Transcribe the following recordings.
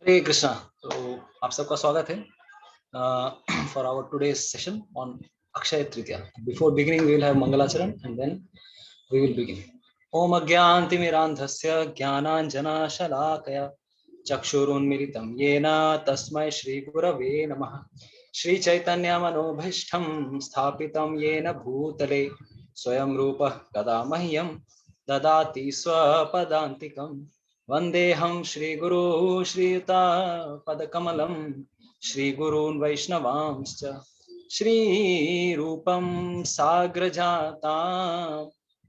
हरे कृष्णा। तो आप सबका स्वागत है for our today's session on Akshaya Tritiya. Before beginning we will have मंगलाचरण and then we will begin. ओम अज्ञानतिमिरान्धस्य ज्ञानाञ्जनशलाकया चक्षुरुन्मीलितं येन तस्मै श्रीगुरवे नमः। श्रीचैतन्यमनोभीष्टं स्थापितं येन भूतले स्वयं रूपः कदा मह्यं ददाति स्वपदान्तिकम्। वन्देऽहं श्रीगुरो श्रीयुतापदकमलं श्रीगुरून् वैष्णवांश्च श्रीरूपं साग्रजातां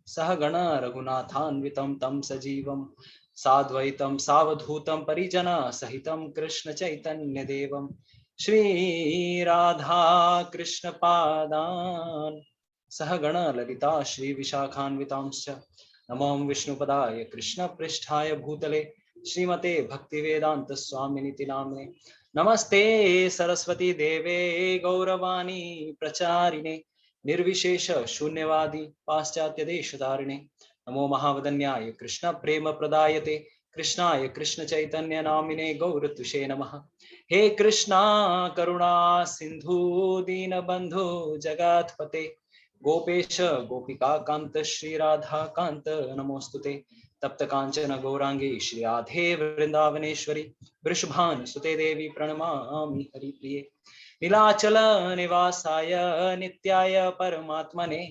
सहगण रघुनाथान्वितं तं सजीवं साद्वैतं सावधूतं परिजनसहितं कृष्णचैतन्यदेवं श्रीराधा कृष्णपादान् सहगण ललिता श्रीविशाखान्वितांश्च नमो विष्णुपदाय कृष्णपृष्ठाय भूतले श्रीमते भक्तिवेदांत स्वामिनिति नाम्ने नमस्ते सरस्वती देवे गौरवाणी प्रचारिणे निर्विशेष शून्यवादी पाश्चात्य देशधारिणे नमो महावदन्याय कृष्ण प्रेम प्रदायते कृष्णाय कृष्ण चैतन्य नामिने गौरतुषे नमः। हे कृष्णा करुणा सिंधु दीनबंधु जगत्पते गोपेश गोपिका कांत श्री राधा कांत नमोस्तुते। तप्त कांचन गौरांगी श्री राधे वृंदावनेश्वरी वृषभान सुते देवी प्रणमामि हरिप्रिये। नीलाचल निवासाय नित्याय परमात्मने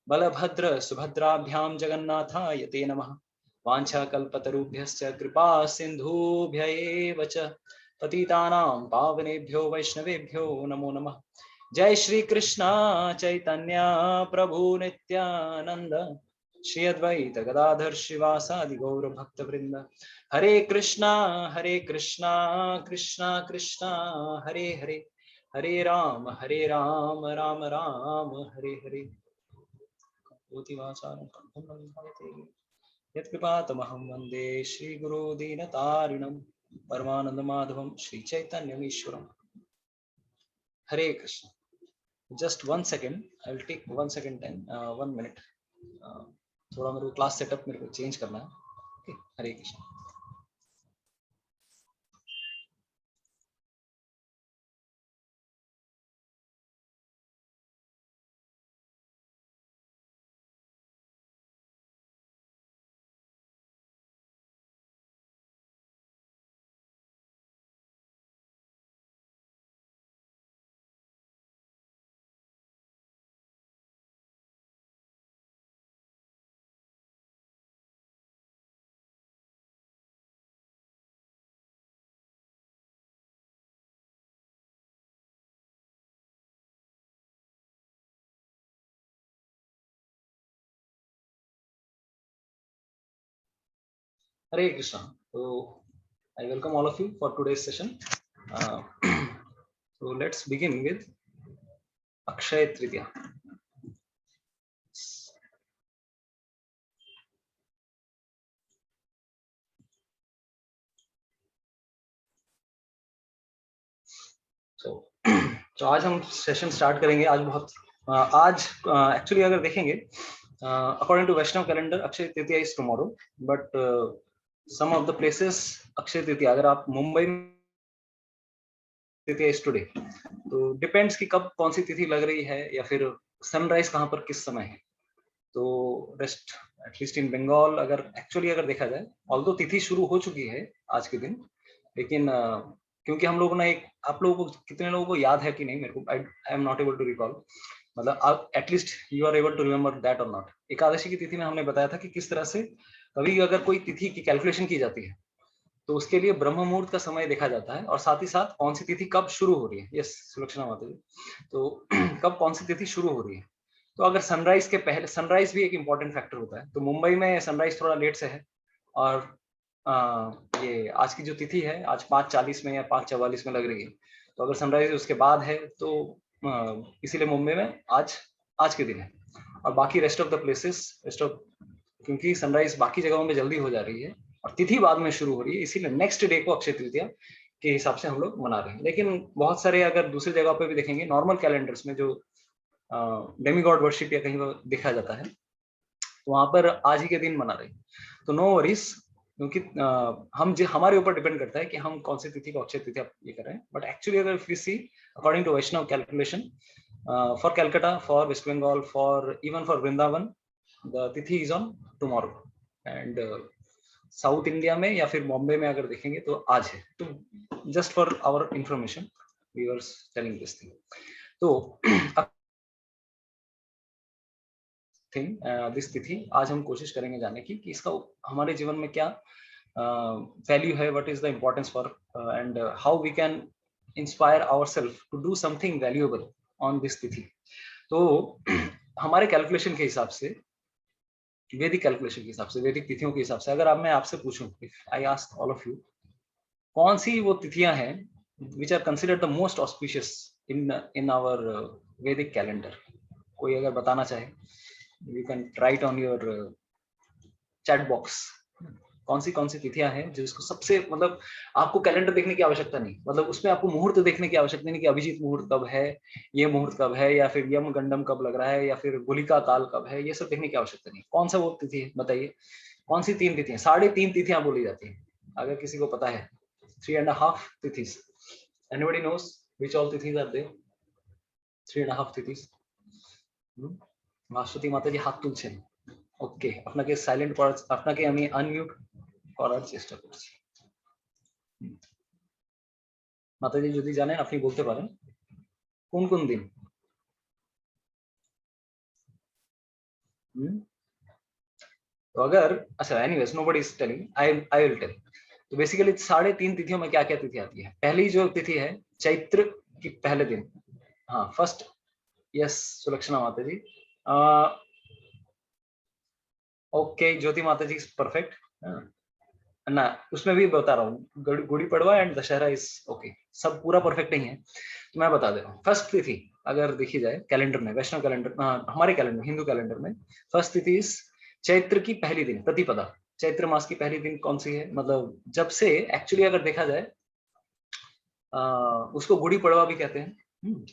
बलभद्र सुभद्राभ्यां जगन्नाथाय ते नमः। वाञ्छाकल्पतरुभ्यश्च कृपा सिन्धुभ्य एव च पतितानां पावनेभ्यो वैष्णवेभ्यो नमो नमः। जय श्री कृष्णा चैतन्य प्रभु नित्यानंद श्री अद्वैत गदाधर शिवासादि गौर भक्त वृंद। हरे कृष्णा कृष्णा कृष्णा हरे हरे हरे राम राम राम हरे हरे। यत्कृपातमहं वन्दे श्रीगुरो दीनतारिणं परमानन्दमाधवं श्रीचैतन्यमीश्वरम्। हरे Krishna. Just 1 second, I will take 1 second time, 1 minute. थोड़ा मेरे को क्लास सेटअप मेरे को चेंज करना है। Okay, Hare Krishna. Hare Krishna. So I welcome all of you for today's session. So let's begin with Akshaya Tritiya. तो आज हम सेशन स्टार्ट करेंगे। आज एक्चुअली अगर देखेंगे according to Vaishnava calendar Akshaya Tritiya is tomorrow, but some of the places Akshaya Tritiya, अगर आप मुंबई में तृतीया इज टुडे, तो डिपेंड्स कि कब कौन सी तिथि लग रही है या फिर सनराइज कहाँ पर किस समय है। तो रेस्ट एटलीस्ट इन बंगाल अगर देखा जाए, ऑल्दो तिथि शुरू हो चुकी है आज के दिन, लेकिन क्योंकि हम लोगों ने आप लोगों को, कितने लोगों को याद है कि नहीं, मेरे को I am not able to recall, मतलब at least you are able to remember that or not. एकादशी की तिथि में हमने बताया था कि किस तरह से कभी अगर कोई तिथि की कैलकुलेशन की जाती है तो उसके लिए ब्रह्म मुहूर्त का समय देखा जाता है, और साथ ही साथ कौन सी तिथि कब शुरू हो रही है। यस सुलक्षणा माता जी, तो कब कौन सी तिथि शुरू हो रही है। तो अगर सनराइज के पहले, सनराइज भी एक इम्पॉर्टेंट फैक्टर होता है, तो मुंबई में सनराइज थोड़ा लेट से है, और ये आज की जो तिथि है आज 5:40 में या 5:44 में लग रही है, तो अगर सनराइज उसके बाद है तो इसीलिए मुंबई में आज के दिन है। और बाकी रेस्ट ऑफ द प्लेसेस, क्योंकि सनराइज बाकी जगहों में जल्दी हो जा रही है और तिथि बाद में शुरू हो रही है, इसीलिए नेक्स्ट डे को अक्षय तृतीया के हिसाब से हम लोग मना रहे हैं। लेकिन बहुत सारे अगर दूसरी जगह पे भी देखेंगे, नॉर्मल कैलेंडर्स में जो डेमीगॉड वर्शिप या कहीं देखा जाता है, तो वहां पर आज ही के दिन मना रहे हैं। तो नो वरीज, क्योंकि हमारे ऊपर डिपेंड करता है कि हम कौन सी तिथि को अक्षय तिथि ये कर रहे हैं। बट एक्चुअली अगर we see according to Vaishnava calculation, for Calcutta, for West Bengal, for even for Vrindavan, the tithi is on tomorrow. And South India में या फिर बॉम्बे में अगर देखेंगे तो आज है। तो just for our information we are telling this thing. तो दिस तिथि आज हम कोशिश करेंगे जानने की कि इसका हमारे जीवन में क्या वैल्यू है, what is the importance for, and how we can inspire ourselves to do something valuable on this तिथि। तो हमारे कैलकुलेशन के हिसाब से, वैदिक कैलकुलेशन के हिसाब से, वैदिक तिथियों के हिसाब से, अगर मैं आपसे पूछूं, if I ask all of you, कौन सी वो तिथियां हैं which are considered the most auspicious in our Vedic calendar? कोई अगर बताना चाहे, you can write on your chat box. कौन सी तिथियां हैं जिसको सबसे, मतलब आपको कैलेंडर देखने की आवश्यकता नहीं, मतलब उसमें आपको मुहूर्त देखने की आवश्यकता नहीं कि अभिजीत मुहूर्त कब है, ये मुहूर्त कब है, या फिर यम गंडम कब लग रहा है, या फिर गुलिका काल कब है, ये सब देखने की आवश्यकता नहीं। कौन सा वो तिथि है बताइए? कौन सी 3 तिथियां, 3.5 तिथियां बोली जाती है, अगर किसी को पता है? 3.5 tithis. Anybody knows which all tithis are there? 3.5 tithis. Bhaswati Mataji হাত তুলছেন। ওকে, আপনাকে সাইলেন্ট করার, আপনাকে আমি আনমিউট করার চেষ্টা করছি। মাতাজি যদি জানেন আপনি বলতে পারেন কোন কোন দিন। तो अगर, अच्छा anyways nobody is telling, I will tell. तो बेसिकली 3.5 तिथियों में क्या क्या तिथि आती है? पहली जो तिथि है चैत्र की पहले दिन, हाँ फर्स्ट, यस सुलक्षणा माता जी, ओके ज्योति माता जी परफेक्ट ना, उसमें भी बता रहा हूँ, Gudi Padwa and Dussehra is okay, सब पूरा परफेक्ट नहीं है तो मैं बता दे रहा हूँ। फर्स्ट तिथि अगर देखी जाए कैलेंडर में, वैष्णव कैलेंडर, हमारे कैलेंडर हिंदू कैलेंडर में फर्स्ट तिथि इज चैत्र की पहली दिन, प्रतिपदा। चैत्र मास की पहली दिन कौन सी है? मतलब जब से एक्चुअली अगर देखा जाए उसको गुड़ी पड़वा भी कहते हैं,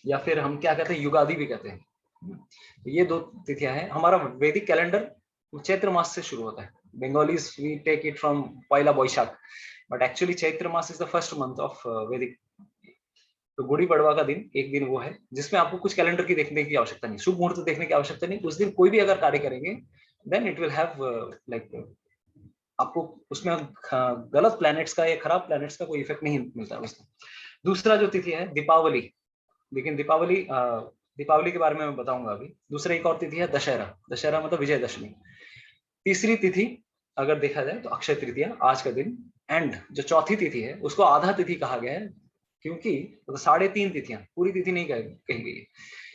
या फिर हम क्या कहते हैं, युगादि भी कहते हैं। तो ये 2 तिथियां हैं। हमारा वैदिक कैलेंडर चैत्र मास से शुरू होता है। Bengalis we take it from Paila Boishak, but actually Chaitra Mas is the first month of Vedic। तो गुड़ी पड़वा का दिन एक दिन वो है जिसमें आपको कुछ कैलेंडर की देखने की आवश्यकता नहीं, शुभ मुहूर्त देखने की आवश्यकता नहीं। उस दिन कोई भी अगर कार्य करेंगे then it will have like, आपको उसमें गलत प्लैनेट्स का या खराब प्लैनेट्स का कोई इफेक्ट नहीं मिलता है उस दिन। दूसरा जो तिथि है दीपावली, लेकिन दीपावली के बारे में मैं बताऊंगा अभी। दूसरा एक और तिथि है दशहरा, दशहरा मतलब विजयदशमी। तीसरी तिथि अगर देखा जाए तो अक्षय तृतीया, आज का दिन। एंड जो चौथी तिथि है उसको आधा तिथि कहा गया है, क्योंकि तो 3.5 तिथियां, पूरी तिथि नहीं कही गई,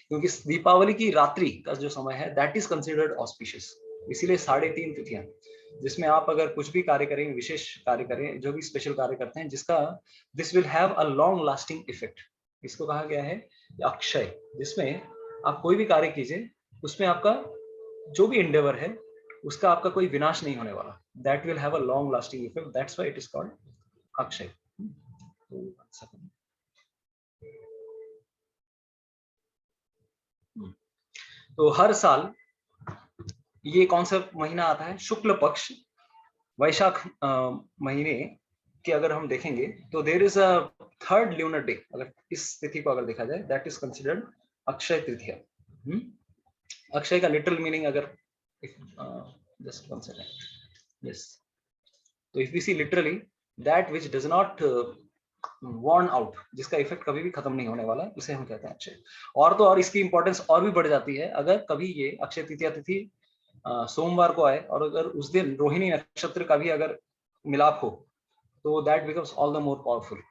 क्योंकि दीपावली की रात्रि का जो समय है दैट इज कंसिडर्ड ऑस्पिशियस। इसीलिए 3.5 तिथियां, जिसमें आप अगर कुछ भी कार्य करें, विशेष कार्य करें, जो भी स्पेशल कार्य करते हैं, जिसका this will have a long lasting effect, इसको कहा गया है अक्षय। जिसमें आप कोई भी कार्य कीजिए उसमें आपका जो भी इंडेवर है उसका आपका कोई विनाश नहीं होने वाला, that will have a long lasting effect, that's why it is called Akshay. तो हर साल ये कौन सा महीना आता है? शुक्ल पक्ष, वैशाख महीने के अगर हम देखेंगे तो there is a 3rd lunar day. अगर इस तिथि को अगर देखा जाए that is considered Akshaya Tritiya. अक्षय का लिटरल मीनिंग अगर जस्ट वन सेकंड, यस, तो if we see literally that which does not worn out, जिसका इफेक्ट कभी भी खत्म नहीं होने वाला, उसे हम कहते हैं अक्षय। और तो और इसकी इंपॉर्टेंस और भी बढ़ जाती है अगर कभी ये अक्षय तृतीया तिथि सोमवार को आए और अगर उस दिन रोहिणी नक्षत्र का भी अगर मिलाप हो तो that becomes all the more powerful,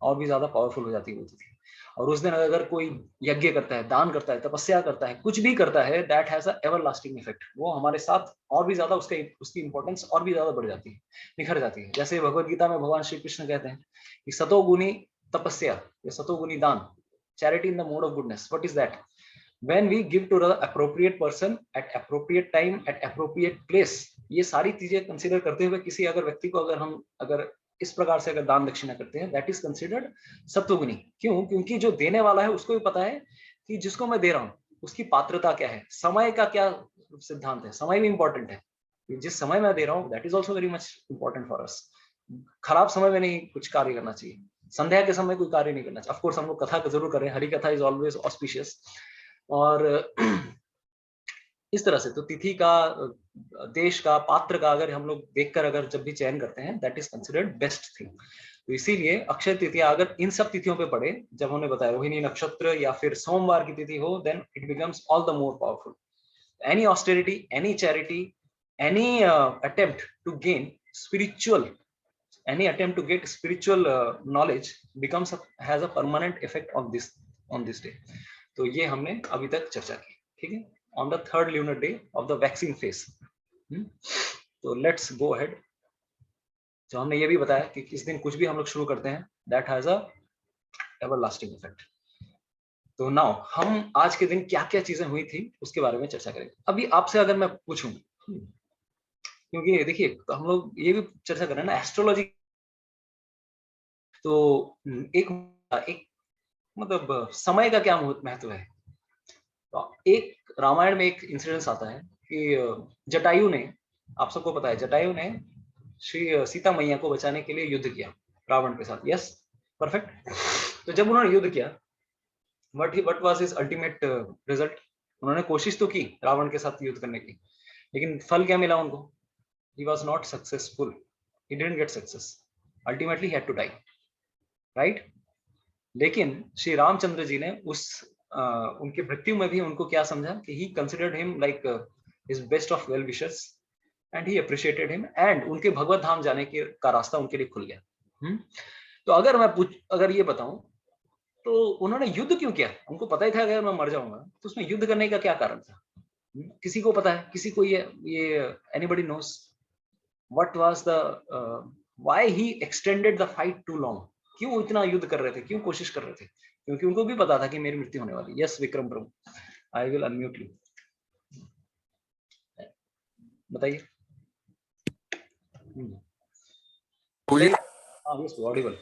और भी ज्यादा पावरफुल हो जाती है वो तिथि। और उस दिन अगर कोई यज्ञ करता है, दान करता है, तपस्या करता है, कुछ भी करता है, that has a ever lasting effect, वो हमारे साथ और भी ज्यादा उसकी इंपॉर्टेंस और भी ज्यादा बढ़ जाती है, निखर जाती है। जैसे भगवद गीता में भगवान श्री कृष्ण कहते हैं कि सतोगुनी तपस्या या सतोगुनी दान, charity in the mode of goodness, what is that? when we give to the appropriate person at appropriate time at appropriate place, ये सारी चीजें कंसीडर करते हुए किसी अगर व्यक्ति को अगर हम अगर इस प्रकार से अगर दान दक्षिणा करते हैं, दैट इज कंसीडर्ड सत्वगुणी। क्यों? क्योंकि जो देने वाला है उसको भी पता है कि जिसको मैं दे रहा हूँ उसकी पात्रता क्या है, समय का क्या सिद्धांत है, समय भी इंपॉर्टेंट है। जिस समय मैं दे रहा हूँ that is also very much important for us. खराब समय में नहीं कुछ कार्य करना चाहिए, संध्या के समय कोई कार्य नहीं करना चाहिए। ऑफकोर्स हम लोग कथा जरूर करें, हरि कथा इज ऑलवेज ऑस्पिशियस। और इस तरह से तो तिथि का, देश का, पात्र का अगर हम लोग देखकर अगर जब भी चयन करते हैं that is considered best thing. तो इसीलिए अक्षय तृतीया अगर इन सब तिथियों पे पड़े, जब हमने बताया रोहिणी नक्षत्र या फिर सोमवार की तिथि हो, then it becomes all the more powerful. Any austerity, any charity, any attempt to gain spiritual, any attempt to get spiritual knowledge becomes has a permanent effect on this day. तो ये हमने अभी तक चर्चा की, ठीक है, on the third lunar day of the waxing phase. तो let's go ahead. तो हमने ये भी बताया कि किस दिन कुछ भी हम लोग शुरू करते हैं that has a everlasting effect. तो नाउ हम आज के दिन क्या क्या चीजें हुई थी उसके बारे में चर्चा करेंगे। अभी आपसे अगर मैं पूछूं, क्योंकि देखिए तो हम लोग ये भी चर्चा कर रहे हैं ना एस्ट्रोलॉजी, तो एक एक मतलब समय का क्या महत्व है। तो एक रामायण में एक इंसिडेंस आता है कि जटायु ने, आप सबको पता है जटायु ने श्री सीता मैया को बचाने के लिए युद्ध किया रावण के साथ। Yes, perfect. तो जब उन्होंने युद्ध किया, what was his ultimate result? उन्होंने कोशिश तो की रावण के साथ युद्ध करने की, लेकिन फल क्या मिला उनको? He was not successful. He didn't get success. Ultimately, he had to die. Right? लेकिन श्री रामचंद्र जी ने उनके मृत्यु में भी उनको क्या समझा कि he considered him like his best of well wishers and he appreciated him, and उनके भगवत धाम जाने का रास्ता उनके लिए खुल गया। तो अगर ये बताऊं तो उन्होंने युद्ध क्यों किया? उनको पता ही था अगर मैं मर जाऊंगा, तो उसमें युद्ध करने का क्या कारण था? किसी को पता है? किसी को ये anybody knows what was the why he extended the fight too long? क्यों इतना युद्ध कर रहे थे, क्यों कोशिश कर रहे थे? क्योंकि उनको भी पता था कि मेरी मृत्यु होने वाली। Yes Vikram Prabhu, I will unmute you, बताइए। ऑडिबल।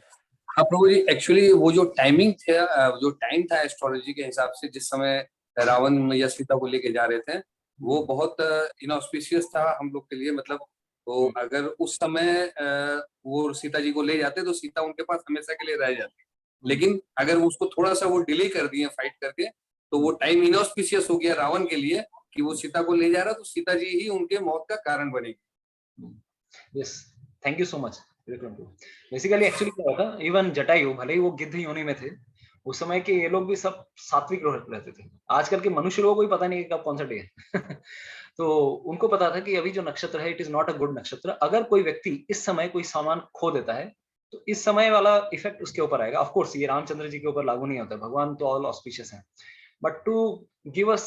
हाँ प्रभु जी, एक्चुअली वो जो टाइमिंग था, जो टाइम था एस्ट्रोलॉजी के हिसाब से जिस समय रावण या सीता को लेके जा रहे थे, वो बहुत इनऑस्पिशियस था हम लोग के लिए। मतलब तो अगर उस समय वो सीता जी को ले जाते तो सीता उनके पास हमेशा के लिए रह जाती, लेकिन अगर उसको थोड़ा सा वो डिले कर दिए फाइट करके, तो वो टाइम इनऑस्पिशियस हो गया रावण के लिए कि वो सीता को ले जा रहा, तो सीता जी ही उनके मौत का कारण बनेगी। Yes, thank you so much. Basically actually क्या होता, इवन जटायु भले ही वो गिद्ध योनि में थे, उस समय के ये लोग भी सब सात्विक रहते थे। आजकल के मनुष्य लोगों को ही पता नहीं कब कौन सा डे है तो उनको पता था कि अभी जो नक्षत्र है it is not a good नक्षत्र। अगर कोई व्यक्ति इस समय कोई सामान खो देता है तो इस समय वाला इफेक्ट उसके ऊपर आएगा। ऑफ कोर्स ये रामचंद्र जी के ऊपर लागू नहीं होता, भगवान तो ऑल ऑस्पिशियस हैं, but to give us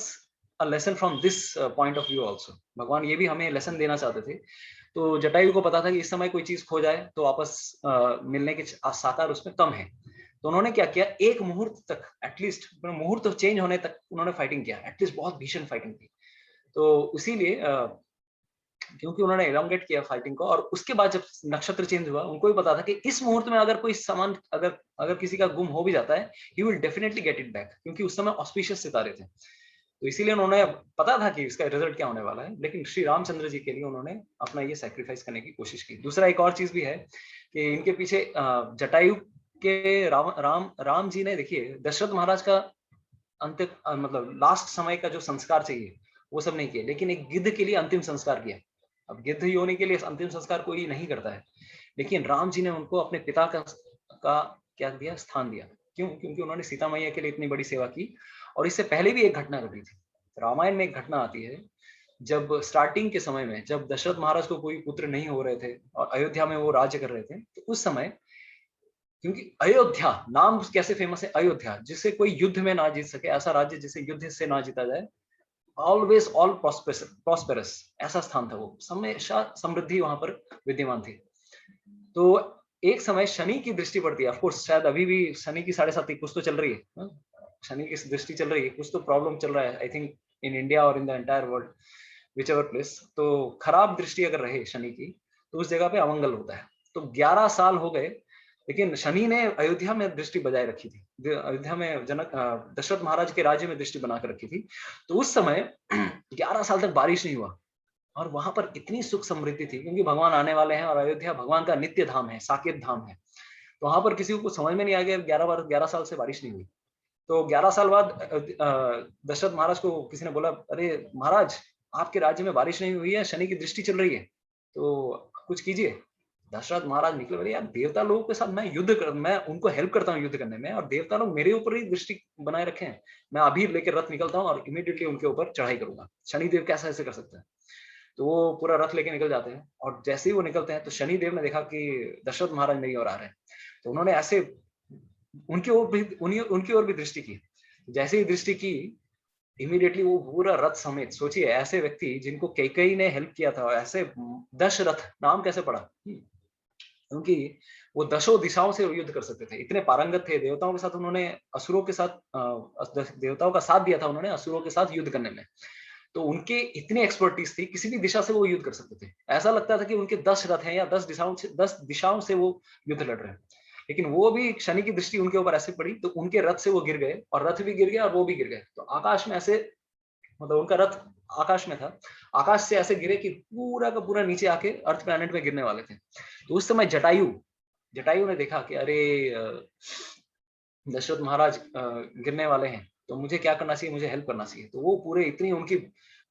a lesson from this point of view also, भगवान ये भी हमें लेसन देना चाहते थे। तो जटायु को पता था कि इस समय कोई चीज खो जाए तो वापस मिलने के साकार उसमें कम है। तो उन्होंने क्या किया, एक मुहूर्त तक, एटलीस्ट मुहूर्त चेंज होने तक उन्होंने फाइटिंग किया, एटलीस्ट बहुत भीषण फाइटिंग की। तो इसीलिए क्योंकि उन्होंने एलोंगेट किया फाइटिंग को, और उसके बाद जब नक्षत्र चेंज हुआ उनको भी पता था कि इस मुहूर्त में अगर कोई सामान अगर किसी का गुम हो भी जाता है, he will definitely get it back, क्योंकि उस समय ऑस्पिशियस सितारे थे। तो इसीलिए उन्होंने पता था कि इसका रिजल्ट क्या होने वाला है, लेकिन श्री रामचंद्र जी के लिए उन्होंने अपना ये सैक्रिफाइस करने की कोशिश की। दूसरा एक और चीज भी है कि इनके पीछे जटायु के राम जी ने, देखिए दशरथ महाराज का अंत मतलब लास्ट समय का जो संस्कार चाहिए वो सब नहीं किया, लेकिन एक गिद्ध के लिए अंतिम संस्कार किया। अब गिद्ध योनि के लिए अंतिम संस्कार कोई नहीं करता है, लेकिन राम जी ने उनको अपने पिता का क्या दिया, स्थान दिया। क्यों? क्योंकि उन्होंने सीता मैया के लिए इतनी बड़ी सेवा की। और इससे पहले भी एक घटना घटी थी, रामायण में एक घटना आती है, जब स्टार्टिंग के समय में जब दशरथ महाराज को कोई पुत्र नहीं हो रहे थे और अयोध्या में वो राज्य कर रहे थे, तो उस समय, क्योंकि अयोध्या नाम कैसे फेमस है, अयोध्या जिसे कोई युद्ध में ना जीत सके, ऐसा राज्य जिसे युद्ध से ना जीता जाए, ऑलवेज ऑल प्रॉस्पेरस ऐसा स्थान था वो, हमेशा समृद्धि वहां पर विद्यमान थी। तो एक समय शनि की दृष्टि पड़ती है, ऑफ कोर्स शायद अभी भी शनि की 7.5 कुछ तो चल रही है, शनि की दृष्टि चल रही है, कुछ तो प्रॉब्लम चल रहा है, आई थिंक इन इंडिया और इन the entire world, which ever place. तो खराब दृष्टि अगर रहे शनि की तो उस जगह पे अमंगल होता है। तो 11 साल हो गए, लेकिन शनि ने अयोध्या में दृष्टि बजाय रखी थी, अयोध्या में दशरथ महाराज के राज्य में दृष्टि बनाकर रखी थी। तो उस समय 11 साल तक बारिश नहीं हुआ, और वहां पर इतनी सुख समृद्धि थी, क्योंकि भगवान आने वाले हैं और अयोध्या भगवान का नित्य धाम है, साकेत धाम है। तो वहां पर किसी को समझ में नहीं आ गया, 11 साल से बारिश नहीं हुई। तो 11 साल बाद दशरथ महाराज को किसी ने बोला, अरे महाराज, आपके राज्य में बारिश नहीं हुई है, शनि की दृष्टि चल रही है, तो कुछ कीजिए। दशरथ महाराज निकले, बोले यार देवता लोगों के साथ मैं उनको हेल्प करता हूँ युद्ध करने में, और देवता लोग मेरे ऊपर ही दृष्टि बनाए रखे हैं। मैं अभी लेकर रथ निकलता हूँ और इमीडिएटली उनके ऊपर चढ़ाई करूंगा। शनिदेव कैसे ऐसे कर सकते हैं? तो वो पूरा रथ लेके निकल जाते हैं, और जैसे ही वो निकलते हैं तो शनिदेव ने देखा कि दशरथ महाराज मेरी ओर आ रहे हैं। तो उन्होंने ऐसे उनकी ओर भी दृष्टि की। जैसे ही दृष्टि की, इमीडिएटली वो पूरा रथ समेत, सोचिए ऐसे व्यक्ति जिनको कैकेयी ने हेल्प किया था, ऐसे दशरथ नाम कैसे पड़ा? क्योंकि वो दशों दिशाओं से युद्ध कर सकते थे, इतने पारंगत थे। देवताओं के साथ उन्होंने असुरों के साथ देवताओं का साथ दिया था उन्होंने असुरों के साथ युद्ध करने में। तो उनके इतनी एक्सपर्टीज थी, किसी भी दिशा से वो युद्ध कर सकते थे। ऐसा लगता था कि उनके 10 रथ हैं या 10 दिशाओं से वो युद्ध लड़ रहे हैं। लेकिन वो भी शनि की दृष्टि उनके ऊपर ऐसे पड़ी, तो उनके रथ से वो गिर गए, और रथ भी गिर गया और वो भी गिर गए। तो आकाश में ऐसे, मतलब उनका रथ आकाश में था, आकाश से ऐसे गिरे कि पूरा का पूरा नीचे आके अर्थ प्लैनेट में गिरने वाले थे। तो उस समय जटायु ने देखा कि अरे दशरथ महाराज गिरने वाले हैं, तो मुझे क्या करना चाहिए, मुझे हेल्प करना चाहिए। तो वो पूरे, इतनी उनकी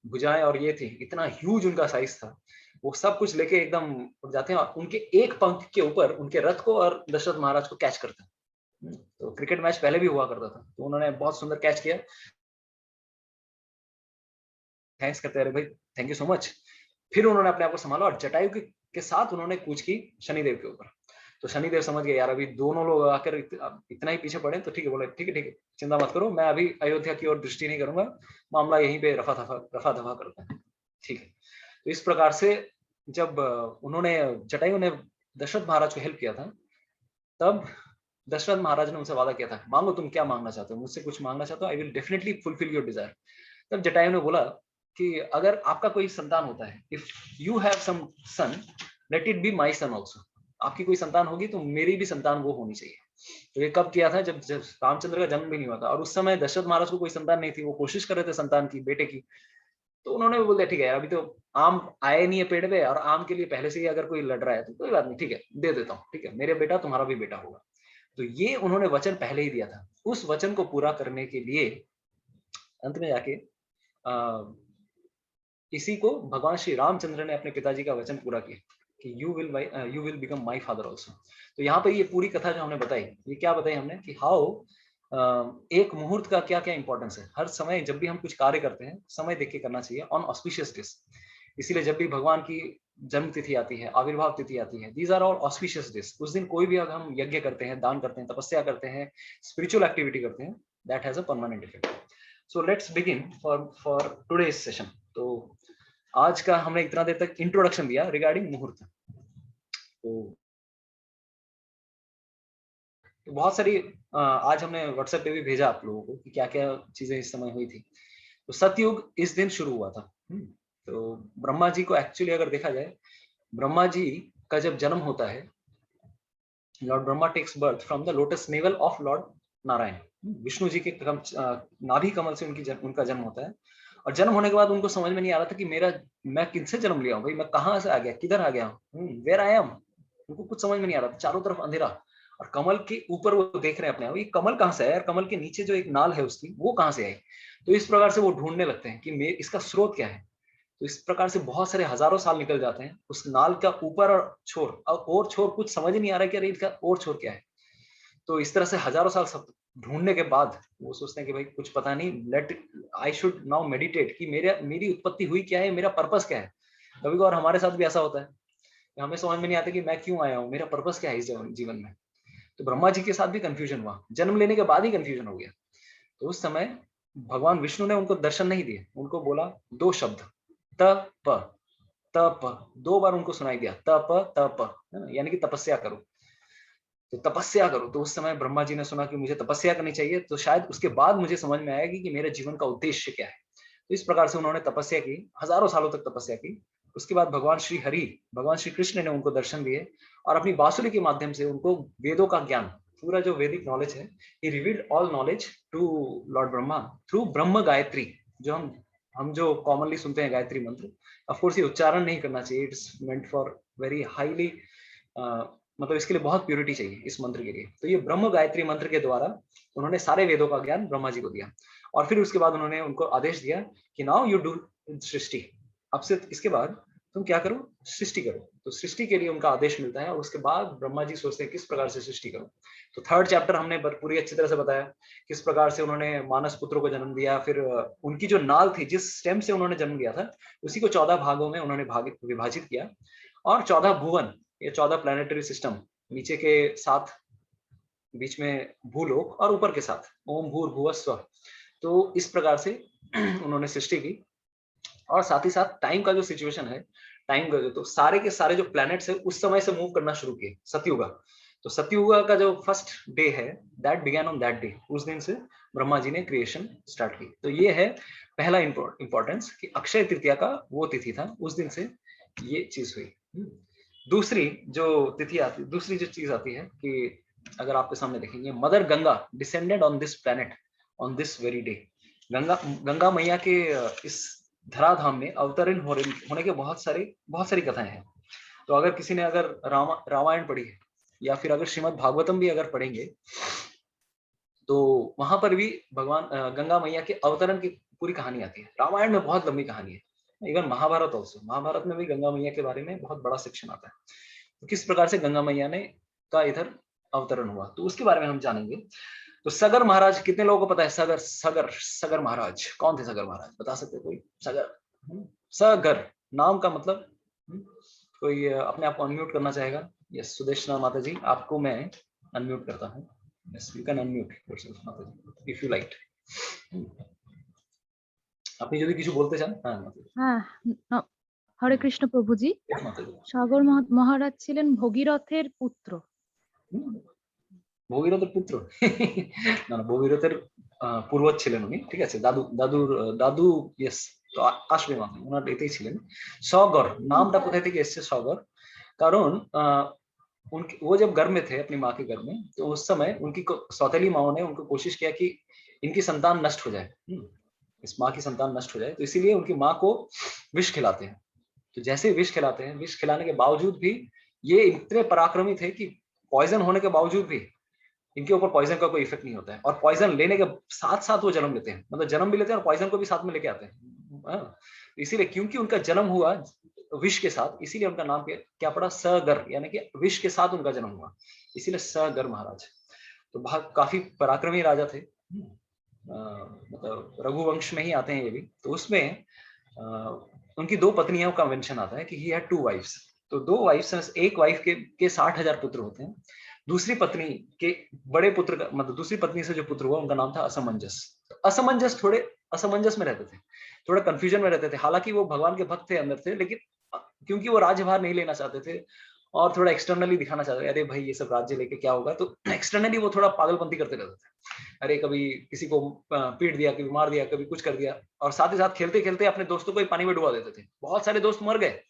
भुजाएं और ये थी, इतना ह्यूज उनका साइज था, वो सब कुछ लेके एकदम उड़ जाते हैं और उनके एक पंख के ऊपर उनके रथ को और दशरथ महाराज को कैच करते हैं। तो क्रिकेट मैच पहले भी हुआ करता था, तो उन्होंने बहुत सुंदर कैच किया। थैंक्स करते हैं, भाई थैंक यू सो मच। फिर उन्होंने अपने आप को संभाला और जटायु के साथ उन्होंने कूच की शनिदेव के ऊपर। तो शनिदेव समझ गए, यार अभी दोनों लोग आकर इतना ही पीछे पड़े, तो ठीक है, बोले ठीक है, चिंता मत करो, मैं अभी अयोध्या की ओर दृष्टि नहीं करूंगा, मामला यहीं पे रफा दफा करते हैं। ठीक है। तो इस प्रकार से जब उन्होंने, जटायु ने दशरथ महाराज को हेल्प किया था, तब दशरथ महाराज ने उनसे वादा किया था, मांगो तुम क्या मांगना चाहते हो, मुझसे कुछ मांगना चाहते हो, I will definitely fulfil your desire. तब जटायु ने बोला कि अगर आपका कोई संतान होता है, if you have some son, let it be my son also. आपकी कोई संतान होगी तो मेरी भी संतान वो होनी चाहिए। तो ये कब किया था? जब रामचंद्र का जन्म भी नहीं हुआ था, और उस समय दशरथ महाराज को कोई संतान नहीं थी, वो कोशिश कर रहे थे संतान की, बेटे की। तो उन्होंने बोल दिया ठीक है, अभी तो आम आए नहीं है पेड़ पे, और आम के लिए पहले से ही अगर कोई लड़ रहा है तो कोई बात नहीं, ठीक है दे देता हूँ, ठीक है मेरे बेटा तुम्हारा भी बेटा होगा। तो ये उन्होंने वचन पहले ही दिया था। उस वचन को पूरा करने के लिए अंत में जाके इसी को भगवान श्री रामचंद्र ने अपने पिताजी का वचन पूरा किया कि you will become my father also. तो यहाँ पे ये पूरी कथा जो हमने बताई, ये क्या बताई हमने कि हाउ एक मुहूर्त का क्या क्या इंपॉर्टेंस है। हर समय जब भी हम कुछ कार्य करते हैं, समय देख के करना चाहिए ऑन ऑस्पिशियस डेज। इसीलिए जब भी भगवान की जन्म तिथि आती है, आविर्भाव तिथि आती है, these are all auspicious days. उस दिन कोई भी अगर हम यज्ञ करते हैं, दान करते हैं, तपस्या करते हैं, स्पिरिचुअल एक्टिविटी करते हैं, that has a permanent effect. So let's begin for today's session. तो आज का हमने इतना देर तक इंट्रोडक्शन दिया रिगार्डिंग मुहूर्त। तो बहुत सारी आज हमने व्हाट्सएप पे भी भेजा आप लोगों को कि क्या क्या चीजें इस समय हुई थी। तो सतयुग इस दिन शुरू हुआ था। तो ब्रह्मा जी को एक्चुअली अगर देखा जाए, ब्रह्मा जी का जब जन्म होता है, Lord Brahma takes birth from the lotus navel of Lord Narayan. Vishnu ji के नाभि कमल से उनका जन्म होता है। और जन्म होने के बाद उनको समझ में नहीं आ रहा था कि मैं किनसे जन्म लिया हूँ भाई, मैं कहाँ से आ गया, किधर आ गया हूँ, वेयर आई एम। उनको कुछ समझ में नहीं आ रहा था, चारों तरफ अंधेरा, और कमल के ऊपर वो देख रहे हैं अपने आप, ये कमल कहाँ से आया, और कमल के नीचे जो एक नाल है उसकी, वो कहाँ से आई। तो इस प्रकार से वो ढूंढने लगते हैं कि इसका स्रोत क्या है। तो इस प्रकार से बहुत सारे हजारों साल निकल जाते हैं। उस नाल का ऊपर और छोर कुछ समझ ही नहीं आ रहा है कि अरे इसका और छोर क्या है। तो इस तरह से हजारों साल सब ढूंढने के बाद वो सोचते हैं कि भाई कुछ पता नहीं, आई शुड नाउ मेडिटेट कि मेरी उत्पत्ति हुई क्या है, मेरा पर्पस क्या है। कभी कभार हमारे साथ भी ऐसा होता है, हमें समझ में नहीं आता कि मैं क्यों आया हूँ, मेरा पर्पस क्या है इस जीवन में। तो ब्रह्मा जी के साथ भी कंफ्यूजन हुआ, जन्म लेने के बाद ही कंफ्यूजन हो गया। तो उस समय भगवान विष्णु ने उनको दर्शन नहीं दिए, उनको बोला दो शब्द, तप तप, दो बार उनको सुनाई दिया, तप तप, है ना, यानी कि तपस्या करो। तो तपस्या करो। तो उस समय ब्रह्मा जी ने सुना कि मुझे तपस्या करनी चाहिए, तो शायद उसके बाद मुझे समझ में आएगी कि मेरे जीवन का उद्देश्य क्या है। तो इस प्रकार से उन्होंने तपस्या की, हजारों सालों तक तपस्या की। उसके बाद भगवान श्री कृष्ण ने उनको दर्शन दिए, और अपनी बांसुरी के माध्यम से उनको वेदों का ज्ञान, पूरा जो वैदिक नॉलेज है, he revealed all knowledge to Lord Brahma through Brahma Gayatri, जो हम हम जो कॉमनली सुनते हैं गायत्री मंत्र, ऑफ कोर्स ये उच्चारण नहीं करना चाहिए, it's meant for very highly, मतलब इसके लिए बहुत प्योरिटी चाहिए इस मंत्र के लिए। तो ये ब्रह्म गायत्री मंत्र के द्वारा उन्होंने सारे वेदों का ज्ञान ब्रह्मा जी को दिया, और फिर उसके बाद उन्होंने उनको आदेश दिया कि नाउ यू डू सृष्टि, अब से इसके बाद तुम क्या करो, सृष्टि करो। तो सृष्टि के लिए उनका आदेश मिलता है, और उसके बाद ब्रह्मा जी सोचते हैं किस प्रकार से सृष्टि करो। तो थर्ड चैप्टर हमने पूरी अच्छी तरह से बताया किस प्रकार से उन्होंने मानस पुत्र को जन्म दिया, फिर उनकी जो नाल थी, जिस स्टेम से उन्होंने जन्म लिया था, उसी को 14 भागों में उन्होंने विभाजित किया, और 14 भुवन, ये 14 प्लैनेटरी सिस्टम, नीचे के 7, बीच में भूलोक, और ऊपर के 7 ओम भूर्भुवः स्वः। तो इस प्रकार से उन्होंने सृष्टि की, और साथ ही साथ टाइम का जो सिचुएशन है, टाइम का तो सारे के सारे जो प्लैनेट्स है उस समय से मूव करना शुरू किए, सतयुगा। तो सतयुगा का जो फर्स्ट डे है, that began on that day, उस दिन से ब्रह्मा जी ने क्रिएशन स्टार्ट की। तो ये है पहला इंपॉर्टेंस कि अक्षय तृतीया का वो तिथि था, उस दिन से ये चीज हुई। दूसरी जो तिथि आती, दूसरी जो चीज आती है कि अगर आपके सामने देखेंगे, mother Ganga descended on this planet on this very day. Ganga मैया के इस धराधाम में अवतरण होने के बहुत सारी कथाएं हैं। तो अगर किसी ने अगर रामायण पढ़ी है, या फिर अगर श्रीमद् भागवतम भी अगर पढ़ेंगे, तो वहां पर भी भगवान गंगा मैया के अवतरण की पूरी कहानी आती है। रामायण में बहुत लंबी कहानी है, इवन महाभारत ऑल्सो, महाभारत में भी गंगा मैया के बारे में बहुत बड़ा सेक्शन आता है। तो किस प्रकार से गंगा मैया ने का इधर अवतरण हुआ, तो उसके बारे में हम जानेंगे। तो सगर महाराज, कितने लोगों को पता है सगर महाराज कौन थे? सगर महाराज बता सकते कोई? सगर नाम का मतलब, कोई अपने आप को अनम्यूट करना चाहेगा? यस, सुदेशना माता जी, आपको मैं अनम्यूट करता हूँ। Yes, you can unmute yourself माता जी इफ यू लाइक। আপনি যদি কিছু বলতে চান। হ্যাঁ মাতা जी। হ্যাঁ, হরে কৃষ্ণ প্রভুজি। Yes, মাতা जी। সাগর মহারাজ ছিলেন ভগীরথের পুত্র। ভগীরথের পুত্র? না না, ভগীরথের পূর্বজ ছিলেন উনি, ঠিক আছে, দাদু ইয়েস। তো আসবে মাতা, ওনার এতেই ছিলেন। সগর নামটা কোথায় থেকে এসছে সগর? কারণ वो जब गर्भ में थे, अपनी माँ के गर्भ में, तो उस समय उनकी सौतेली माओ ने उनको कोशिश किया कि इनकी संतान नष्ट हो जाए, इस माँ की संतान नष्ट हो जाए, तो इसीलिए उनकी माँ को विष खिलाते हैं। तो जैसे विष खिलाते हैं, विष खिलाने के बावजूद भी ये इतने पराक्रमी थे कि पॉइजन होने के बावजूद भी इनके ऊपर पॉइजन का कोई इफेक्ट नहीं होता है, और पॉइजन लेने के साथ साथ वो जन्म लेते हैं, मतलब जन्म भी लेते हैं और पॉइजन को भी साथ में लेके आते हैं। इसीलिए क्योंकि उनका जन्म हुआ विष के साथ, इसीलिए उनका नाम क्या पड़ा? सगर, यानी कि विष के साथ उनका जन्म हुआ, इसीलिए सगर महाराज। तो काफी पराक्रमी राजा थे, मतलब रघुवंश में ही आते हैं ये भी। तो उसमें उनकी 2 पत्नियों का मेंशन आता है कि ही हैड 2 वाइफ्स। तो 2 वाइफ्स, एक वाइफ के 60,000 पुत्र होते हैं, दूसरी पत्नी के बड़े पुत्र का, मतलब दूसरी पत्नी से जो पुत्र हुआ उनका नाम था असमंजस। असमंजस, थोड़े असमंजस में रहते थे, थोड़ा कंफ्यूजन में रहते थे। हालांकि वो भगवान के भक्त थे, अंदर थे, लेकिन क्योंकि वो राज्यभार नहीं लेना चाहते थे और थोड़ा एक्सटर्नली दिखाना चाहते थे, अरे भाई ये सब राज्य लेके क्या होगा, तो एक्सटर्नली वो थोड़ा पागलपंती करते रहते थे। अरे कभी किसी को पीट दिया, कभी मार दिया, कभी कुछ कर दिया, और साथ ही साथ खेलते खेलते अपने दोस्तों को ही पानी में डुबा देते थे। बहुत सारे दोस्त मर गए,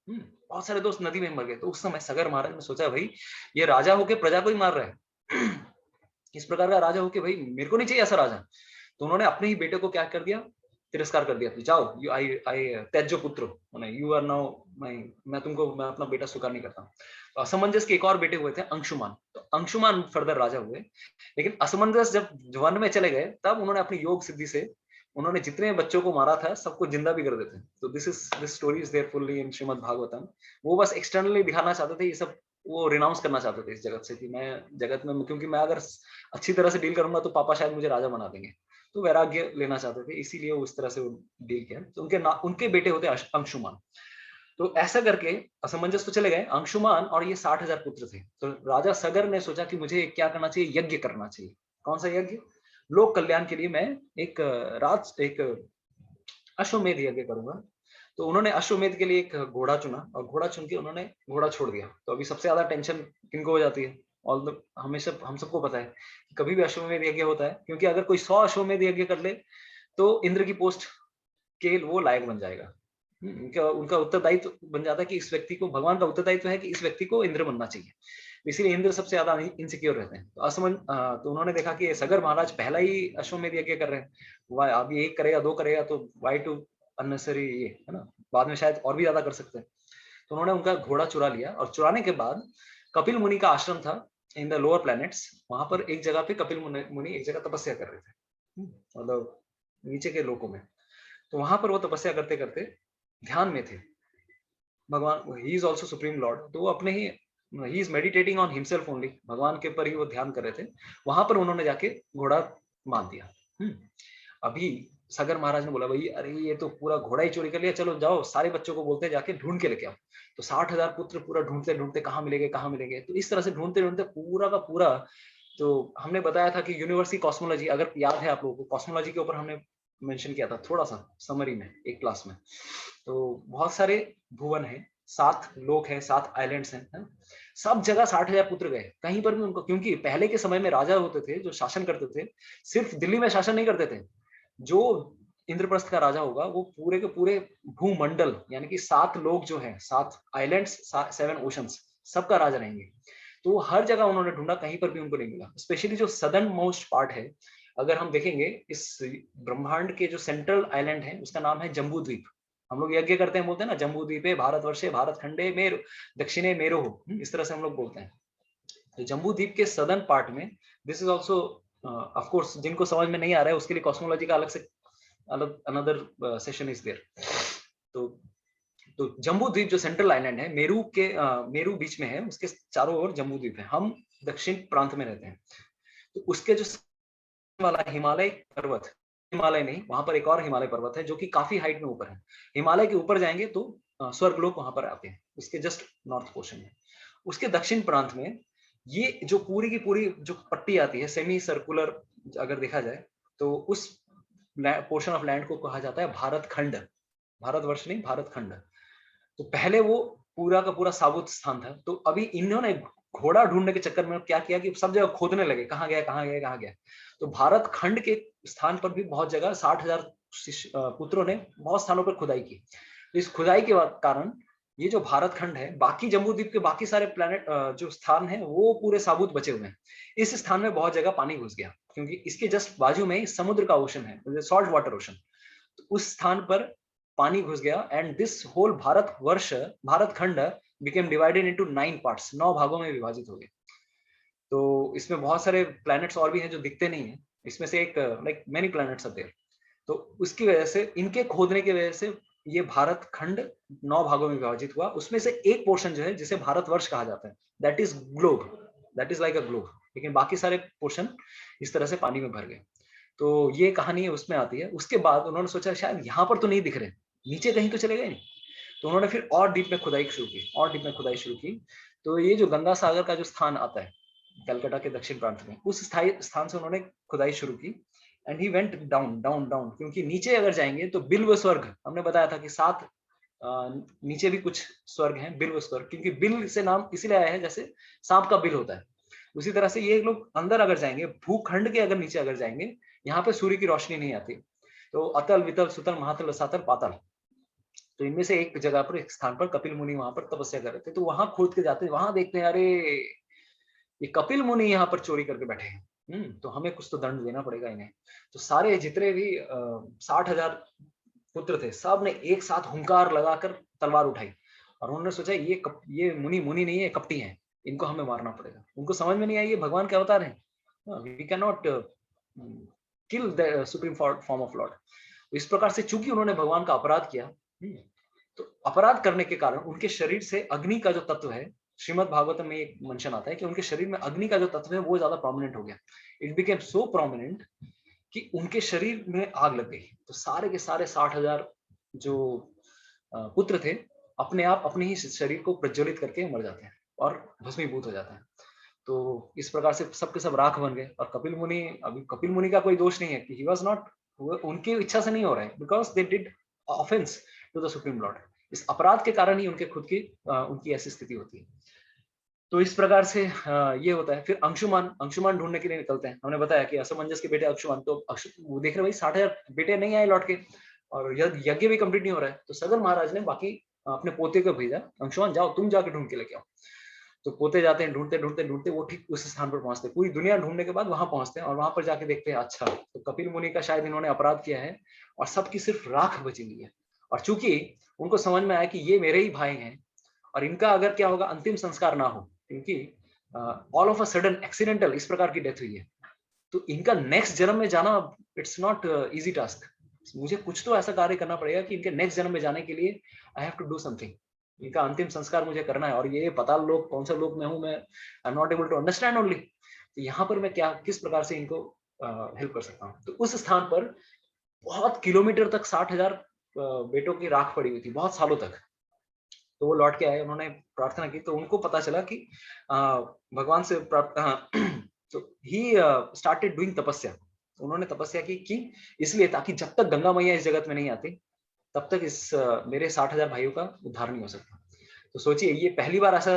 बहुत सारे दोस्त नदी में मर गए। तो उस समय सगर महाराज ने सोचा, भाई ये राजा होके प्रजा को ही मार रहा है, इस प्रकार का राजा होके भाई मेरे को नहीं चाहिए ऐसा राजा। तो उन्होंने अपने ही बेटे को क्या कर दिया? तिरस्कार कर दिया। जाओ, यू आई त्याज्य पुत्र, यू आर नाउ मैं अपना बेटा स्वीकार नहीं करता। तो असमंजस के एक और बेटे हुए थे, अंशुमान। तो अंशुमान फर्दर राजा हुए, लेकिन असमंजस जब वन में चले गए, तब उन्होंने अपनी योग सिद्धि से उन्होंने जितने बच्चों को मारा था सबको जिंदा भी कर देते। तो this story is there fully in Shrimad Bhagavatam. वो बस एक्सटर्नली दिखाना चाहते थे, ये सब वो रिनाउंस करना चाहते थे इस जगत से, कि मैं जगत में, क्योंकि मैं अगर अच्छी तरह से डील करूंगा तो पापा शायद मुझे राजा बना देंगे, तो वैराग्य लेना चाहते थे, इसीलिए वो इस तरह से डील किया। तो उनके बेटे होते अंशुमान। तो ऐसा करके असमंजस तो चले गए, अंशुमान और ये 60,000 पुत्र थे। तो राजा सगर ने सोचा कि मुझे क्या करना चाहिए? यज्ञ करना चाहिए। कौन सा यज्ञ? लोक कल्याण के लिए मैं एक अश्वमेध यज्ञ करूंगा। तो उन्होंने अश्वमेध के लिए एक घोड़ा चुना, और घोड़ा चुन के उन्होंने घोड़ा छोड़ दिया। तो अभी सबसे ज्यादा टेंशन किनको हो जाती है? हमेशा हम सबको पता है कि कभी भी अश्वमेध यज्ञ होता है, क्योंकि अगर कोई 100 अश्वमेध यज्ञ कर ले तो इंद्र की पोस्ट के वो लायक बन जाएगा। उनका उत्तरदायित्व बन जाता है कि इस व्यक्ति को, भगवान का उत्तरदायित्व है कि इस व्यक्ति को इंद्र बनना चाहिए। इसीलिए इंद्र सबसे ज्यादा इनसिक्योर रहते हैं। तो उन्होंने देखा कि सगर महाराज पहला ही अश्वमेध यज्ञ कर रहे हैं, अभी 1 करेगा 2 करेगा, तो वाई टू अननेसेसरी ये है ना, बाद में शायद और भी ज्यादा कर सकते हैं। तो उन्होंने उनका घोड़ा चुरा लिया, और चुराने के बाद कपिल मुनि का आश्रम था इन द लोअर प्लैनेट्स, वहां पर एक जगह पे कपिल मुनि एक जगह तपस्या कर रहे थे, मतलब नीचे के लोकों में। तो वहां पर वो तपस्या करते करते ध्यान में थे। भगवान, he is also supreme Lord, तो वो अपने he is meditating on himself only, भगवान के ऊपर ही वो ध्यान कर रहे थे। वहां पर उन्होंने जाके घोड़ा मान दिया। अभी सागर महाराज ने बोला, भाई अरे ये तो पूरा घोड़ा ही चोरी कर लिया, चलो जाओ सारे बच्चों को बोलते हैं जाके ढूंढ के लेके आओ। तो 60,000 पुत्र पूरा ढूंढते ढूंढते कहाँ मिलेंगे कहाँ मिलेंगे, तो इस तरह से ढूंढते ढूंढते पूरा का पूरा। तो हमने बताया था कि यूनिवर्सिटी कॉस्मोलॉजी, अगर याद है आप लोगों को, कॉस्मोलॉजी के ऊपर हमने मेंशन किया था थोड़ा सा समरी में एक क्लास में। तो बहुत सारे भुवन है, 7 लोक है, 7 आइलैंड्स हैं, है? सब जगह 60,000 पुत्र गए, कहीं पर भी उनको, क्योंकि पहले के समय में राजा होते थे जो शासन करते थे, सिर्फ दिल्ली में शासन नहीं करते थे। जो इंद्रप्रस्थ का राजा होगा वो पूरे के पूरे भूमंडल, यानी कि 7 लोग जो हैं, 7 आइलैंड्स, 7 ओशंस, सबका राजा रहेंगे। तो हर जगह उन्होंने ढूंढा, कहीं पर भी उनको नहीं मिला। स्पेशली जो सदर्न मोस्ट पार्ट है, अगर हम देखेंगे इस ब्रह्मांड के जो सेंट्रल आइलैंड है उसका नाम है जम्बू द्वीप। हम लोग यज्ञ करते हैं, बोलते हैं ना, जम्बू द्वीपे भारतवर्षे भारत खंडे मेरु दक्षिणे मेरो, इस तरह से हम लोग बोलते हैं। तो जम्बू द्वीप के सदर्न पार्ट में, this is also of course, जिनको समझ में नहीं आ रहा है उसके लिए कॉस्मोलॉजी का अलग से अनदर सेशन इज देयर। तो जम्बू द्वीप जो सेंट्रल आइलैंड है, मेरू बीच में है, उसके चारों ओर जम्बू द्वीप है। हम दक्षिण प्रांत में रहते हैं। तो उसके जो वाला हिमालय पर्वत, हिमालय नहीं, वहां पर एक और हिमालय पर्वत है जो कि काफी हाइट में ऊपर है। हिमालय के ऊपर जाएंगे तो स्वर्ग लोक वहां पर आते हैं, उसके जस्ट नॉर्थ पोर्शन में। उसके दक्षिण प्रांत में ये जो पूरी की पूरी जो पट्टी आती है, सेमी सर्कुलर, अगर देखा जाए तो उस पोर्शन ऑफ लैंड को कहा जाता है भारत खंड। भारतवर्ष नहीं, भारत खंड। तो पहले वो पूरा का पूरा साबुत स्थान था। तो अभी इन्होंने घोड़ा ढूंढने के चक्कर में क्या किया कि सब जगह खोदने लगे, कहाँ गया कहाँ गया कहाँ गया। तो भारत खंड के स्थान पर भी बहुत जगह 60,000 पुत्रों ने बहुत स्थानों पर खुदाई की। तो इस खुदाई के कारण ये जो भारत खंड है, बाकी जम्बूद्वीप के बाकी सारे प्लैनेट जो स्थान है वो पूरे साबुत बचे हुए हैं। इस स्थान में बहुत जगह पानी घुस गया, क्योंकि इसके जस्ट बाजू में ही समुद्र का ओशन है, सॉल्ट वाटर ओशन। तो उस स्थान पर पानी घुस गया, एंड दिस होल भारत खंड बिकेम डिवाइडेड इनटू 9 पार्ट्स, 9 भागों में विभाजित हो गए। तो इसमें बहुत सारे प्लैनेट्स और भी हैं जो दिखते नहीं है, इसमें से एक like many planets are there. तो उसकी वजह से, इनके खोदने की वजह से ये भारत खंड 9 भागों में विभाजित हुआ। उसमें से एक पोर्शन जो है जिसे भारतवर्ष कहा जाता है, that is globe, that is like a globe. लेकिन बाकी सारे पोर्शन इस तरह से पानी में भर गए। तो ये कहानी उसमें आती है। उसके बाद उन्होंने सोचा शायद यहाँ पर तो नहीं दिख रहे, नीचे कहीं तो चले गए नहीं। तो उन्होंने फिर और डीप में खुदाई शुरू की, और डीप में खुदाई शुरू की। तो ये जो गंगा सागर का जो स्थान आता है कलकत्ता के दक्षिण प्रांत में, उस स्थान से उन्होंने खुदाई शुरू की। And he went down down down, क्योंकि नीचे अगर जाएंगे तो बिल्व स्वर्ग, हमने बताया था कि 7 नीचे भी कुछ स्वर्ग हैं, बिल्व स्वर्ग, क्योंकि बिल से नाम इसीलिए आया है जैसे सांप का बिल होता है। उसी तरह से ये लोग अंदर अगर जाएंगे, भूखंड के अगर नीचे अगर जाएंगे, यहाँ पे सूर्य की रोशनी नहीं आती। तो अतल वितल सुतल महातल रसातल पाताल, तो इनमें से एक जगह पर, एक स्थान पर कपिल मुनि वहां पर तपस्या कर रहे थे। तो वहां खोद के जाते हैं, वहां देखते हैं अरे ये कपिल मुनि यहाँ पर चोरी करके बैठे हैं, तो हमें कुछ तो दंड देना पड़ेगा इन्हें। तो सारे जितने भी 60,000 पुत्र थे, सब ने एक साथ हुंकार लगाकर तलवार उठाई, और उन्होंने सोचा ये मुनि नहीं है, कपटी हैं, इनको हमें मारना पड़ेगा। उनको समझ में नहीं आई ये भगवान के अवतार हैं, we can not kill the supreme form of Lord. इस प्रकार से चूंकि उन्होंने भगवान का अपराध किया, तो अपराध करने के कारण उनके शरीर से अग्नि का जो तत्व है, श्रीमद् भागवतम में एक मेंशन आता है कि उनके शरीर में अग्नि का जो तत्व है वो ज्यादा प्रोमिनेंट हो गया। इट बिकेम सो प्रोमिनेंट कि उनके शरीर में आग लग गई। तो सारे के सारे 60,000 जो पुत्र थे, अपने आप अपने ही शरीर को प्रज्वलित करके मर जाते हैं और भस्मीभूत हो जाते हैं। तो इस प्रकार से सबके सब राख बन गए। और कपिल मुनि का कोई दोष नहीं है कि ही वाज नॉट, उनकी इच्छा से नहीं हो रहा है, because they did offence to the supreme Lord. इस अपराध के कारण ही उनके खुद की उनकी ऐसी स्थिति होती है। तो इस प्रकार से ये होता है। फिर अंशुमान ढूंढने के लिए निकलते हैं। हमने बताया कि असमंजस के बेटे अंशुमान, तो वो देख रहे भाई 60,000 बेटे नहीं आए लौट के, और यज्ञ भी कंप्लीट नहीं हो रहा है। तो सगर महाराज ने बाकी अपने पोते को भेजा, अंशुमान जाओ तुम जाके ढूंढ के लेके आओ। तो पोते जाते हैं, ढूंढते ढूंढते ढूंढते वो ठीक उस स्थान पर पहुंचते, पूरी दुनिया ढूंढने के बाद वहां पहुंचते हैं, और वहां पर जाके देखते हैं अच्छा, तो कपिल मुनि का शायद इन्होंने अपराध किया है और सबकी सिर्फ राख बची हुई है। और चूंकि उनको समझ में आया कि ये मेरे ही भाई हैं और इनका अगर क्या होगा अंतिम संस्कार ना हो, क्योंकि all of a sudden accidental इस प्रकार की डेथ हुई है, तो इनका नेक्स्ट जन्म में जाना इट्स नॉट इजी टास्क। मुझे कुछ तो ऐसा कार्य करना पड़ेगा कि इनके नेक्स्ट जन्म में जाने के लिए I have to do something, इनका अंतिम संस्कार मुझे करना है। और ये पाताल लोक कौन सा लोक में हूँ मैं, I am not able to understand only, तो यहाँ पर मैं क्या किस प्रकार से इनको हेल्प कर सकता हूँ। तो उस स्थान पर बहुत किलोमीटर तक 60,000 बेटों की राख पड़ी हुई थी बहुत सालों तक। तो वो लौट के आए, उन्होंने प्रार्थना की, तो उनको पता चला कि भगवान से तो ही स्टार्टेड डूइंग तपस्या। उन्होंने तपस्या की इसलिए ताकि जब तक गंगा मैया इस जगत में नहीं आती तब तक इस मेरे 60,000 भाइयों का उद्धार नहीं हो सकता। तो सोचिए ये पहली बार ऐसा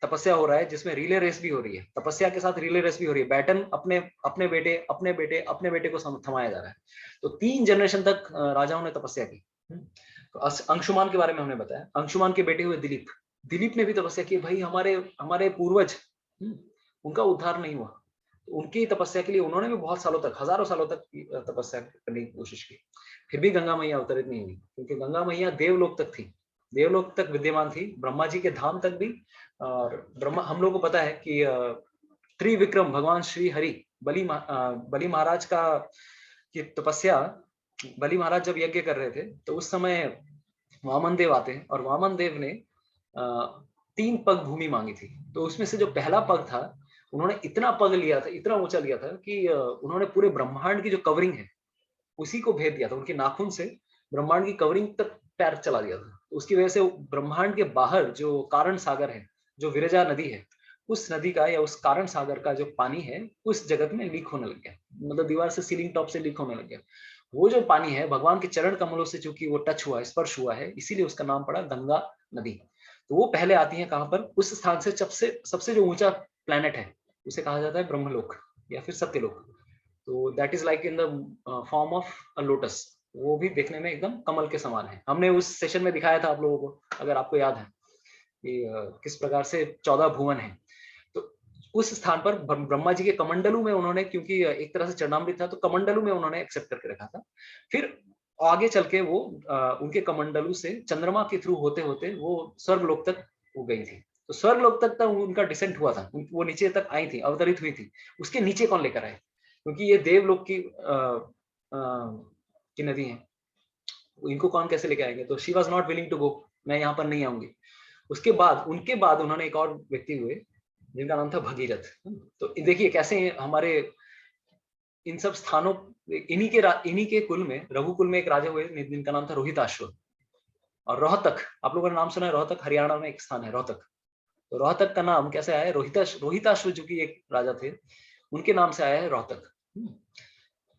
तपस्या हो रहा है जिसमें रिले रेस भी हो रही है, तपस्या के साथ रिले रेस भी हो रही है, बैटन अपने अपने बेटे अपने बेटे अपने बेटे को थमाया जा रहा है। तो 3 जनरेशन तक राजाओं ने तपस्या की। तो अंशुमान के बारे में हमने बताया, अंशुमान के बेटे हुए दिलीप, दिलीप ने भी तपस्या की, भाई हमारे हमारे पूर्वज उनका उद्धार नहीं हुआ, तो उनकी तपस्या के लिए उन्होंने भी बहुत सालों तक हजारों सालों तक तपस्या करने की कोशिश की, फिर भी गंगा मैया अवतरित नहीं हुई, क्योंकि गंगा मैया देवलोक तक थी, देवलोक तक विद्यमान थी, ब्रह्मा जी के धाम तक भी। और ब्रह्मा, हम लोगों को पता है कि त्रिविक्रम भगवान श्री हरि बलि महाराज का की तपस्या, बलि महाराज जब यज्ञ कर रहे थे तो उस समय वामन देव आते हैं और वामन देव ने 3 पग भूमि मांगी थी। तो उसमें से जो पहला पग था उन्होंने इतना पग लिया था, इतना ऊंचा लिया था कि उन्होंने पूरे ब्रह्मांड की जो कवरिंग है उसी को भेद दिया था, उनके नाखून से ब्रह्मांड की कवरिंग तक पैर चला दिया था। तो उसकी वजह से ब्रह्मांड के बाहर जो कारण सागर है, जो विरजा नदी है, उस नदी का या उस कारण सागर का जो पानी है उस जगत में लीक होने लग गया, मतलब दीवार से सीलिंग टॉप से लीक होने लग गया। वो जो पानी है भगवान के चरण कमलों से चूंकि वो टच हुआ, स्पर्श हुआ है, इसीलिए उसका नाम पड़ा गंगा नदी। तो वो पहले आती है कहां पर, उस स्थान से सबसे जो ऊंचा प्लेनेट है उसे कहा जाता है ब्रह्मलोक या फिर सत्यलोक। तो that is like in the form of a lotus, वो भी देखने में एकदम कमल के समान है। हमने उस सेशन में दिखाया था आप लोगों को, अगर आपको याद है कि किस प्रकार से 14 भुवन है। तो उस स्थान पर ब्रह्मा जी के कमंडलू में उन्होंने, क्योंकि एक तरह से चरणामृत था, तो कमंडलू में उन्होंने एक्सेप्ट करके रखा था। फिर आगे चल के वो उनके कमंडलू से चंद्रमा के थ्रू होते होते वो स्वर्गलोक तक वो गई थी। तो स्वर्गलोक तक उनका डिसेंट हुआ था, वो नीचे तक आई थी, अवतरित हुई थी। उसके नीचे कौन लेकर आए, क्योंकि ये देवलोक की नदी है, इनको कौन कैसे लेके आएंगे। तो she was not willing to go, मैं यहाँ पर नहीं आऊंगी। उसके बाद उनके बाद उन्होंने एक और व्यक्ति हुए जिनका नाम था भगीरथ। तो देखिए कैसे हमारे इन सब स्थानों, इन्हीं के कुल में, रघुकुल में एक राजा हुए जिनका नाम था रोहिताश्व। और रोहतक, आप लोगों ने नाम सुना है, रोहतक हरियाणा में एक स्थान है रोहतक। तो रोहतक का नाम कैसे आया है, रोहिताश्व जो कि एक राजा थे उनके नाम से आया है रोहतक।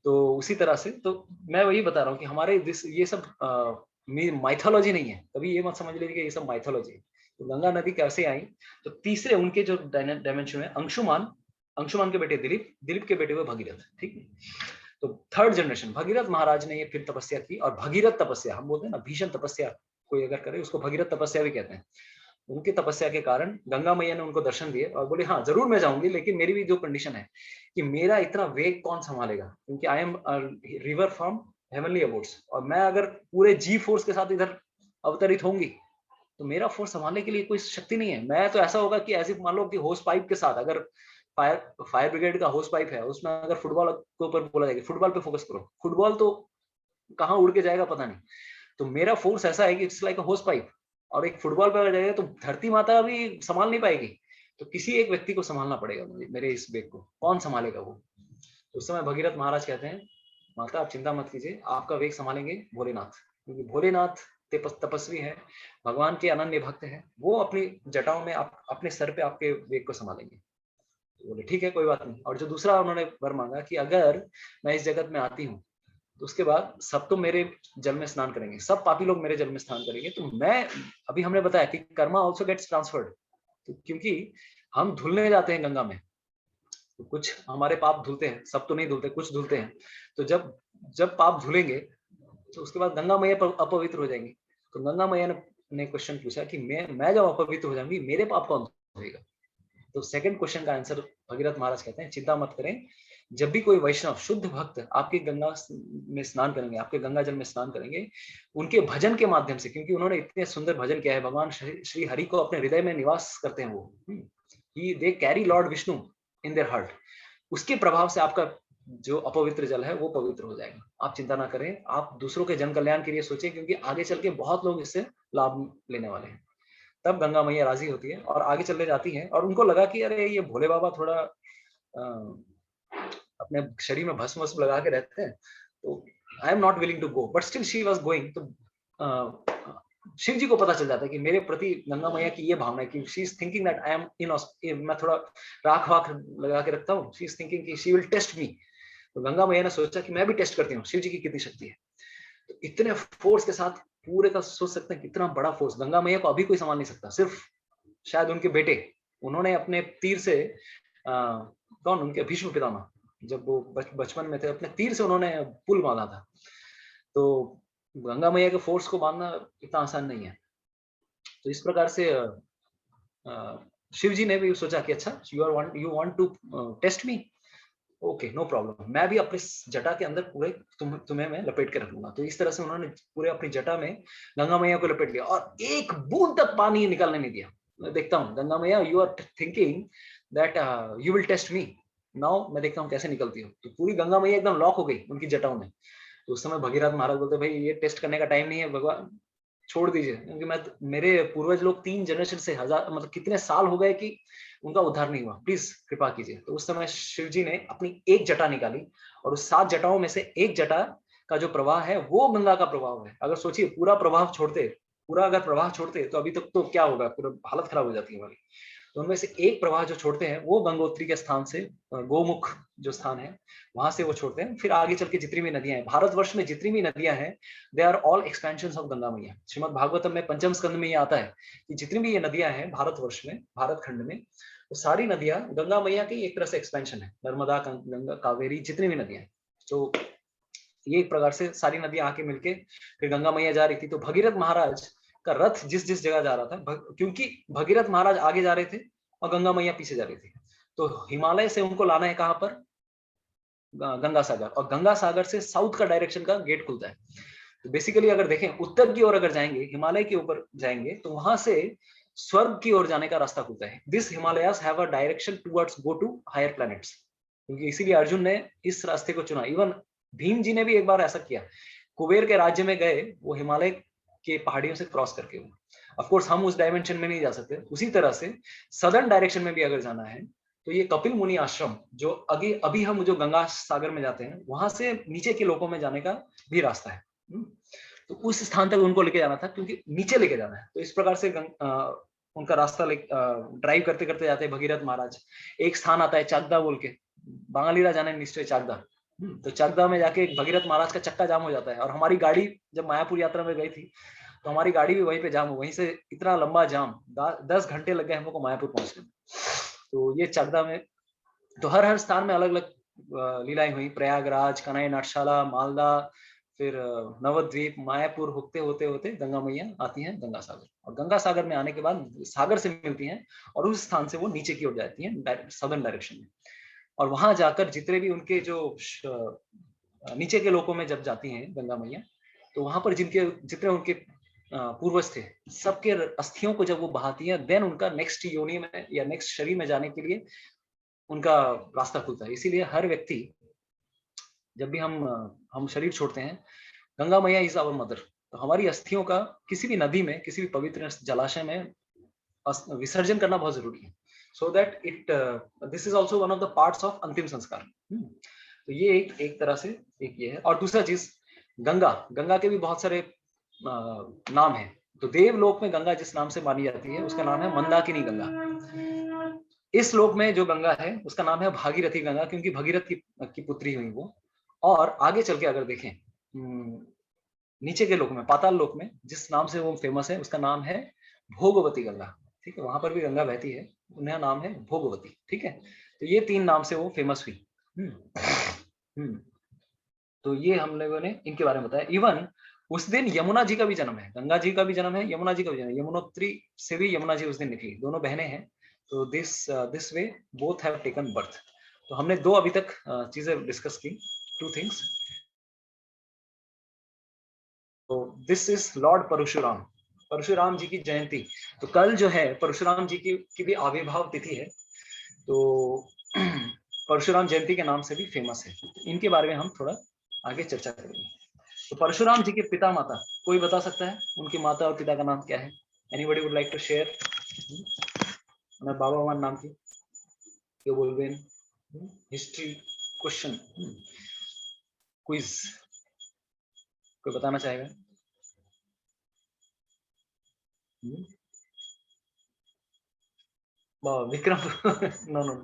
तो उसी तरह से, तो मैं वही बता रहा हूँ कि हमारे ये सब माइथोलॉजी नहीं है, कभी ये मत समझ लीजिए कि ये सब माइथोलॉजी है। तो गंगा नदी कैसे आई, तो तीसरे उनके जो डायमेंशन है, अंशुमान के बेटे दिलीप के बेटे हुए भगीरथ, ठीक है। तो थर्ड जनरेशन भगीरथ महाराज ने ये फिर तपस्या की, और भगीरथ तपस्या हम बोलते हैं ना, भीषण तपस्या कोई अगर करे उसको भगीरथ तपस्या भी कहते हैं। उनकी तपस्या के कारण गंगा मैया ने उनको दर्शन दिए और बोले हाँ जरूर मैं जाऊंगी, लेकिन मेरी भी जो कंडीशन है कि मेरा इतना वेग कौन संभालेगा, क्योंकि I am river from heavenly abodes, और मैं अगर पूरे जी फोर्स के साथ इधर अवतरित होंगी तो मेरा फोर्स संभालने के लिए कोई शक्ति नहीं है। मैं तो ऐसा होगा कि ऐसे मान लो कि होस पाइप के साथ, अगर फायर ब्रिगेड का होस पाइप है, उसमें अगर फुटबॉल के ऊपर बोला जाएगा फुटबॉल पे फोकस करो, फुटबॉल तो कहाँ उड़ के जाएगा पता नहीं। तो मेरा फोर्स ऐसा है कि इट्स लाइक अ होस पाइप, और एक फुटबॉल पे अगर जाएगा तो धरती माता भी संभाल नहीं पाएगी, तो किसी एक व्यक्ति को संभालना पड़ेगा मुझे, मेरे इस वेग को कौन संभालेगा वो। तो उस समय भगीरथ महाराज कहते हैं माता आप चिंता मत कीजिए, आपका वेग संभालेंगे भोलेनाथ, क्योंकि भोलेनाथ तपस्वी है, भगवान के अनन्य भक्त हैं, वो अपनी जटाओं में अपने सर पे आपके वेग को संभालेंगे। तो बोले ठीक है कोई बात नहीं। और जो दूसरा उन्होंने वर मांगा कि अगर मैं इस जगत में आती हूँ तो उसके बाद सब तो मेरे जल में स्नान करेंगे, सब पापी लोग मेरे जल में स्नान करेंगे, तो मैं, अभी हमने बताया कि कर्मा ऑल्सो गेट्स ट्रांसफर्ड, तो क्योंकि हम धुलने जाते हैं गंगा में, तो कुछ हमारे पाप धुलते हैं, सब तो नहीं धुलते, कुछ धुलते हैं। तो जब पाप धुलेंगे तो उसके बाद गंगा मैया अपवित्र हो जाएंगी। तो गंगा मैया ने क्वेश्चन पूछा कि मैं जब अपवित्र हो जाऊंगी मेरे पाप कौन धोएगा। तो सेकंड क्वेश्चन का आंसर भगीरथ महाराज कहते हैं चिंता मत करें, जब भी कोई वैष्णव शुद्ध भक्त आपके गंगा में स्नान करेंगे, आपके गंगा जल में स्नान करेंगे, उनके भजन के माध्यम से, क्योंकि उन्होंने इतने सुंदर भजन किया है, भगवान श्री हरि को अपने हृदय में निवास करते हैं वो, they carry Lord Vishnu in their heart, उसके प्रभाव से आपका जो अपवित्र जल है वो पवित्र हो जाएगा। आप चिंता ना करें, आप दूसरों के जन कल्याण के लिए सोचें, क्योंकि आगे चल के बहुत लोग इससे लाभ लेने वाले हैं। तब गंगा मैया राजी होती है और आगे चलने जाती है, और उनको लगा कि अरे ये भोले बाबा थोड़ा अपने शरीर में भस्म वस्म लगा के रहते हैं, तो I am not willing to go, but still she was going. तो शिव जी को पता चल जाता है कि मेरे प्रति गंगा मैया की ये भावना है कि she is thinking that I am मैं थोड़ा राख वाख लगा के रखता हूँ, शी इज थिंकिंग कि शी विल टेस्ट मी। तो गंगा मैया ने सोचा कि मैं भी टेस्ट करती हूँ शिव जी की कितनी शक्ति है। तो इतने फोर्स के साथ पूरे का सोच सकते हैं कितना बड़ा फोर्स, गंगा मैया को अभी कोई संभाल नहीं सकता, सिर्फ शायद उनके बेटे, उन्होंने अपने तीर से कौन, उनके भीष्म पितामह, जब वो बचपन में थे, अपने तीर से उन्होंने पुल बांधा था। तो गंगा मैया के फोर्स को बांधना इतना आसान नहीं है। तो इस प्रकार से शिव जी ने भी सोचा कि अच्छा you want to test me, okay no problem, मैं भी अपने जटा के अंदर पूरे तुम्हें मैं लपेट के रख लूंगा। तो इस तरह से उन्होंने पूरे अपनी जटा में गंगा मैया को लपेट लिया और एक बूंद तक पानी निकालने नहीं दिया। मैं देखता हूँ गंगा मैया, you are thinking that you will test me, now मैं देखता हूँ कैसे निकलती हो। तो पूरी गंगा मैया एकदम लॉक हो गई उनकी जटाओं में। तो उस समय भगीरथ महाराज बोलते भाई ये टेस्ट करने का टाइम नहीं है भगवान, छोड़ दीजिए, क्योंकि मैं मेरे पूर्वज लोग 3 जनरेशन से हजार मतलब कितने साल हो गए कि उनका उद्धार नहीं हुआ, प्लीज कृपा कीजिए। तो उस समय शिव जी ने अपनी एक जटा निकाली और उस 7 जटाओं में से एक जटा का जो प्रवाह है वो गंगा का प्रभाव है। अगर सोचिए पूरा प्रभाव छोड़ते, पूरा अगर प्रवाह छोड़ते तो अभी तक तो क्या होगा, पूरा हालत खराब हो जाती है हमारी। तो उनमें से एक प्रवाह जो छोड़ते हैं वो गंगोत्री के स्थान से, गोमुख जो स्थान है वहां से वो छोड़ते हैं। फिर आगे चल के जितनी भी नदियां हैं भारतवर्ष में, जितनी भी नदियां हैं, they are all expansions of Ganga मैया। श्रीमद् भागवतम में पंचम स्कंद में ये आता है कि जितनी भी ये नदियां हैं भारतवर्ष में, भारत खंड में, वो सारी नदियां गंगा मैया की एक तरह से एक्सपेंशन है। नर्मदा, गंगा, कावेरी, जितनी भी नदियां हैं, तो ये एक प्रकार से सारी नदियां आके मिलके फिर गंगा मैया जा रही थी। तो भगीरथ महाराज का रथ जिस जिस जगह जा रहा था, क्योंकि भगीरथ महाराज आगे जा रहे थे और गंगा मैया पीछे जा रही थी, तो हिमालय से उनको लाना है कहां पर, गंगा सागर, और गंगा सागर से साउथ का डायरेक्शन का गेट खुलता है। तो बेसिकली अगर देखें उत्तर की ओर अगर जाएंगे, हिमालय के ऊपर जाएंगे, तो वहां से स्वर्ग की ओर जाने का रास्ता खुलता है। This Himalayas have a direction towards go to higher planets, क्योंकि इसीलिए अर्जुन ने इस रास्ते को चुना। इवन भीम जी ने भी एक बार ऐसा किया, कुबेर के राज्य में गए वो हिमालय के पहाड़ियों से क्रॉस करके। ऑफ कोर्स हम उस डायमेंशन में नहीं जा सकते। उसी तरह से सदर्न डायरेक्शन में भी अगर जाना है तो ये कपिल मुनि आश्रम जो अभी हम जो गंगा सागर में जाते हैं, वहां से नीचे के लोकों में जाने का भी रास्ता है। तो उस स्थान तक उनको लेके जाना था, क्योंकि नीचे लेके जाना है। तो इस प्रकार से उनका रास्ता ड्राइव करते करते जाते हैं भगीरथ महाराज। एक स्थान आता है चाकदा बोल के, बांगालीरा जाने निश्चय चाकदा। तो चाकदा में जाके भगीरथ महाराज का चक्का जाम हो जाता है, और हमारी गाड़ी जब मायापुर यात्रा में गई थी तो हमारी गाड़ी भी वहीं पे जाम हो, वहीं से इतना लंबा जाम, 10 घंटे लग गए हमको मायापुर पहुंचने में। तो ये चाकदा में, तो हर स्थान में अलग अलग लीलाएं हुई। प्रयागराज, कनाई नाटशाला, मालदा, फिर नवद्वीप, मायापुर होते होते होते गंगा मैया आती हैं गंगा सागर, और गंगा सागर में आने के बाद सागर से मिलती हैं और उस स्थान से वो नीचे की ओर जाती हैं सदर्न डायरेक्शन में। और वहां जाकर जितने भी उनके जो नीचे के लोकों में जब जाती हैं गंगा मैया, तो वहां पर जितने उनके पूर्वज थे, सबके अस्थियों को जब वो बहाती हैं, देन उनका नेक्स्ट योनि में या नेक्स्ट शरीर में जाने के लिए उनका रास्ता खुलता है। इसीलिए हर व्यक्ति जब भी हम शरीर छोड़ते हैं, गंगा मैया इज आवर मदर, तो हमारी अस्थियों का किसी भी नदी में, किसी भी पवित्र जलाशय में विसर्जन करना बहुत जरूरी है, so that it this is also one of the parts of अंतिम संस्कार। तो ये एक तरह से एक ये है। और दूसरा चीज, गंगा के भी बहुत सारे नाम है। तो देवलोक में गंगा जिस नाम से मानी जाती है उसका नाम है मंदाकिनी गंगा। इस लोक में जो गंगा है उसका नाम है भागीरथी गंगा, क्योंकि भगीरथ की पुत्री हुई वो। और आगे चल के अगर देखें नीचे के लोक में, पाताल लोक में, जिस नाम से वो फेमस है उसका नाम है भोगवती गंगा। ठीक है, वहां पर भी गंगा बहती है, उनका नाम है भोगवती। ठीक है, तो ये 3 नाम से वो फेमस हुई। तो ये हम लोगों ने इनके बारे में बताया। इवन उस दिन यमुना जी का भी जन्म है, गंगा जी का भी जन्म है, यमुना जी का भी जन्म है। यमुनोत्री से भी यमुना जी उस दिन निकली, दोनों बहनें हैं। तो this way both have taken birth. तो हमने दो अभी तक चीजें डिस्कस की, 2 थिंग्स। तो this is lord Parashuram, Parashuram ji की जयंती। तो कल जो है परशुराम जी की भी आविर्भाव तिथि है, तो परशुराम जयंती के नाम से भी फेमस है। इनके बारे में हम थोड़ा आगे चर्चा करेंगे। तो परशुराम जी के पिता माता कोई बता सकता है, उनकी माता और पिता का नाम क्या है? Anybody would like to share? मैं बाबा मान नाम की क्यों बोल रहे हैं? हिस्ट्री क्वेश्चन क्विज, कोई बताना चाहेगा? विक्रम नो नो,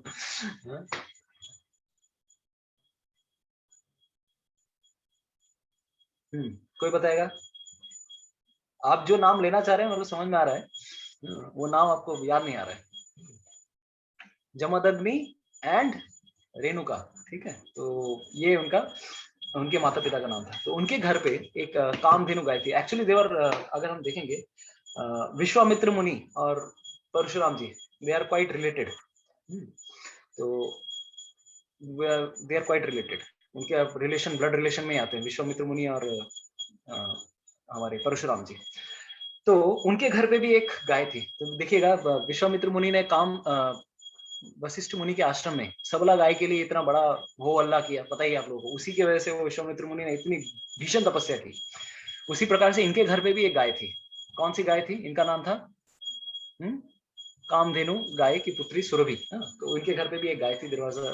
कोई बताएगा? आप जो नाम लेना चाह रहे हैं मेरे को समझ में आ रहा है, वो नाम आपको याद नहीं आ रहा है। जमदग्नि एंड रेणुका, ठीक है। तो ये उनके माता पिता का नाम था। तो उनके घर पे एक कामधेनु गाय थी। एक्चुअली देवर, अगर हम देखेंगे विश्वामित्र मुनि और परशुराम जी, दे आर क्वाइट रिलेटेड। तो दे आर क्वाइट रिलेटेड, उनके रिलेशन ब्लड रिलेशन में आते हैं विश्वामित्र मुनि और हमारे परशुराम जी। तो उनके घर पे भी एक गाय थी। तो देखिएगा, विश्वामित्र मुनि ने वशिष्ठ मुनि के आश्रम में सबला गाय के लिए इतना बड़ा हो हल्ला किया, पता ही आप लोगों को। उसी की वजह से वो विश्वामित्र मुनि ने इतनी भीषण तपस्या की। उसी प्रकार से इनके घर पे भी एक गाय थी। कौन सी गाय थी? इनका नाम था कामधेनु गाय की पुत्री सुरभि। तो उनके घर पे भी एक गाय थी, दरवाजा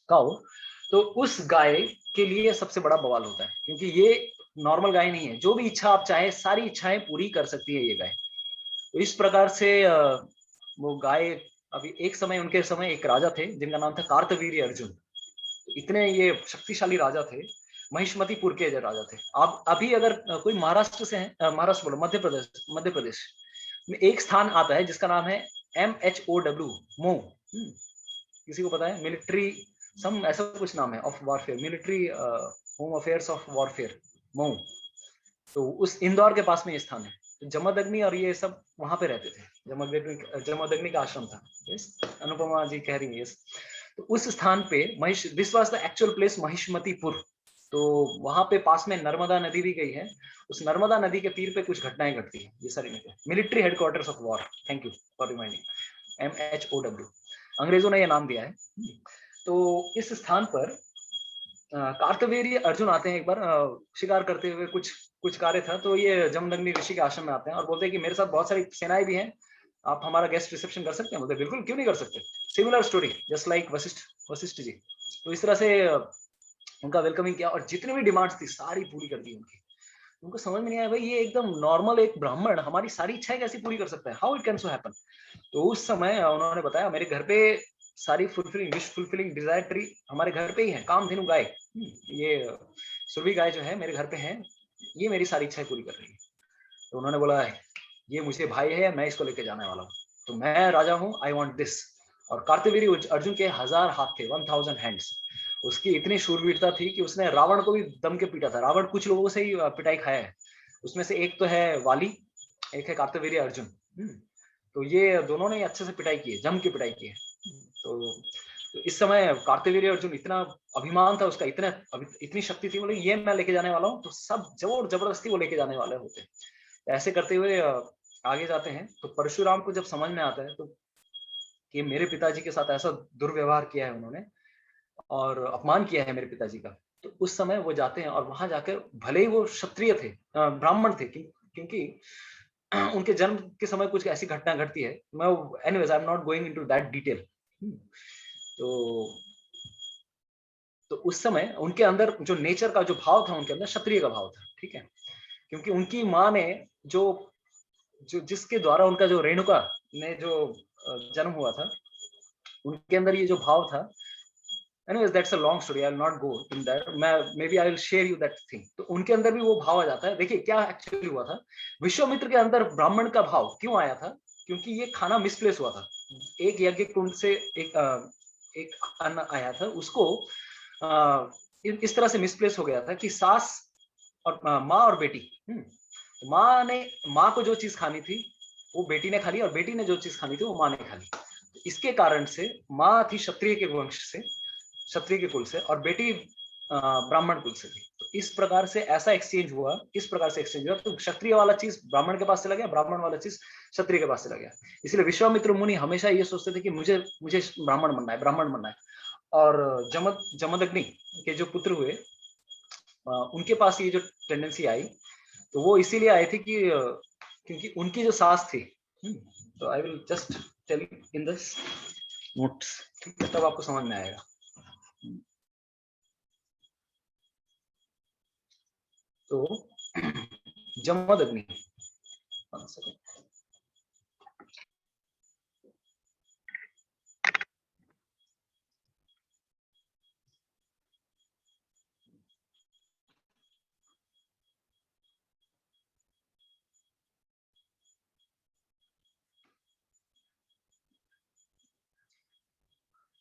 काऊ। तो उस गाय के लिए सबसे बड़ा बवाल होता है, क्योंकि ये नॉर्मल गाय नहीं है। जो भी इच्छा आप चाहे, सारी इच्छाएं पूरी कर सकती है ये गाय। तो इस प्रकार से वो गाय, अभी एक समय, उनके समय एक राजा थे जिनका नाम था कार्तवीर्य अर्जुन। तो इतने ये शक्तिशाली राजा थे, महिष्मतीपुर के राजा थे। आप अभी अगर कोई महाराष्ट्र से है, महाराष्ट्र बोलो, मध्य प्रदेश में एक स्थान आता है जिसका नाम है MHOW, मऊ। किसी को पता है? मिलिट्री सम ऐसा कुछ नाम है of warfare, military home affairs of warfare, Mau. तो उस इंदौर के पास में ये स्थान है। तो जमदग्नि और ये सब वहां पे रहते थे। जमदग्नि का आश्रम था। यस, अनुपमा जी कह रही है यस। तो उस स्थान पे this was the actual place Mahishmatipur. तो वहां पे पास में नर्मदा नदी भी गई है। उस नर्मदा नदी के तीर पे कुछ घटनाएं घटती है। ये सारी military headquarters of war. Thank you for reminding, MHOW, अंग्रेजों ने ये नाम दिया है। तो इस स्थान पर कार्तवीर्य अर्जुन आते हैं एक बार, शिकार करते हुए, कुछ कार्य था। तो ये जमदग्नि ऋषि के आश्रम में आते हैं और बोलते हैं कि मेरे साथ बहुत सारी सेनाएं भी हैं, आप हमारा गेस्ट रिसेप्शन कर सकते हैं? बोलते बिल्कुल, क्यों नहीं कर सकते। Similar story just like Vashishtha ji. तो इस तरह से उनका वेलकमिंग किया और जितनी भी डिमांड्स थी सारी पूरी कर दी उनकी। उनको समझ में नहीं आया, भाई ये एकदम नॉर्मल एक ब्राह्मण हमारी सारी इच्छाएं कैसे पूरी कर सकता है, how it can so happen. तो उस समय उन्होंने बताया, मेरे घर पे सारी विश फुलफिलिंग डिजायर ट्री हमारे घर पे ही है, कामधेनु गाय, ये सुरभि गाय जो है मेरे घर पे है, ये मेरी सारी इच्छाएं पूरी कर रही है। तो उन्होंने बोला, ये मुझे भाई है, मैं इसको लेके जाने वाला हूँ, तो मैं राजा हूँ, आई वॉन्ट दिस। और कार्तवीर्य अर्जुन के 1000 हाथ थे, 1000 हैंड्स। उसकी इतनी शूरवीरता थी कि उसने रावण को भी दम के पीटा था। रावण कुछ लोगों से ही पिटाई खाया है, उसमें से एक तो है वाली, एक है कार्तवीर्य अर्जुन। तो ये दोनों ने अच्छे से पिटाई की है, जम की पिटाई की है। तो इस समय कार्तवीर्य अर्जुन, इतना अभिमान था उसका, इतनी शक्ति थी, बोले ये मैं लेके जाने वाला हूँ। तो सब जबरदस्ती वो लेके जाने वाले होते। ऐसे करते हुए आगे जाते हैं। तो परशुराम को जब समझ में आता है तो कि मेरे पिताजी के साथ ऐसा दुर्व्यवहार किया है उन्होंने और अपमान किया है मेरे पिताजी का, तो उस समय वो जाते हैं और वहां जाकर, भले ही वो क्षत्रिय थे, ब्राह्मण थे, क्योंकि उनके जन्म के समय कुछ ऐसी घटना घटती है, मैं anyways I am not going into that detail. तो उस समय उनके अंदर जो नेचर का जो भाव था, उनके अंदर क्षत्रिय का भाव था, ठीक है। क्योंकि उनकी माँ ने जो जिसके द्वारा उनका जो रेणुका ने जो जन्म हुआ था, उनके अंदर ये जो भाव था। Anyways, that's a long story. I'll not go in that. Maybe I will share you that thing. तो उनके अंदर भी वो भाव आ जाता है। देखिए क्या एक्चुअली हुआ था, विश्वामित्र के अंदर ब्राह्मण का भाव क्यों आया था? क्योंकि ये खाना मिसप्लेस हुआ था। एक यज्ञ कुंड से एक अन्न आया था, उसको इस तरह से मिसप्लेस हो गया था कि सास और माँ और बेटी, माँ को जो चीज खानी थी वो बेटी ने खा ली, और बेटी ने जो चीज खानी थी वो माँ ने खा ली। इसके कारण से माँ थी क्षत्रिय के वंश से, क्षत्रिय के कुल से, और बेटी ब्राह्मण कुल से थी। तो इस प्रकार से ऐसा एक्सचेंज हुआ, इस प्रकार से एक्सचेंज हुआ, तो क्षत्रिय वाला चीज ब्राह्मण के पास चला गया, ब्राह्मण वाला चीज क्षत्रिय के पास चला गया। इसलिए विश्वामित्र मुनि हमेशा ये सोचते थे कि मुझे ब्राह्मण बनना है, ब्राह्मण बनना है। और जमदग्नि के जो पुत्र हुए, उनके पास ये जो टेंडेंसी आई, तो वो इसीलिए आए थे कि क्योंकि उनकी जो सास थी, तो I will just tell in this notes, ठीक है, तब आपको समझ में आएगा। तो जमदग्नि,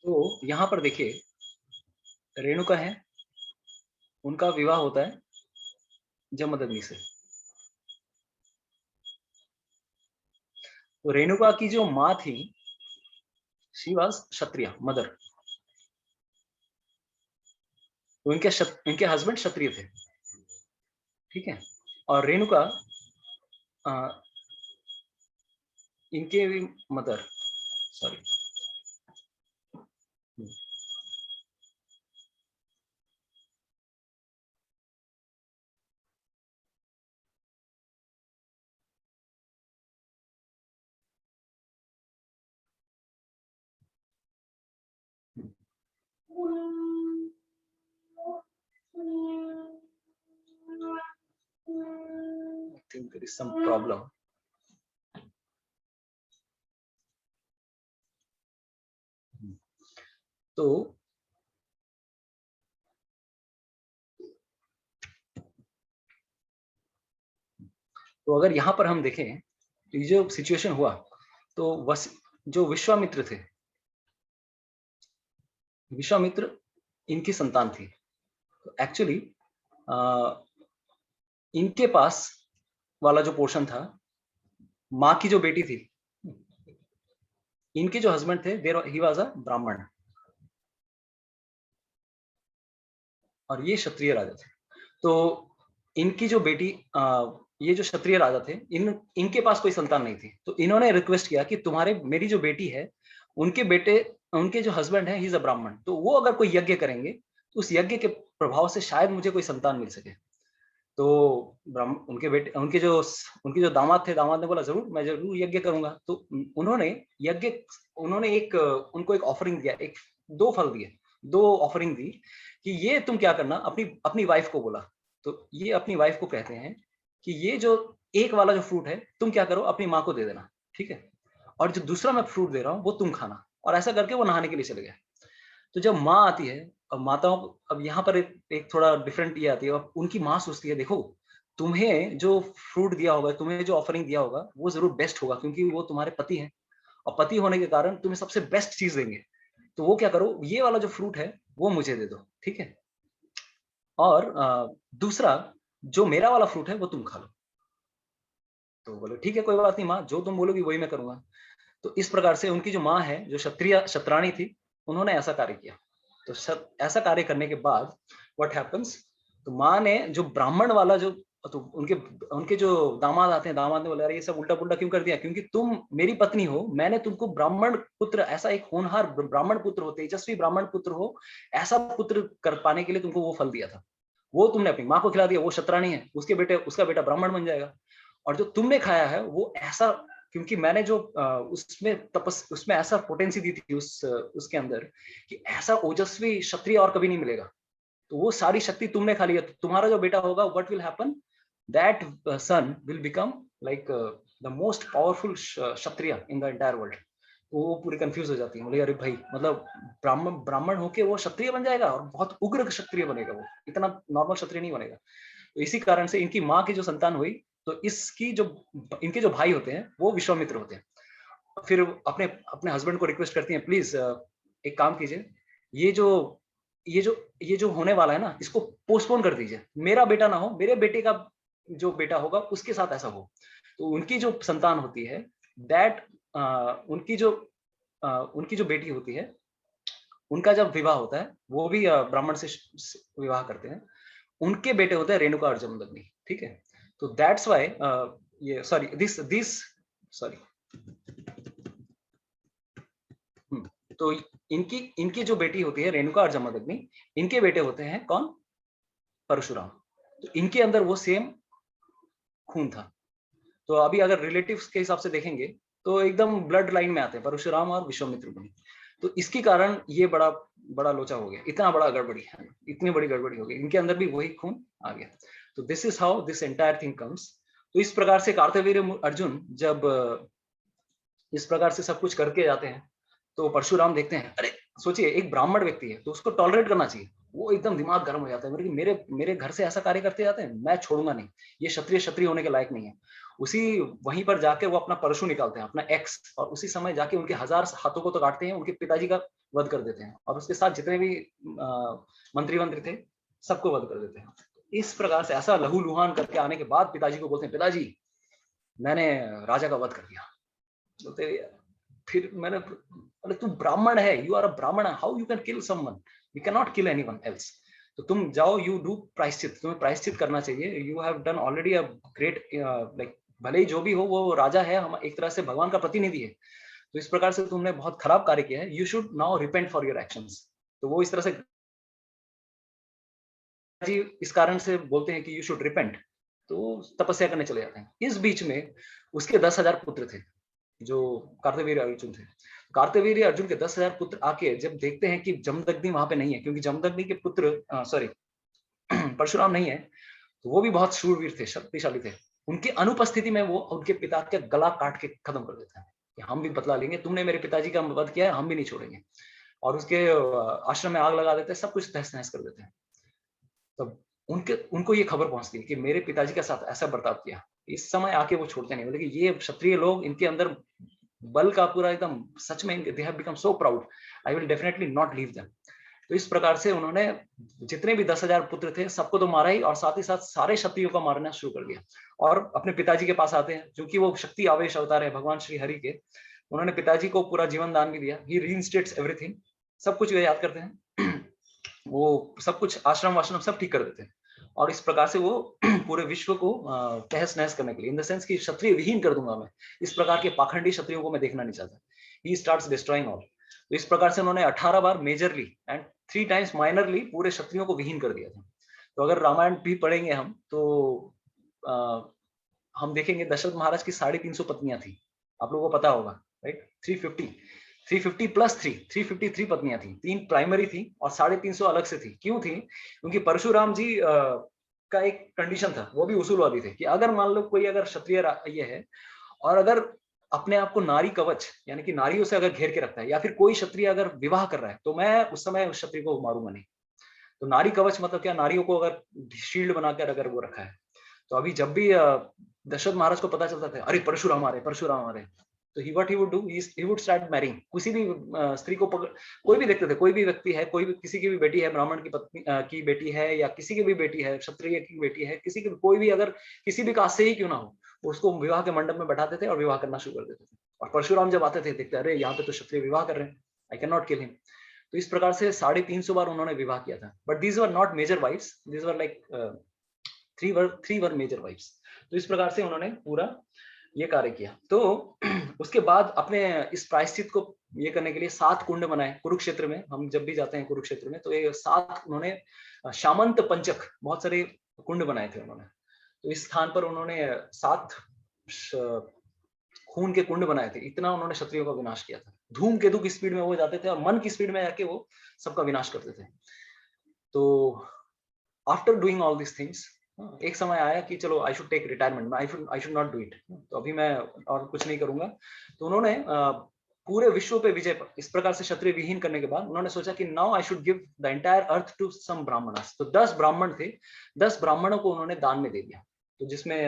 तो यहां पर देखिए रेणुका है, उनका विवाह होता है जमदग्नि से। तो रेणुका की जो माँ थी, शी वाज क्षत्रिय मदर, तो इनके हस्बैंड क्षत्रिय थे, ठीक है। और रेणुका इनके mother, sorry, I think there is some problem. तो अगर यहां पर हम देखें तो ये जो सिचुएशन हुआ, तो जो विश्वामित्र थे, विश्वामित्र इनकी संतान थी। तो एक्चुअली इनके पास वाला जो पोर्शन था, माँ की जो बेटी थी, इनके जो हस्बैंड थे, ही वाज अ ब्राह्मण, और ये क्षत्रिय राजा थे। तो इनकी जो बेटी, ये जो क्षत्रिय राजा थे, इनके पास कोई संतान नहीं थी। तो इन्होंने रिक्वेस्ट किया कि मेरी जो बेटी है, उनके जो हस्बैंड है, ही इज अ ब्राह्मण, तो वो अगर कोई यज्ञ करेंगे तो उस यज्ञ के प्रभाव से शायद मुझे कोई संतान मिल सके। तो उनके जो दामाद थे, दामाद ने बोला जरूर, मैं जरूर यज्ञ करूंगा। तो उन्होंने उनको एक ऑफरिंग दिया, दो फल दिए, दो ऑफरिंग दी कि ये तुम क्या करना, अपनी वाइफ को बोला। तो ये अपनी वाइफ को कहते हैं कि ये जो एक वाला जो फ्रूट है, तुम क्या करो, अपनी माँ को दे देना, ठीक है, और जो दूसरा मैं फ्रूट दे रहा हूँ वो तुम खाना। और ऐसा करके वो नहाने के लिए चले गए। तो जब माँ आती है, अब माताओं, अब यहाँ पर एक थोड़ा डिफरेंट ये आती है, अब उनकी माँ सोचती है, देखो तुम्हें जो फ्रूट दिया होगा, तुम्हें जो ऑफरिंग दिया होगा, वो जरूर बेस्ट होगा, क्योंकि वो तुम्हारे पति हैं, और पति होने के कारण तुम्हें सबसे बेस्ट चीज देंगे। तो वो क्या करो, ये वाला जो फ्रूट है वो मुझे दे दो, ठीक है, और दूसरा जो मेरा वाला फ्रूट है वो तुम खा लो। तो बोले ठीक है, कोई बात नहीं माँ, जो तुम बोलोगी वही मैं करूंगा। तो इस प्रकार से उनकी जो माँ है, जो क्षत्राणी थी, उन्होंने ऐसा कार्य किया। तो ऐसा कार्य करने के बाद व्हाट हैपेंस, तो माँ ने जो ब्राह्मण वाला जो, तो उनके जो दामाद आते हैं, दामाद ने बोला अरे ये सब उल्टा पुल्टा क्यों कर दिया, क्योंकि तुम मेरी पत्नी हो, मैंने तुमको ब्राह्मण पुत्र, ऐसा एक होनहार ब्राह्मण पुत्र हो, तेजस्वी ब्राह्मण पुत्र हो, ऐसा पुत्र कर पाने के लिए तुमको वो फल दिया था, वो तुमने अपनी माँ को खिला दिया। वो क्षत्राणी है, उसका बेटा ब्राह्मण बन जाएगा। और जो तुमने खाया है वो ऐसा, क्योंकि मैंने जो उसमें ऐसा पोटेंसी दी थी उसके अंदर, कि ऐसा ओजस्वी क्षत्रिय और कभी नहीं मिलेगा। तो वो सारी शक्ति तुमने खा लिया। तो तुम्हारा जो बेटा होगा, what will happen, that son will become like the most powerful Kshatriya in the entire world. तो वो पूरी कंफ्यूज हो जाती है, बोले अरे भाई, मतलब ब्राह्मण होके वो क्षत्रिय बन जाएगा, और बहुत उग्र क्षत्रिय बनेगा, वो इतना नॉर्मल क्षत्रिय नहीं बनेगा। तो इसी कारण से इनकी माँ की जो संतान हुई, तो इनके जो भाई होते हैं वो विश्वामित्र होते हैं। फिर अपने हस्बैंड को रिक्वेस्ट करती हैं, प्लीज एक काम कीजिए, ये जो होने वाला है ना, इसको पोस्टपोन कर दीजिए, मेरा बेटा ना हो, मेरे बेटे का जो बेटा होगा उसके साथ ऐसा हो। तो उनकी जो संतान होती है, दैट उनकी जो उनकी जो बेटी होती है, उनका जब विवाह होता है, वो भी ब्राह्मण से विवाह करते हैं, उनके बेटे होते हैं रेणुका और जमदग्नि, ठीक है। तो दैट्स व्हाई ये सॉरी दिस सॉरी तो इनकी इनकी जो बेटी होती है रेणुका और जमदग्नि, इनके बेटे होते हैं कौन? परशुराम। तो इनके अंदर वो सेम खून था। तो अभी अगर रिलेटिव्स के हिसाब से देखेंगे तो एकदम ब्लड लाइन में आते हैं परशुराम और विश्वामित्र मुनि। तो इसके कारण ये बड़ा बड़ा लोचा हो गया, इतना बड़ा गड़बड़ी है, इतनी बड़ी गड़बड़ी हो गई, इनके अंदर भी वही खून आ गया। तो this is how this entire thing comes. तो इस प्रकार से कार्तवीर्य अर्जुन जब इस प्रकार से सब कुछ करके जाते हैं, तो परशुराम देखते हैं, अरे सोचिए एक ब्राह्मण व्यक्ति है तो उसको टॉलरेट करना चाहिए, वो एकदम दिमाग गर्म हो जाता है, मेरे मेरे घर से ऐसा कार्य करते जाते हैं, मैं छोड़ूंगा नहीं, ये क्षत्रिय होने के लायक नहीं है। उसी वहीं पर जाके वो अपना परशु निकालते हैं, अपना एक्स, और उसी समय जाके उनके 1000 हाथों को तो काटते हैं, उनके पिताजी का वध कर देते हैं, और उसके साथ जितने भी मंत्री थे सबको वध कर देते हैं। इस प्रकार से ऐसा लहूलुहान करके आने के बाद पिताजी को बोलते हैं, पिताजी मैंने राजा का वध कर दिया। बोलते फिर मैंने, अरे तू ब्राह्मण है, you are a Brahmin, how you can kill someone, we can not kill anyone else. तो तुम जाओ, यू डू प्रायश्चित, तुम्हें प्रायश्चित करना चाहिए, you have done already a great, like भले ही जो भी हो वो राजा है, हम एक तरह से भगवान का प्रतिनिधि है, तो इस प्रकार से तुमने बहुत खराब कार्य किया है, you should now repent for your actions. तो वो इस तरह से जी इस कारण से बोलते हैं कि यू शुड रिपेंट, तो तपस्या करने चले जाते हैं। इस बीच में उसके 10,000 पुत्र थे जो कार्तवीर्य अर्जुन थे। कार्तवीर्य अर्जुन के 10,000 पुत्र आके जब देखते हैं कि जमदग्नि वहां पे नहीं है, क्योंकि जमदग्नि के पुत्र सॉरी परशुराम नहीं है, तो वो भी बहुत शूरवीर थे, शक्तिशाली थे, उनकी अनुपस्थिति में वो उनके पिता के गला काट के खत्म कर देते हैं कि हम भी बदला लेंगे, तुमने मेरे पिताजी का वध किया है, हम भी नहीं छोड़ेंगे, और उसके आश्रम में आग लगा देते हैं, सब कुछ तहस नहस कर देते हैं। तब उनको ये खबर पहुंचती है कि मेरे पिताजी के साथ ऐसा बर्ताव किया। इस समय आके वो छोड़ते नहीं, बोले कि ये क्षत्रिय लोग, इनके अंदर बल का पूरा एकदम सच में, they have become so proud, I will definitely not leave them. तो इस प्रकार से उन्होंने जितने भी 10,000 पुत्र थे सबको तो मारा ही, और साथ ही साथ सारे क्षत्रियों को मारना शुरू कर दिया, और अपने पिताजी के पास आते हैं, क्योंकि वो शक्ति आवेश अवतार है भगवान श्री हरि के, उन्होंने पिताजी को पूरा जीवन दान भी दिया, ही रीइंस्टेट्स एवरीथिंग, सब कुछ वे याद करते हैं वो सब कुछ आश्रम वाश्रम सब ठीक कर देते हैं, और इस प्रकार से वो पूरे विश्व को तहस नहस करने के लिए, इन द सेंस कि क्षत्रिय विहीन कर दूंगा मैं, इस प्रकार के पाखंडी क्षत्रियों को मैं देखना नहीं चाहता, ही स्टार्ट्स डिस्ट्रॉइंग ऑल। तो इस प्रकार से उन्होंने 18 बार मेजरली एंड 3 टाइम्स माइनरली पूरे क्षत्रियों को विहीन कर दिया था। तो अगर रामायण भी पढ़ेंगे हम तो हम देखेंगे दशरथ महाराज की 350 पत्नियां थी, आप लोगों को पता होगा, राइट? 350 प्लस 353 पत्नियां थी, 3 प्राइमरी थी और 350 अलग से थी। क्यों थी? क्योंकि परशुराम जी का एक कंडीशन था, वो भी उसूलवादी थे, कि अगर मान लो कोई अगर क्षत्रिय ये है और अगर अपने आप को नारी कवच यानी कि नारियों से अगर घेर के रखता है, या फिर कोई क्षत्रिय अगर विवाह कर रहा है, तो मैं उस समय उस क्षत्रिय को मारूंगा नहीं। तो नारी कवच मतलब क्या? नारियों को अगर शील्ड बनाकर अगर वो रखा है। तो अभी जब भी दशरथ महाराज को पता चलता था, अरे परशुराम आ रहे, तो he what he would do, he would start marrying, किसी भी स्त्री को कोई भी देखते थे, कोई भी व्यक्ति है, कोई भी किसी की भी बेटी है, ब्राह्मण की पत्नी की बेटी है, या किसी की भी बेटी है, क्षत्रिय की बेटी है, किसी की कोई भी अगर किसी भी कास्ट से ही क्यों ना हो, उसको विवाह के मंडप में बैठाते थे और विवाह करना शुरू कर देते थे। और परशुराम जब आते थे देखते, अरे यहाँ पे तो क्षत्रिय विवाह कर रहे हैं, I can not kill him. तो इस प्रकार से 350 बार उन्होंने विवाह किया था, but these were not major wives, these were like 3 were major wives. तो इस प्रकार से उन्होंने पूरा ये कार्य किया। तो उसके बाद अपने इस प्रायश्चित को ये करने के लिए 7 कुंड बनाए कुरुक्षेत्र में। हम जब भी जाते हैं कुरुक्षेत्र में तो ये 7 उन्होंने शामंत पंचक बहुत सारे कुंड बनाए थे उन्होंने। तो इस स्थान पर उन्होंने 7 खून के कुंड बनाए थे। इतना उन्होंने क्षत्रियों का विनाश किया था। धूमकेतु की स्पीड में वो जाते थे और मन की स्पीड में जाके वो सबका विनाश करते थे। तो after doing all this things एक समय आया कि चलो I should take retirement, I should not do it, तो अभी मैं और कुछ नहीं करूंगा। तो उन्होंने पूरे विश्व पे विजय इस प्रकार से क्षत्रिय विहीन करने के बाद उन्होंने सोचा कि now I should give the entire earth to some brahmanas. तो 10 ब्राह्मण थे, 10 ब्राह्मणों को उन्होंने दान में दे दिया। तो जिसमें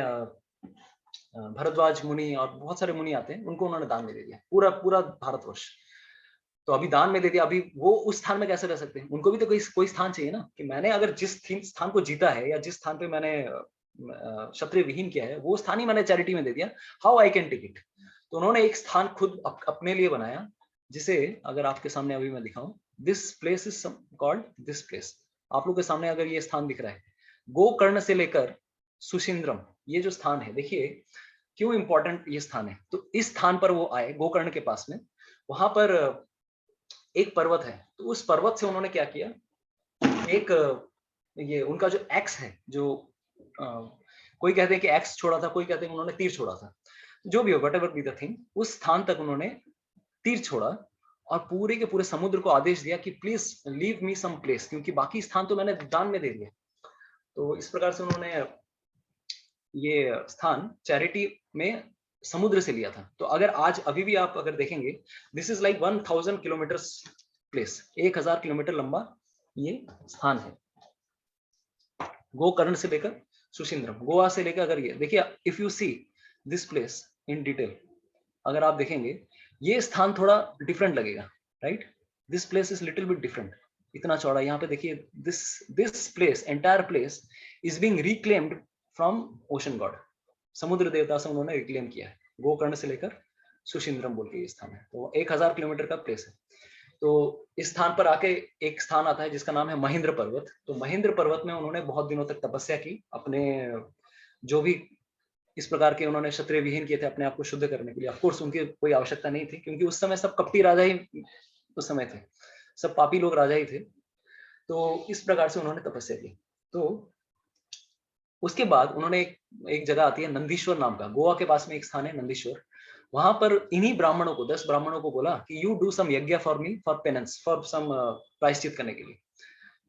भरद्वाज मुनि और बहुत सारे मुनि आते हैं, उनको उन्होंने दान में दे दिया, पूरा भारतवर्ष। तो अभी दान में दे दिया, अभी वो उस स्थान में कैसे रह सकते हैं? उनको भी तो कोई स्थान चाहिए ना, कि मैंने अगर जिस स्थान को जीता है या जिस स्थान पे मैंने क्षत्रिय विहीन किया है, वो स्थान ही मैंने चैरिटी में दे दिया, how I can take it. तो उन्होंने एक स्थान खुद अपने लिए बनाया जिसे अगर आपके सामने अभी मैं दिखाऊं, this place is called this place. आप लोग के सामने अगर ये स्थान दिख रहा है, गोकर्ण से लेकर सुशिंद्रम, ये जो स्थान है, देखिए क्यों इंपॉर्टेंट ये स्थान है। तो इस स्थान पर वो आए गोकर्ण के पास में, वहां पर एक पर्वत है, तो उस पर्वत से उन्होंने क्या किया, एक ये उनका जो एक्स है, जो कोई कहते हैं कि एक्स छोड़ा था, कोई कहते हैं उन्होंने तीर छोड़ा था, जो भी हो, what ever be the thing, उस स्थान तक उन्होंने तीर छोड़ा और पूरे के पूरे समुद्र को आदेश दिया कि please leave me some place, क्योंकि बाकी स्थान तो मैंने दान में दे दिया। तो इस प्रकार से उन्होंने ये स्थान चैरिटी में समुद्र से लिया था। तो अगर आज अभी भी आप अगर देखेंगे, this is like 1000 kilometre place, 1000 kilometre लंबा ये स्थान है, गोकर्ण से लेकर सुशिंद्रम, गोवा से लेकर। अगर ये देखिए, if you see this place in detail, अगर आप देखेंगे ये स्थान थोड़ा डिफरेंट लगेगा, right? This place is little bit different, इतना चौड़ा। यहाँ पे देखिए, this place, entire place is being reclaimed from ocean God, समुद्र देवता से उन्होंने रिक्लेम किया है। गोकर्ण से लेकर सुशिंद्रम बोल के ये स्थान है, तो 1000 किलोमीटर का प्लेस है। तो इस स्थान पर आके एक स्थान आता है जिसका नाम है महेंद्र पर्वत। तो महेंद्र पर्वत में उन्होंने बहुत दिनों तक तपस्या की, अपने जो भी इस प्रकार के उन्होंने क्षत्रिय विहीन किए थे अपने आप को शुद्ध करने के लिए। ऑफकोर्स उनकी कोई आवश्यकता नहीं थी, क्योंकि उस समय सब कपटी राजा ही उस समय थे, सब पापी लोग राजा ही थे। तो इस प्रकार से उन्होंने तपस्या की। तो उसके बाद उन्होंने एक जगह आती है नंदीश्वर नाम का, गोवा के पास में एक स्थान है नंदीश्वर। वहां पर इन्हीं ब्राह्मणों को, 10 ब्राह्मणों को बोला कि you do some yajna for me, for penance, for some प्रायश्चित करने के लिए।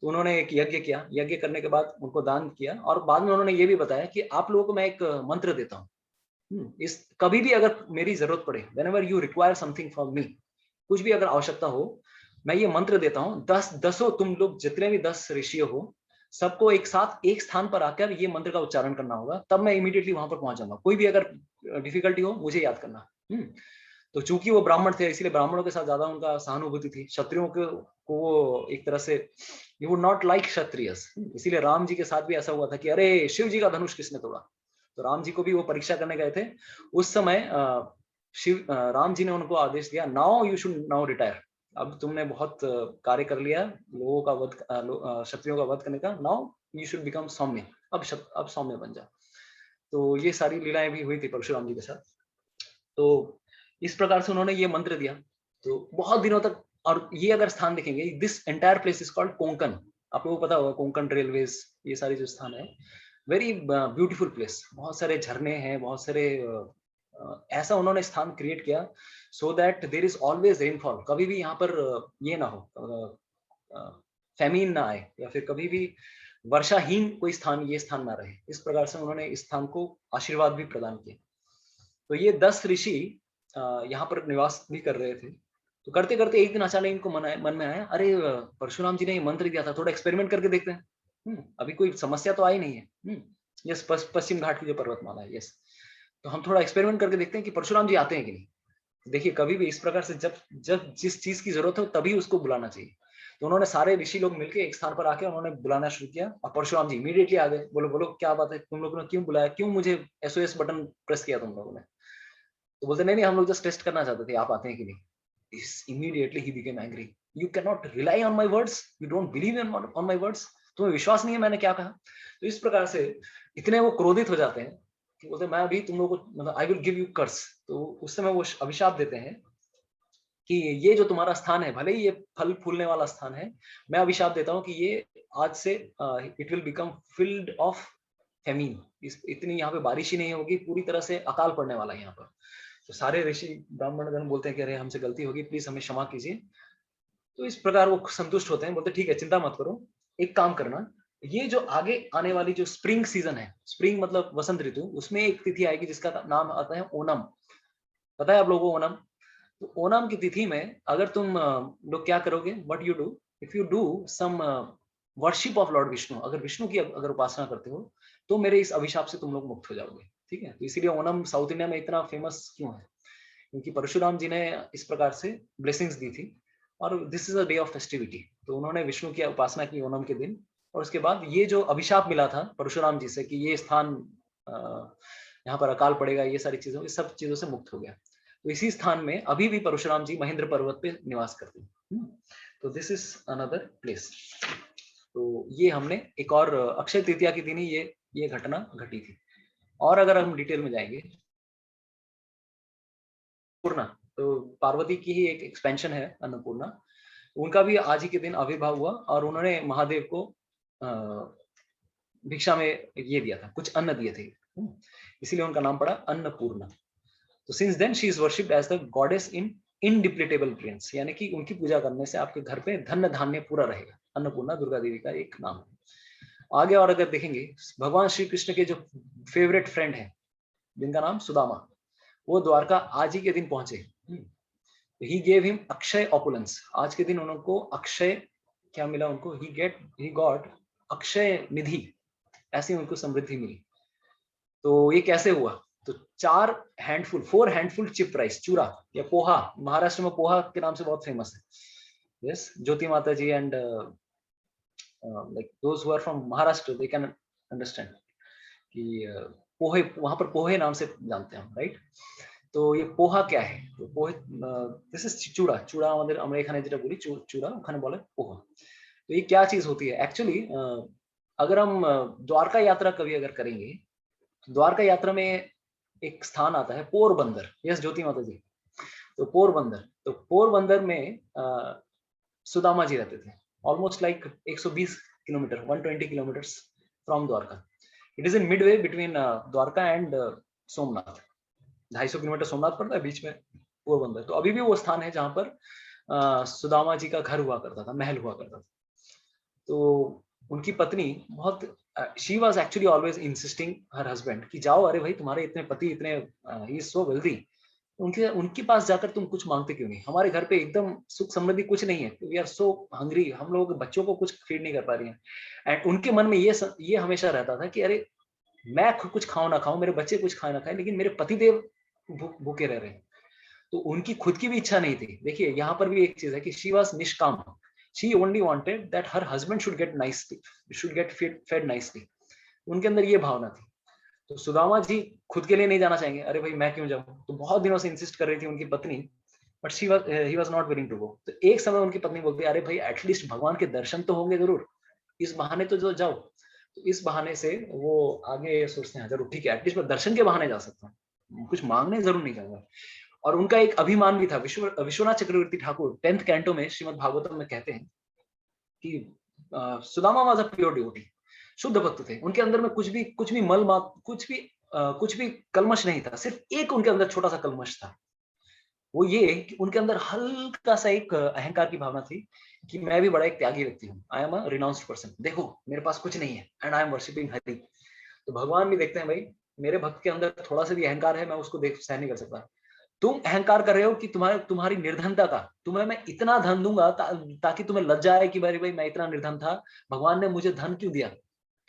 तो उन्होंने एक यज्ञ किया, यज्ञ करने के बाद उनको दान किया, और बाद में उन्होंने ये भी बताया कि आप लोगों को मैं एक मंत्र देता हूँ, इस कभी भी अगर मेरी जरूरत पड़े, whenever you require something from me, कुछ भी अगर आवश्यकता हो, मैं ये मंत्र देता हूँ, दसों तुम लोग जितने भी 10 ऋषि हो, सबको एक साथ एक स्थान पर आकर ये मंत्र का उच्चारण करना होगा, तब मैं इमीडिएटली वहां पर पहुंच जाऊंगा। कोई भी अगर डिफिकल्टी हो, मुझे याद करना। तो चूंकि वो ब्राह्मण थे, इसलिए ब्राह्मणों के साथ ज्यादा उनका सहानुभूति थी। क्षत्रियों को वो एक तरह से you would not like Kshatriyas, इसीलिए राम जी के साथ भी ऐसा हुआ था कि अरे शिव जी का धनुष किसने तोड़ा। तो राम जी को भी वो परीक्षा करने गए थे। उस समय राम जी ने उनको आदेश दिया, now you should now retire, अब तुमने बहुत कार्य कर लिया लोगों का वध, क्षत्रियों का वध करने का, नाउ यू शुड बिकम सौम्य, अब सौम्य बन जा। तो ये सारी लीलाएं भी हुई थी परशुराम जी के साथ। तो इस प्रकार से उन्होंने ये मंत्र दिया, तो बहुत दिनों तक। और ये अगर स्थान देखेंगे, this entire place is called Konkan, आप लोगों को पता होगा कोंकण रेलवेज, ये सारी जो स्थान है, वेरी ब्यूटीफुल प्लेस, बहुत सारे झरने हैं, बहुत सारे ऐसा उन्होंने स्थान क्रिएट किया so that there is always rainfall, कभी भी यहाँ पर ये ना हो, फैमिन ना आए, या फिर कभी भी वर्षाहीन कोई स्थान, ये स्थान ना रहे। इस प्रकार से उन्होंने इस स्थान को आशीर्वाद भी प्रदान किया। तो ये 10 ऋषि यहाँ पर निवास भी कर रहे थे। तो करते करते एक दिन अचानक इनको मन में आया, अरे परशुराम जी ने ये मंत्र दिया था, थोड़ा एक्सपेरिमेंट करके देखते हैं। अभी कोई समस्या तो आई नहीं है। यस, पश्चिम घाट की जो पर्वतमाला है, यस, तो हम थोड़ा एक्सपेरिमेंट करके देखते हैं कि परशुराम जी आते हैं कि नहीं। देखिए, कभी भी इस प्रकार से जब जिस चीज की जरूरत हो तभी उसको बुलाना चाहिए। तो उन्होंने सारे ऋषि लोग मिलकर एक स्थान पर आके उन्होंने बुलाना शुरू किया, और परशुराम जी इमीडिएटली आ गए। बोलो बोलो क्या बात है, तुम लोगों ने क्यों बुलाया, क्यों मुझे SOS बटन प्रेस किया तुम लोगों ने। तो बोलते नहीं, हम लोग जस्ट टेस्ट करना चाहते थे आप आते हैं कि नहीं। Immediately he became angry. You cannot rely on my words. You don't believe on my words. तुम्हें विश्वास नहीं है मैंने क्या कहा। तो इस प्रकार से इतने वो क्रोधित हो जाते हैं कि बोलते मैं अभी तुम लोगों को, मतलब आई विल गिव यू कर्स। तो उस समय वो अभिशाप देते हैं कि ये जो तुम्हारा स्थान है, भले ही ये फल फूलने वाला स्थान है, मैं अभिशाप देता हूँ कि ये आज से it will become field of famine, इतनी यहाँ पे बारिश ही नहीं होगी, पूरी तरह से अकाल पड़ने वाला है यहाँ पर। तो सारे ऋषि ब्राह्मण गण बोलते हैं कि अरे हमसे गलती होगी, प्लीज हमें क्षमा कीजिए। तो इस प्रकार वो संतुष्ट होते हैं, बोलते ठीक है चिंता मत करो, एक काम करना, ये जो आगे आने वाली जो स्प्रिंग सीजन है, स्प्रिंग मतलब वसंत ऋतु, उसमें एक तिथि आएगी जिसका नाम आता है ओणम। पता है आप लोगों को ओणम? तो ओणम की तिथि में अगर तुम लोग क्या करोगे, what you do, if you do some worship of Lord Vishnu, अगर विष्णु की अगर उपासना करते हो, तो मेरे इस अभिशाप से तुम लोग मुक्त हो जाओगे। ठीक है, तो इसीलिए ओणम साउथ इंडिया में इतना फेमस क्यों है, क्योंकि परशुराम जी ने इस प्रकार से ब्लेसिंग्स दी थी, और this is a day of festivity. तो उन्होंने विष्णु की उपासना की ओणम के दिन, और उसके बाद ये जो अभिशाप मिला था परशुराम जी से कि ये स्थान यहाँ पर अकाल पड़ेगा, ये सारी चीजों, इस सब चीजों से मुक्त हो गया। तो इसी स्थान में अभी भी परशुराम जी महेंद्र पर्वत पे निवास करते हैं। तो दिस इज अनदर प्लेस। तो ये हमने एक और अक्षय तृतीया के दिन ही ये घटना घटी थी। और अगर हम डिटेल में जाएंगे, पूर्णा तो पार्वती की ही एक एक्सपेंशन है अन्नपूर्णा, उनका भी आज ही के दिन आविर्भाव हुआ और उन्होंने महादेव को भिक्षा में ये दिया था, कुछ अन्न दिए थे, इसीलिए उनका नाम पड़ा अन्नपूर्णा। तो since then she is worshipped as the goddess in indepletable grains, यानी कि उनकी पूजा करने से आपके घर पे धन धान्य पूरा रहेगा। अन्नपूर्णा दुर्गा देवी का एक नाम है। आगे और अगर देखेंगे, भगवान श्री कृष्ण के जो फेवरेट फ्रेंड है जिनका नाम सुदामा, वो द्वारका आज ही के दिन पहुंचे। ही गेव हिम अक्षय ऑपुलेंस, आज के दिन उनको अक्षय क्या मिला उनको, ही गॉट अक्षय निधि, ऐसी उनको समृद्धि मिली। तो ये कैसे हुआ, तो 4 हैंडफुल चिप राइस, चूरा या पोहा, महाराष्ट्र में पोहा के नाम से बहुत फेमस है। Yes, Jyoti mata ji and like those who are from Maharashtra they can understand कि पोहे, वहां पर पोहे नाम से जानते हैं हम, राइट। तो ये पोहा क्या है, तो पोहे दिस इज चूड़ा, चूड़ा আমাদের আমরা এখানে যেটা বলি চূড়া, ওখানে বলে पोहा। तो ये क्या चीज होती है एक्चुअली, अगर हम द्वारका यात्रा कभी अगर करेंगे, द्वारका यात्रा में एक स्थान आता है पोरबंदर। यस ज्योति माता जी, तो पोरबंदर में सुदामा जी रहते थे, almost like 120 kilometre 120 kilometres from Dwarka. It is in Midway between Dwarka and Somnath, 250 kilometre Somnath पड़ता है, बीच में पोरबंदर। तो अभी भी वो स्थान है जहां पर सुदामा जी का घर हुआ करता था, महल हुआ करता था। तो उनकी पत्नी बहुत, she was actually always insisting her husband कि जाओ, अरे भाई तुम्हारे इतने पति, इतने ही इज सो वेल्दी, उनके पास जाकर तुम कुछ मांगते क्यों नहीं, हमारे घर पे एकदम सुख समृद्धि कुछ नहीं है, वी आर सो हंग्री, हम लोग बच्चों को कुछ फीड नहीं कर पा रही हैं। एंड उनके मन में ये हमेशा रहता था कि अरे मैं कुछ खाऊं ना खाऊं, मेरे बच्चे कुछ खाए ना खाए, लेकिन मेरे पतिदेव भूखे रह रहे हैं। तो उनकी खुद की भी इच्छा नहीं थी। देखिए यहाँ पर भी एक चीज है कि she was nishkam, she only wanted that her husband should get fed nicely, उनके अंदर ये भावना थी। तो सुदामा जी खुद के लिए नहीं जाना चाहेंगे, अरे भाई मैं क्यों जाऊं, तो बहुत दिनों से इंसिस्ट कर रही थी उनकी पत्नी, but he was not willing to go. तो एक समय उनकी पत्नी बोलती है, अरे भाई एटलीस्ट भगवान के दर्शन तो होंगे जरूर, इस बहाने तो जो जाओ। तो इस बहाने से वो आगे सोचते हैं, जरूर ठीक है, एटलीस्ट मैं दर्शन के बहाने जा सकता हूँ, कुछ मांगने जरूर नहीं जाऊंगा। और उनका एक अभिमान भी था। विश्वनाथ चक्रवर्ती ठाकुर 10th कैंटो में श्रीमद् भागवतम में कहते हैं कि Sudama was a pure devotee, शुद्ध भक्त थे, उनके अंदर में कुछ भी मल मात, कुछ भी कलमश नहीं था। सिर्फ एक उनके अंदर छोटा सा कलमश था, वो ये कि उनके अंदर हल्का सा एक अहंकार की भावना थी कि मैं भी बड़ा एक त्यागी व्यक्ति हूँ, I am a renounced person, देखो मेरे पास कुछ नहीं है and I am worshipping Hari. तो भगवान भी देखते हैं, भाई मेरे भक्त के अंदर थोड़ा सा भी अहंकार है, मैं उसको देख सहन नहीं कर सकता। तुम अहंकार कर रहे हो कि तुम्हारी निर्धनता का, तुम्हें मैं इतना धन दूंगा ताकि तुम्हें लज्जा आए कि भाई मैं इतना निर्धन था, भगवान ने मुझे धन क्यों दिया,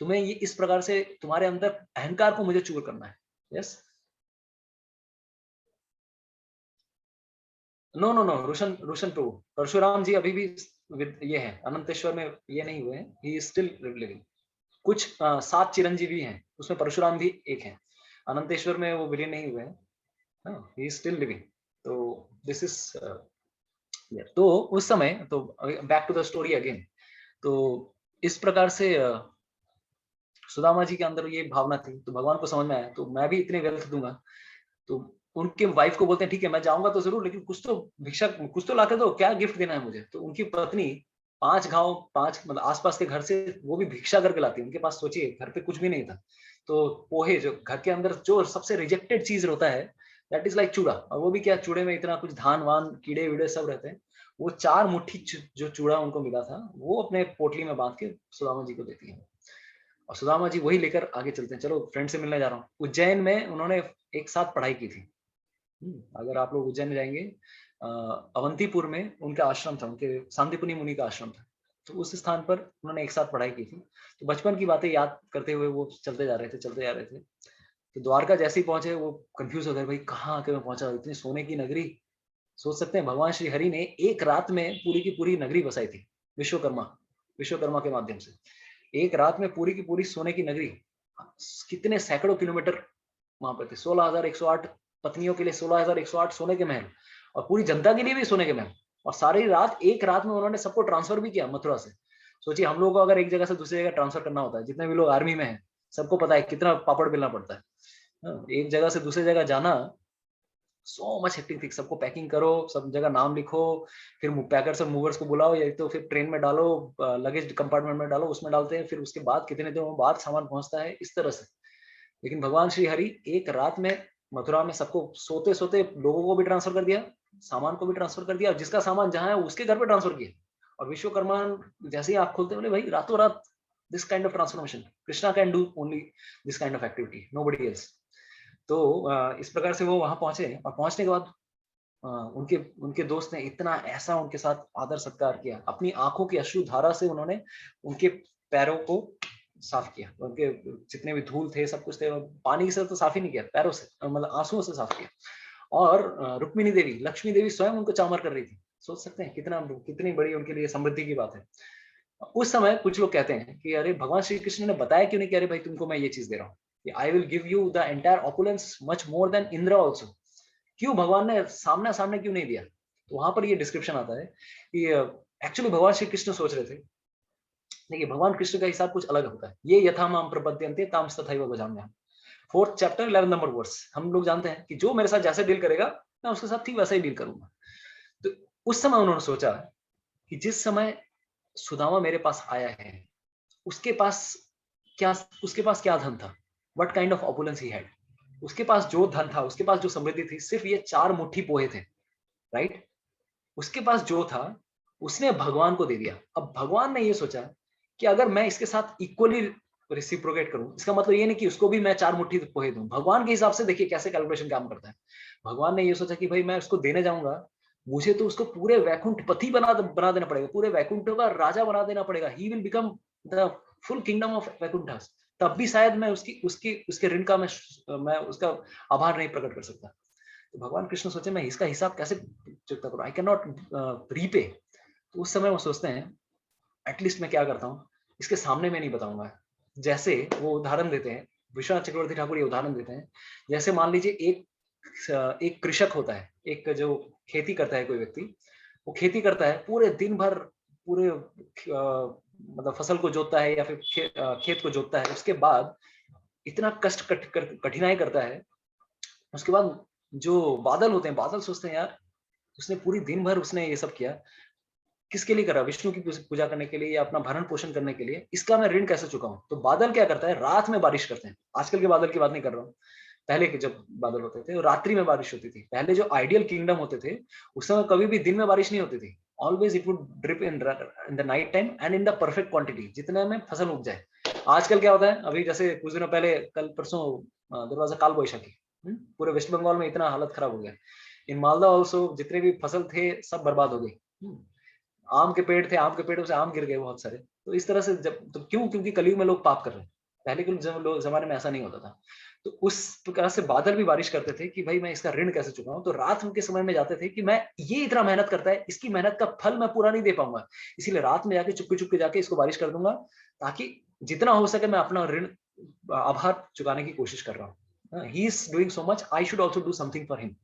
तुम्हें ये इस प्रकार से तुम्हारे अंदर अहंकार को मुझे चूर करना है। यस, नो नो नो, रोशन प्रभु, परशुराम जी अभी भी ये है अनंतेश्वर में, ये नहीं हुए हैं, ही इज स्टिल लिविंग। कुछ 7 चिरंजीवी हैं, उसमें परशुराम भी एक है, अनंतेश्वर में वो विलीन नहीं हुए हैं, ही इज स्टिल लिविंग। तो दिस इज तो उस समय, तो back to the story again, तो इस प्रकार से सुदामा जी के अंदर ये भावना थी। तो भगवान को समझ में आया, तो मैं भी इतने वेल्थ दूंगा। तो उनके वाइफ को बोलते हैं, ठीक है मैं जाऊंगा तो जरूर, लेकिन कुछ तो भिक्षा, कुछ तो लाके दो, क्या गिफ्ट देना है मुझे। तो उनकी पत्नी 5 मतलब आसपास के घर से वो भी भिक्षा करके लाती है उनके पास। सोचिए घर पे कुछ भी नहीं था, तो पोहे, जो घर के अंदर जो सबसे रिजेक्टेड चीज होता है, दैट इज लाइक चूड़ा। और वो भी क्या, चूड़े में इतना कुछ धान वान कीड़े वीड़े सब रहते हैं। वो 4 मुट्ठी जो चूड़ा उनको मिला था, वो अपने पोटली में बांध के सुदामा जी को देती है। और सुदामा जी वही लेकर आगे चलते हैं, चलो फ्रेंड से मिलने जा रहा हूँ। उज्जैन में उन्होंने एक साथ पढ़ाई की थी। अगर आप लोग उज्जैन जाएंगे, अवंतीपुर में उनका आश्रम था, उनके सांदीपनि मुनि का आश्रम था। तो उस स्थान पर उन्होंने एक साथ पढ़ाई की थी। तो बचपन की बातें याद करते हुए वो चलते जा रहे थे। तो द्वारका जैसे ही पहुंचे, वो कंफ्यूज हो गए, भाई कहाँ आके मैं पहुंचा, इतनी सोने की नगरी। सोच सकते हैं भगवान श्री हरि ने एक रात में पूरी की पूरी नगरी बसाई थी, विश्वकर्मा के माध्यम से। एक रात में पूरी की पूरी सोने की नगरी, कितने सैकड़ों किलोमीटर वहां पर थे, 16,108 पत्नियों के लिए 16,108 सोने के महल, और पूरी जनता के लिए भी सोने के महल, और सारी रात, एक रात में उन्होंने सबको ट्रांसफर भी किया मथुरा से। सोचिए हम लोगों को अगर एक जगह से दूसरी जगह ट्रांसफर करना होता है, जितने भी लोग आर्मी में हैं सबको पता है कितना पापड़ बेलना पड़ता है। एक जगह से दूसरी जगह जाना, सो मच हेक्टिक थी। सबको पैकिंग करो, सब जगह नाम लिखो, फिर पैकर्स और मूवर्स को बुलाओ, या तो फिर ट्रेन में डालो, लगेज कंपार्टमेंट में डालो, उसमें डालते हैं, फिर उसके बाद कितने दिनों बाद सामान पहुंचता है, इस तरह से। लेकिन भगवान श्री हरि एक रात में मथुरा में सबको सोते सोते लोगों को भी ट्रांसफर कर दिया, सामान को भी ट्रांसफर कर दिया, और जिसका सामान जहां है उसके घर पे ट्रांसफर किया। और विश्वकर्मा जैसे ही आप खोलते बोले भाई रातों रात this kind of transformation, Krishna can do only this kind of activity, nobody else. तो इस प्रकार से वो वहां पहुंचे, और पहुंचने के बाद उनके उनके दोस्त ने इतना ऐसा उनके साथ आदर सत्कार किया, अपनी आंखों की अश्रु धारा से उन्होंने उनके पैरों को साफ किया, उनके जितने भी धूल थे सब कुछ थे, पानी से तो साफ ही नहीं किया, पैरों से मतलब आंसुओं से साफ किया। और रुक्मिणी देवी, लक्ष्मी देवी स्वयं उनको चामर कर रही थी। सोच सकते हैं कितनी बड़ी उनके लिए समृद्धि की बात है। उस समय कुछ लोग कहते हैं कि अरे भगवान श्री कृष्ण ने बताया क्यों नहीं कि अरे भाई तुमको मैं ये चीज दे रहा हूँ, I will give you the entire opulence much more than Indra also. क्यों भगवान ने सामने सामने क्यों नहीं दिया? तो वहां पर ये डिस्क्रिप्शन आता है कि एक्चुअली भगवान श्री कृष्ण सोच रहे थे, देखिए भगवान कृष्ण का हिसाब कुछ अलग होता है। ये यथा माम प्रपद्यन्ते ताम तथैव भजाम्यहम्, 4th चैप्टर 11 नंबर वर्स। हम लोग जानते हैं कि जो मेरे साथ जैसे डील करेगा मैं उसके साथ ठीक वैसा ही डील करूंगा। तो उस समय उन्होंने सोचा कि जिस समय सुदामा मेरे पास आया है, उसके पास क्या धन था, what kind of opulence he had. उसके पास जो धन था, उसके पास जो समृद्धि थी, सिर्फ ये 4 मुट्ठी पोहे थे, राइट। उसके पास जो था उसने भगवान को दे दिया। अब भगवान ने ये सोचा कि अगर मैं इसके साथ इक्वली रेसिप्रोकेट करूं, इसका मतलब ये नहीं कि उसको भी मैं 4 मुट्ठी पोहे दूं। भगवान के हिसाब से देखिए कैसे कैलकुलेशन काम करता है। भगवान ने ये सोचा कि भाई मैं उसको देने जाऊंगा, मुझे तो उसको पूरे वैकुंठ पति बना देना पड़ेगा, पूरे वैकुंठ का राजा बना देना पड़ेगा। He will become the full kingdom of Vaikunthas. तब भी शायद मैं उसके ऋण का मैं उसका आभार नहीं प्रकट कर सकता। तो भगवान कृष्ण सोचे मैं इसका हिसाब कैसे चुकता करूं, आई कैन नॉट रीपे। तो उस समय वो सोचते हैं एटलीस्ट मैं क्या करता हूँ, इसके सामने मैं नहीं बताऊंगा। जैसे वो उदाहरण देते हैं, विश्वनाथ चक्रवर्ती ठाकुर ये उदाहरण देते हैं, जैसे मान लीजिए एक कृषक होता है, एक जो खेती करता है कोई व्यक्ति, वो खेती करता है पूरे दिन भर, पूरे मतलब फसल को जोतता है या फिर खेत को जोतता है, उसके बाद इतना कठिनाई करता है, उसके बाद जो बादल होते हैं, बादल सोचते हैं यार उसने पूरी दिन भर उसने ये सब किया, किसके लिए करा? विष्णु की पूजा करने के लिए या अपना भरण पोषण करने के लिए, इसका मैं ऋण कैसे चुकाऊं? तो बादल क्या करता है, रात में बारिश करते हैं। आजकल के बादल की बात नहीं कर रहा हूँ, पहले के जब बादल होते थे रात्रि में बारिश होती थी। पहले जो आइडियल किंगडम होते थे उस समय कभी भी दिन में बारिश नहीं होती थी, always it would drip in the night time and in the perfect quantity, जितने में फसल उग जाए। आजकल क्या होता है, अभी जैसे कुछ दिनों पहले, कल परसों दरवाजा काल बैशाखी, पूरे वेस्ट बंगाल में इतना हालत खराब हो गया। इन मालदा ऑल्सो जितने भी फसल थे सब बर्बाद हो गई। आम के पेड़ थे, आम के पेड़ों से आम गिर गए बहुत सारे। तो इस तरह से जब तो क्यों, क्योंकि कलयुग में लोग पाप कर रहे हैं। पहले के जमाने में ऐसा नहीं होता था। तो उस प्रकार से बादल भी बारिश करते थे कि भाई मैं इसका ऋण कैसे चुकाऊं। तो रात के समय में जाते थे कि मैं ये इतना मेहनत करता है, इसकी मेहनत का फल मैं पूरा नहीं दे पाऊंगा, इसीलिए रात में जाके चुपके चुपके जाके इसको बारिश कर दूंगा, ताकि जितना हो सके मैं अपना ऋण आभार चुकाने की कोशिश कर रहा हूँ। He is doing so much, I should also do something for him.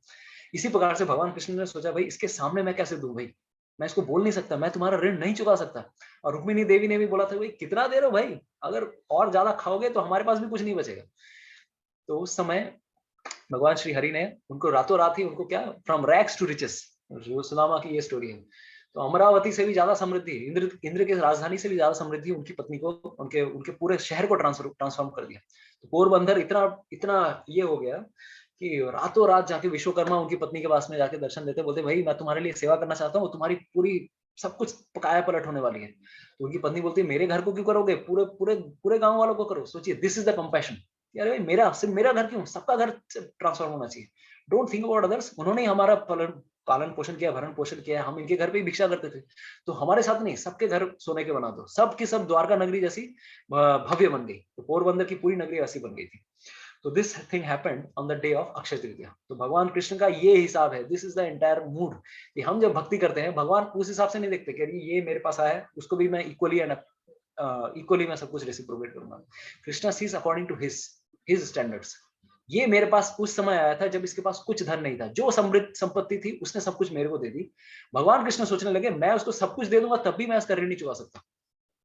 इसी प्रकार से भगवान कृष्ण ने सोचा भाई इसके सामने मैं कैसे दूं, भाई मैं इसको बोल नहीं सकता, मैं तुम्हारा ऋण नहीं चुका सकता। और रुक्मिणी देवी ने भी बोला था भाई कितना दे रहे हो भाई, अगर और ज्यादा खाओगे तो हमारे पास भी कुछ नहीं बचेगा। तो उस समय भगवान श्री हरि ने उनको रातों रात ही उनको क्या, फ्रॉम रैग्स टू रिचेस, जो सुदामा की ये स्टोरी है। तो अमरावती से भी ज्यादा समृद्धि, इंद्र के राजधानी से भी ज्यादा समृद्धि उनकी पत्नी को, उनके पूरे शहर को ट्रांसफॉर्म कर दिया। तो पोरबंदर इतना इतना ये हो गया कि रातों रात जाके विश्वकर्मा उनकी पत्नी के पास में जाके दर्शन देते, बोलते भाई मैं तुम्हारे लिए सेवा करना चाहता हूँ, तुम्हारी पूरी सब कुछ पकाया पलट होने वाली है। तो उनकी पत्नी बोलती है मेरे घर को क्यों करोगे, पूरे पूरे पूरे गांव वालों को करो। सोचिए दिस इज द कंपैशन, अरे मेरा सिर्फ मेरा घर क्यों, सबका घर ट्रांसफॉर्म होना चाहिए, डोंट थिंक अबाउट अदर्स। उन्होंने ही हमारा पालन पोषण किया, भरण पोषण किया, हम इनके घर पे ही भिक्षा करते थे, तो हमारे साथ नहीं, सबके घर सोने के बना दो। सबकी सब द्वारका नगरी जैसी भव्य बन गई। तो पोरबंदर की पूरी नगरी ऐसी बन गई थी। तो this thing happened on the day of Akshaya Tritiya. तो भगवान कृष्ण का ये हिसाब है, this is the entire mood कि हम जब भक्ति करते हैं, भगवान उस हिसाब से नहीं देखते कि ये मेरे पास आया है उसको भी मैं इक्वली मैं सब कुछ रेसिप्रोकेट करूंगा। Krishna sees according to his standards. ये मेरे पास उस समय आया था जब इसके पास कुछ धन नहीं था, जो समृद्ध संपत्ति थी उसने सब कुछ मेरे को दे दी। भगवान कृष्ण सोचने लगे मैं उसको सब कुछ दे दूंगा तब भी मैं उसका ऋण नहीं चुका सकता,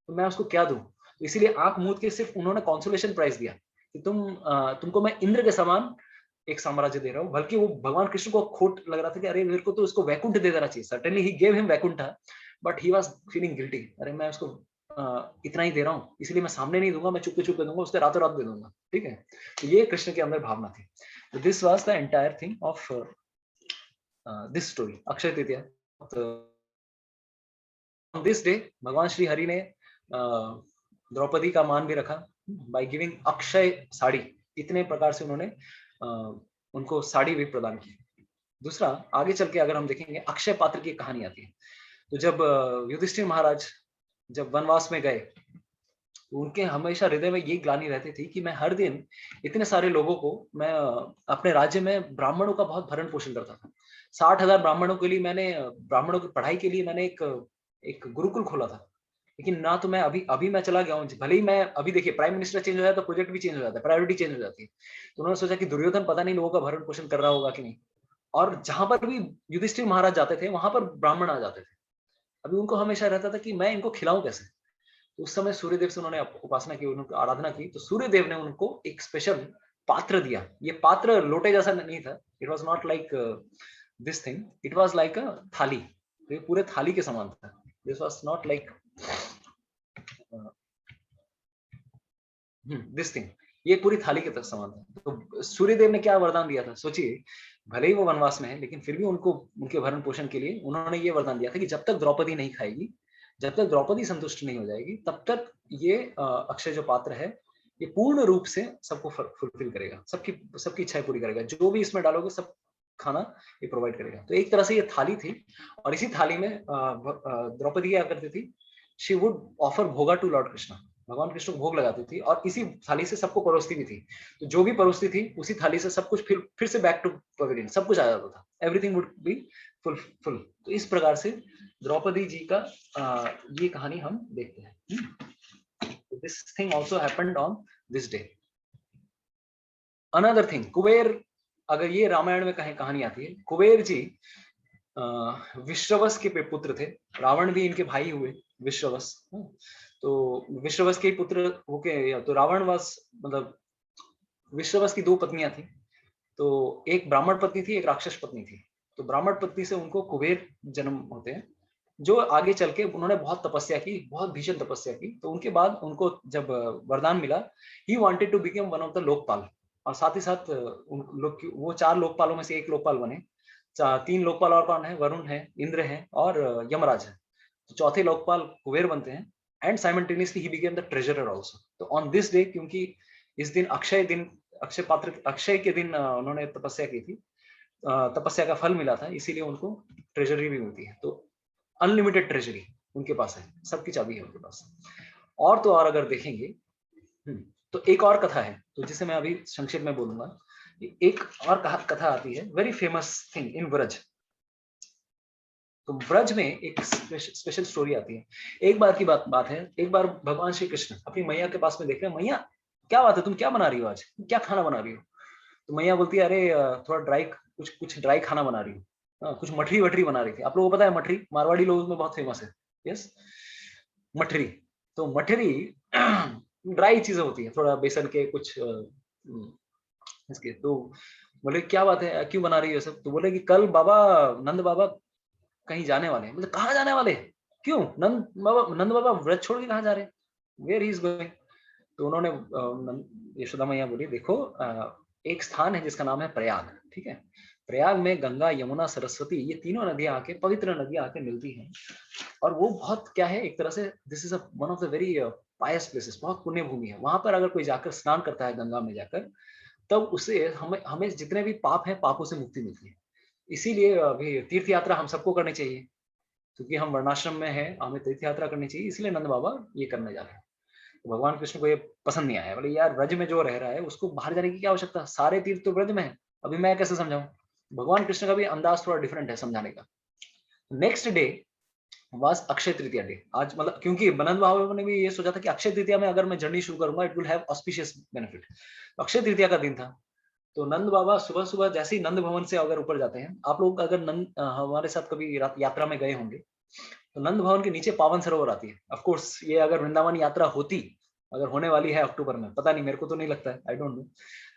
तो मैं उसको क्या दूं। तो इसीलिए आंख मूंद के सिर्फ उन्होंने कॉन्सोलेशन प्राइज दिया कि तुमको मैं इंद्र के समान एक साम्राज्य दे रहा हूँ। बल्कि वो भगवान कृष्ण को खोट लग रहा था कि अरे मेरे को तो उसको वैकुंठ दे देना चाहिए। Certainly he gave him Vaikuntha, but he was feeling guilty, अरे मैं उसको इतना ही दे रहा हूँ, इसलिए मैं सामने नहीं दूंगा, मैं चुपके चुपके दूंगा, उसके रातों रात दे दूंगा। ठीक है, तो ये कृष्ण के अंदर भावना थी। तो this was the entire thing of this story, Akshaya Tritiya. On this day भगवान श्री हरि ने द्रौपदी का मान भी रखा बाय गिविंग अक्षय साड़ी। इतने प्रकार से उन्होंने उनको साड़ी भी प्रदान की। दूसरा, आगे चल के अगर हम देखेंगे अक्षय पात्र की कहानी आती है। तो जब युधिष्ठिर महाराज जब वनवास में गए, उनके हमेशा हृदय में ये ग्लानि रहती थी कि मैं हर दिन इतने सारे लोगों को, मैं अपने राज्य में ब्राह्मणों का बहुत भरण पोषण करता था। 60,000 ब्राह्मणों के लिए मैंने, ब्राह्मणों की पढ़ाई के लिए मैंने एक गुरुकुल खोला था। लेकिन ना तो मैं अभी मैं चला गया हूँ, भले ही मैं अभी देखिए प्राइम मिनिस्टर चेंज हो जाए तो प्रोजेक्ट भी चेंज हो जाता है, प्रायोरिटी चेंज हो जाती है। तो उन्होंने सोचा कि दुर्योधन पता नहीं लोगों का भरण पोषण कर रहा होगा कि नहीं, और जहां पर भी युधिष्ठिर महाराज जाते थे वहां पर ब्राह्मण आ जाते थे। अभी उनको हमेशा रहता था कि मैं इनको खिलाऊं कैसे। तो उस समय सूर्यदेव से उन्होंने उपासना की, उनकी आराधना की, तो सूर्यदेव ने उनको एक स्पेशल पात्र दिया। ये पात्र लोटे जैसा नहीं था, it was not like this thing, it was like अ थाली। तो ये पूरे थाली के समान था। This was not like this thing, ये पूरी थाली के समान था। तो सूर्यदेव ने क्या वरदान दिया था सोचिए, भले ही वो वनवास में है लेकिन फिर भी उनको उनके भरण पोषण के लिए उन्होंने ये वरदान दिया था कि जब तक द्रौपदी नहीं खाएगी, जब तक द्रौपदी संतुष्ट नहीं हो जाएगी, तब तक ये अक्षय जो पात्र है ये पूर्ण रूप से सबको फुलफिल करेगा, सबकी इच्छाएं पूरी करेगा। जो भी इसमें डालोगे सब खाना ये प्रोवाइड करेगा। तो एक तरह से ये थाली थी, और इसी थाली में द्रौपदी क्या करती थी, शी वुड ऑफर भोगा टू लॉर्ड कृष्णा, भगवान कृष्ण को भोग लगाती थी और इसी थाली से सबको परोसती भी थी। तो जो भी परोसती थी उसी थाली से सब कुछ फिर से बैक टू पवेलियन, सब कुछ आ जाता था, एवरीथिंग वुड बी फुल। तो इस प्रकार से द्रौपदी जी का ये कहानी हम देखते हैं। This thing also happened on this day. Another thing, Kuber, अगर ये रामायण में कहीं कहानी आती है, कुबेर जी विश्रवस के पुत्र थे, रावण भी इनके भाई हुए, विश्रवस। तो विश्रवस के पुत्र होके, तो रावण वास, मतलब विश्रवस की 2 पत्नियां थी। तो एक ब्राह्मण पत्नी थी, एक राक्षस पत्नी थी। तो ब्राह्मण पत्नी से उनको कुबेर जन्म होते हैं, जो आगे चल के उन्होंने बहुत तपस्या की, बहुत भीषण तपस्या की। तो उनके बाद उनको जब वरदान मिला, he wanted to become one of the Lokpal, और साथ ही साथ वो 4 लोकपालों में से एक लोकपाल बने। 3 लोकपाल और कौन है, वरुण है, इंद्र है और यमराज है। तो चौथे लोकपाल कुबेर बनते हैं, and simultaneously he became the treasurer also. तो ऑन दिस डे, क्योंकि इस दिन अक्षय पात्र, अक्षय के दिन उन्होंने तपस्या की थी, तपस्या का फल मिला था, इसीलिए उनको ट्रेजरी भी मिलती है। तो अनलिमिटेड ट्रेजरी उनके पास है, सबकी चाबी है उनके पास। और तो और अगर देखेंगे, तो एक और कथा है, तो जिसे मैं अभी संक्षेप में बोलूंगा। एक और कथा आती है, very famous thing in Braj. तो ब्रज में एक स्पेशल स्टोरी आती है। एक बार की बात है, एक बार भगवान श्री कृष्ण अपनी मैया के पास में देख रहे हैं, मैया क्या बात है, तुम क्या बना रही हो आज, क्या खाना बना रही हो। तो मैया बोलती है, अरे थोड़ा ड्राई, कुछ ड्राई खाना बना रही हूँ, कुछ मठरी वठरी बना रही थी। आप लोगों को पता है मठरी, मारवाड़ी लोगों में बहुत फेमस है। यस, मठरी। तो मठरी ड्राई चीजें होती है, थोड़ा बेसन के कुछ इसके। तो बोले क्या बात है, क्यों बना रही है सब। तो बोले कि कल बाबा, नंद बाबा कहीं जाने वाले हैं। मतलब कहाँ जाने वाले, क्यों, नंद बाबा व्रत छोड़ के कहाँ जा रहे हैं, वेयर ही इज गोइंग। तो उन्होंने, यशोदा मैया बोली, देखो एक स्थान है जिसका नाम है प्रयाग, ठीक है। प्रयाग में गंगा, यमुना, सरस्वती, ये तीनों नदियां आके, पवित्र नदियां आके मिलती हैं। और वो बहुत क्या है, एक तरह से this is one of the very Payas places, बहुत पुण्य भूमि है। वहां पर अगर कोई जाकर स्नान करता है गंगा में जाकर, तब उसे हमें जितने भी पाप हैं, पापों से मुक्ति मिलती है। इसीलिए अभी तीर्थ यात्रा हम सबको करनी चाहिए, क्योंकि हम वर्णाश्रम में हैं, हमें तीर्थ यात्रा करनी चाहिए। इसलिए नंद बाबा ये करने जा रहे हैं। तो भगवान कृष्ण को ये पसंद नहीं आया, बोले यार ब्रज में जो रह रहा है उसको बाहर जाने की क्या आवश्यकता, सारे तीर्थ तो ब्रज में है, अभी मैं कैसे समझाऊं। भगवान कृष्ण का भी अंदाज थोड़ा डिफरेंट है समझाने का। Next day was Akshaya Tritiya day. आज मतलब, क्योंकि नंद बाबा ने भी ये सोचा था कि अक्षय तृतीया में अगर मैं जर्नी शुरू करूंगा, it will have auspicious benefit. Akshaya Tritiya का दिन था। तो नंद बाबा सुबह सुबह जैसे ही नंद भवन से अगर ऊपर जाते हैं, आप लोग अगर हमारे साथ कभी यात्रा में गए होंगे, तो नंद भवन के नीचे पावन सरोवर आती है। ऑफ कोर्स ये अगर वृंदावन यात्रा होती, अगर होने वाली है अक्टूबर में, पता नहीं, मेरे को तो नहीं लगता है, आई डोंट नो,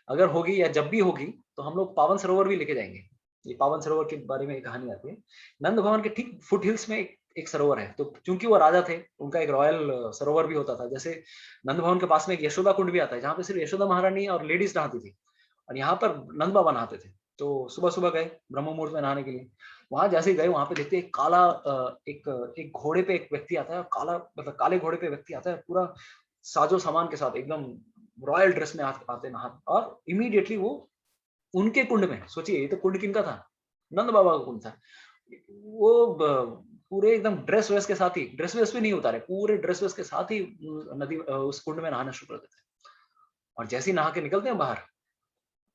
अगर होगी या जब भी होगी तो हम लोग पावन सरोवर भी लेके जाएंगे। ये पावन सरोवर के बारे में एक कहानी आती है। नंद भवन के ठीक फुट हिल्स में एक सरोवर है। तो चूंकि वो राजा थे, उनका एक रॉयल सरोवर भी होता था। जैसे नंद भवन के पास में एक यशोदा कुंड भी आता है, जहाँ पे सिर्फ यशोदा महारानी और लेडीज नहाती थी, और यहाँ पर नंद बाबा नहाते थे। तो सुबह सुबह गए ब्रह्म मुहूर्त में नहाने के लिए। वहां जैसे ही गए, वहां पे देखते एक काला एक घोड़े पे एक व्यक्ति आता है, काला मतलब काले घोड़े पे व्यक्ति आता है, पूरा साजो सामान के साथ एकदम रॉयल ड्रेस में आते नहा, और इमीडिएटली वो उनके कुंड में, सोचिए ये तो कुंड किनका था, नंद बाबा का कुंड था, वो पूरे एकदम ड्रेस वेस के साथ ही, ड्रेस वेस भी नहीं उतारे, पूरे ड्रेस वेस के साथ ही नदी उस कुंड में नहाना शुरू कर देते हैं। और जैसे ही नहा के निकलते हैं बाहर,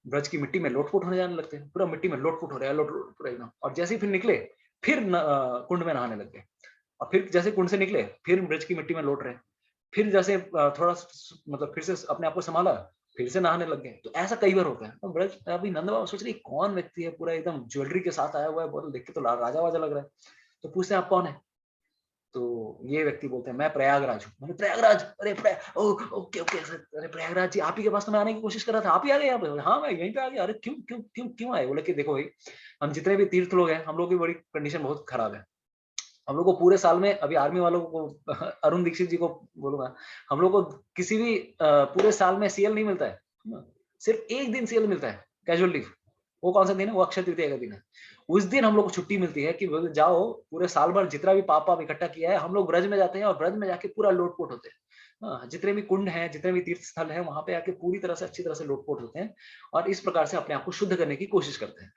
ब्रज की मिट्टी में लोटपोट होने जाने लगते हैं, पूरा मिट्टी में लोटपोट हो रहा है, लोट पूरा एकदम। और जैसे ही फिर निकले, फिर कुंड में नहाने लग गए। और फिर जैसे कुंड से निकले, फिर ब्रज की मिट्टी में लौट रहे, फिर जैसे थोड़ा मतलब फिर से अपने आप को संभाला, फिर से नहाने लग गए। तो ऐसा कई बार होता है। तो ब्रज अभी नंद बाबा सोच रहे कौन व्यक्ति है, पूरा एकदम ज्वेलरी के साथ आया हुआ है, बहुत देख के तो राजा वाजा लग रहा है। तो पूछते हैं आप कौन है, तो ये व्यक्ति बोलते हैं मैं प्रयागराज हूँ। मैंने प्रयागराज, अरे ओके ओके सर, अरे प्रयागराज जी, आप ही के पास तो मैं आने की कोशिश कर रहा था, आप ही आ गए यहाँ पे? हाँ मैं यहीं पे आ गया। अरे क्यों क्यों क्यों क्यों आए? बोले कि देखो भाई, हम जितने भी तीर्थ लोग हैं, हम लोग की बड़ी कंडीशन बहुत खराब है। हम लोग को पूरे साल में, अभी आर्मी वालों को अरुण दीक्षित जी को बोलूंगा, हम लोग को किसी भी पूरे साल में सीएल नहीं मिलता है, सिर्फ एक दिन सीएल मिलता है, कैजुअल लीव। वो कौन सा दिन है? वो अक्षय तृतीया का दिन है। उस दिन हम लोग को छुट्टी मिलती है कि जाओ पूरे साल भर जितना भी पाप आप इकट्ठा किया है, हम लोग ब्रज में जाते हैं और ब्रज में जाके पूरा लोटपोट होते हैं। जितने भी कुंड हैं, जितने भी तीर्थ स्थल हैं, वहां पे आके पूरी तरह से अच्छी तरह से लोटपोट होते हैं, और इस प्रकार से अपने आप को शुद्ध करने की कोशिश करते हैं।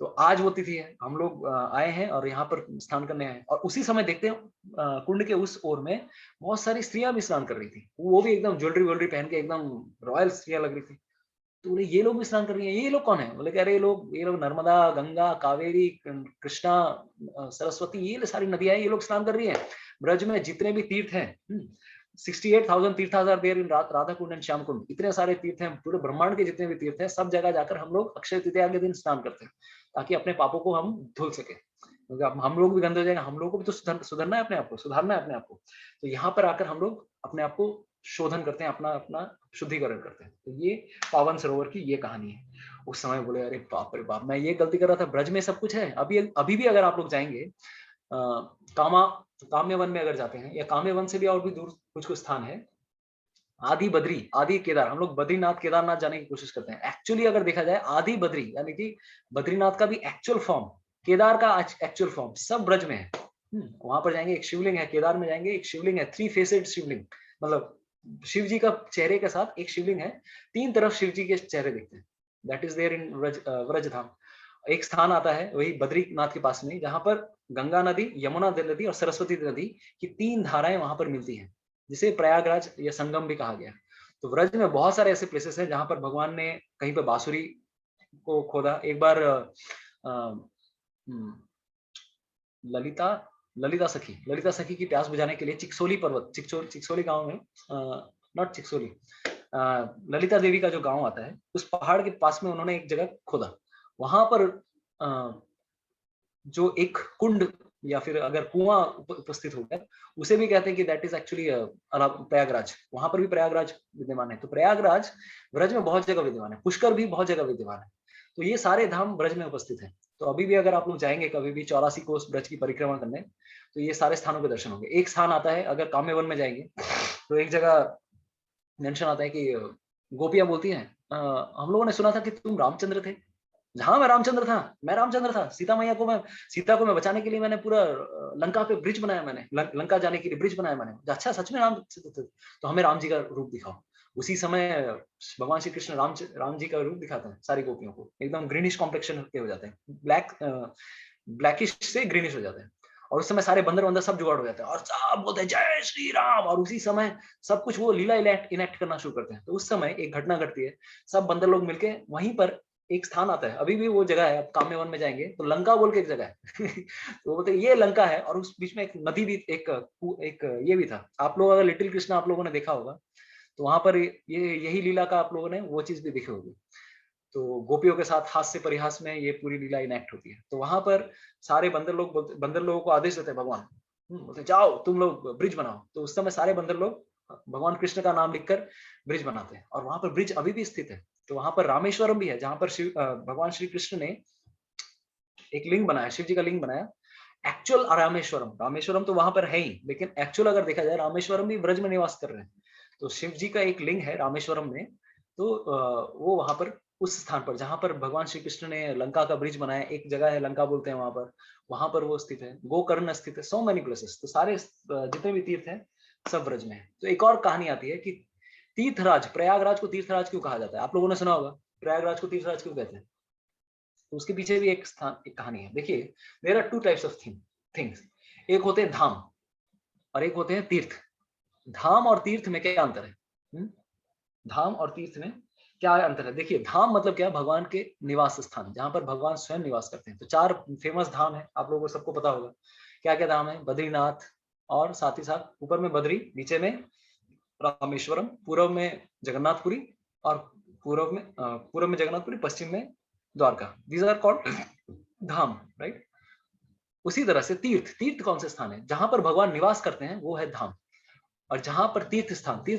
तो आज वो तिथि है, हम लोग आए हैं और यहाँ पर स्नान करने आए, और उसी समय देखते हैं कुंड के उस ओर में बहुत सारी स्त्रियां भी स्नान कर रही थी। वो भी एकदम ज्वेलरी व्वेलरी पहन के एकदम रॉयल स्त्रियां लग रही थी। तो बोले ये लोग भी स्नान कर रही हैं, ये लोग कौन है? बोले कि अरे ये लोग नर्मदा, गंगा, कावेरी, कृष्णा, सरस्वती, ये सारी नदियां हैं, ये लोग स्नान कर रही हैं। ब्रज में जितने भी तीर्थ हैं, 68,000 तीर्थ are there in Radha Kund and Shyam Kund, इतने सारे तीर्थ हैं, पूरे ब्रह्मांड के जितने भी तीर्थ हैं, सब जगह जाकर हम लोग अक्षय तृतीया के दिन स्नान करते हैं, ताकि अपने पापों को हम धुल सके। क्योंकि हम लोग भी गंदे हो जाएंगे, हम लोग को भी तो सुधरना है, अपने आप को सुधारना है अपने आप को। तो यहाँ पर आकर हम लोग अपने आप को शोधन करते हैं, अपना अपना शुद्धिकरण करते हैं। तो ये पावन सरोवर की ये कहानी है। उस समय बोले अरे बाप रे बाप, मैं ये गलती कर रहा था, ब्रज में सब कुछ है। अभी भी अगर आप लोग जाएंगे काम्य वन में अगर जाते हैं, या काम्य वन से भी और भी दूर कुछ कुछ स्थान है, आदि बद्री, आदि केदार, हम लोग बद्रीनाथ केदारनाथ जाने की कोशिश करते हैं। एक्चुअली अगर देखा जाए, आदि बद्री यानी कि बद्रीनाथ का भी एक्चुअल फॉर्म, केदार का एक्चुअल फॉर्म सब ब्रज में है। वहां पर जाएंगे, एक शिवलिंग है, केदार में जाएंगे, एक शिवलिंग है, 3 फेसेड शिवलिंग, मतलब शिव जी का चेहरे के साथ एक शिवलिंग है, 3 तरफ शिव जी के चेहरे दिखते हैं। That is there in Vrajdham. एक स्थान आता है वही बद्रीनाथ के पास में, जहां पर गंगा नदी, यमुना नदी और सरस्वती नदी की 3 धाराएं वहां पर मिलती हैं, जिसे प्रयागराज या संगम भी कहा गया। तो व्रज में बहुत सारे ऐसे प्लेसेस हैं जहां पर भगवान ने कहीं पर बांसुरी को खोदा। एक बार ललिता सखी की प्यास बुझाने के लिए चिक्सोली पर्वत, चिक्सोली गांव में, नॉट चिक्सोली, ललिता देवी का जो गांव आता है, उस पहाड़ के पास में उन्होंने एक जगह खोदा। वहां पर जो एक कुंड या फिर अगर कुआं उपस्थित हो गया, उसे भी कहते हैं कि दैट इज एक्चुअली प्रयागराज। वहां पर भी प्रयागराज विद्यमान है। तो प्रयागराज ब्रज में बहुत जगह विद्यमान है, पुष्कर भी बहुत जगह विद्यमान है। तो ये सारे धाम ब्रज में उपस्थित हैं। तो अभी भी अगर आप लोग जाएंगे कभी भी 84 कोस ब्रज की परिक्रमा करने, तो ये सारे स्थानों के दर्शन होंगे। एक स्थान आता है, अगर काम्य वन में जाएंगे तो एक जगह मेंशन आता है कि गोपियां बोलती हैं, हम लोगों ने सुना था कि तुम रामचंद्र थे। हाँ मैं रामचंद्र था, सीता को मैं बचाने के लिए मैंने पूरा लंका पे ब्रिज बनाया, मैंने लंका जाने के लिए ब्रिज बनाया मैंने। अच्छा सच में राम थे? तो हमें राम जी का रूप दिखाओ। उसी समय भगवान श्री कृष्ण राम जी का रूप दिखाते हैं सारी गोपियों को, एकदम ग्रीनिश कॉम्प्लेक्शन के हो जाते हैं, ब्लैकिश से ग्रीनिश हो जाते हैं। और उस समय सारे बंदर सब जुगाड़ हो जाते हैं और सब बोलते हैं जय श्री राम, और उसी समय सब कुछ वो लीला इनेक्ट करना शुरू करते हैं। तो उस समय एक घटना घटती है, सब बंदर लोग मिलके वहीं पर एक स्थान आता है, अभी भी वो जगह है, आप काम्य वन में जाएंगे तो लंका बोल के एक जगह है तो वो बोलते हैं ये लंका है, और उस बीच में एक नदी भी, एक ये भी था। आप लोग अगर लिटिल कृष्णा आप लोगों ने देखा होगा, तो वहां पर यही लीला का आप लोगों ने वो चीज भी देखी होगी। तो गोपियों के साथ हास्य परिहास में ये पूरी लीला इनैक्ट होती है। तो वहां पर सारे बंदर लोगों को आदेश देते हैं भगवान, बोलते जाओ तुम लोग ब्रिज बनाओ। तो उस समय सारे बंदर लोग भगवान कृष्ण का नाम लिखकर ब्रिज बनाते हैं, और वहां पर ब्रिज अभी भी स्थित है। तो वहां पर रामेश्वरम भी है, जहां पर भगवान श्री कृष्ण ने एक लिंग बनाया, शिव जी का लिंग बनाया। एक्चुअल रामेश्वरम तो वहां पर है ही, लेकिन एक्चुअल अगर देखा जाए रामेश्वरम भी ब्रज में निवास कर रहे हैं। तो शिव जी का एक लिंग है रामेश्वरम में। तो वो वहां पर उस स्थान पर जहां पर भगवान श्री कृष्ण ने लंका का ब्रिज बनाया, एक जगह है लंका बोलते हैं वहां पर वो स्थित है। गोकर्ण स्थित है, सो मेनी प्लेसेस। तो सारे जितने भी तीर्थ हैं सब ब्रज में है। तो एक और कहानी आती है कि तीर्थराज, प्रयागराज को तीर्थराज क्यों कहा जाता है? आप लोगों ने सुना होगा प्रयागराज को तीर्थराज क्यों कहते हैं। तो उसके पीछे भी एक कहानी है। देखिए, there are two types of things. एक होते हैं धाम और एक होते हैं तीर्थ। धाम और तीर्थ में क्या अंतर है? धाम और तीर्थ में क्या अंतर है? देखिए, धाम मतलब क्या? भगवान के निवास स्थान, जहां पर भगवान स्वयं निवास करते हैं। तो 4 फेमस धाम है, आप लोगों को सबको पता होगा। क्या क्या धाम है? बद्रीनाथ, और साथ ही साथ ऊपर में बद्री, नीचे में रामेश्वरम, पूर्व में जगन्नाथपुरी, और पूर्व में जगन्नाथपुरी, पश्चिम में Dwarka. These are called dham, right. उसी तरह से तीर्थ कौन से स्थान है? जहां पर भगवान निवास करते हैं वो है धाम। और जहां पर तीर्थ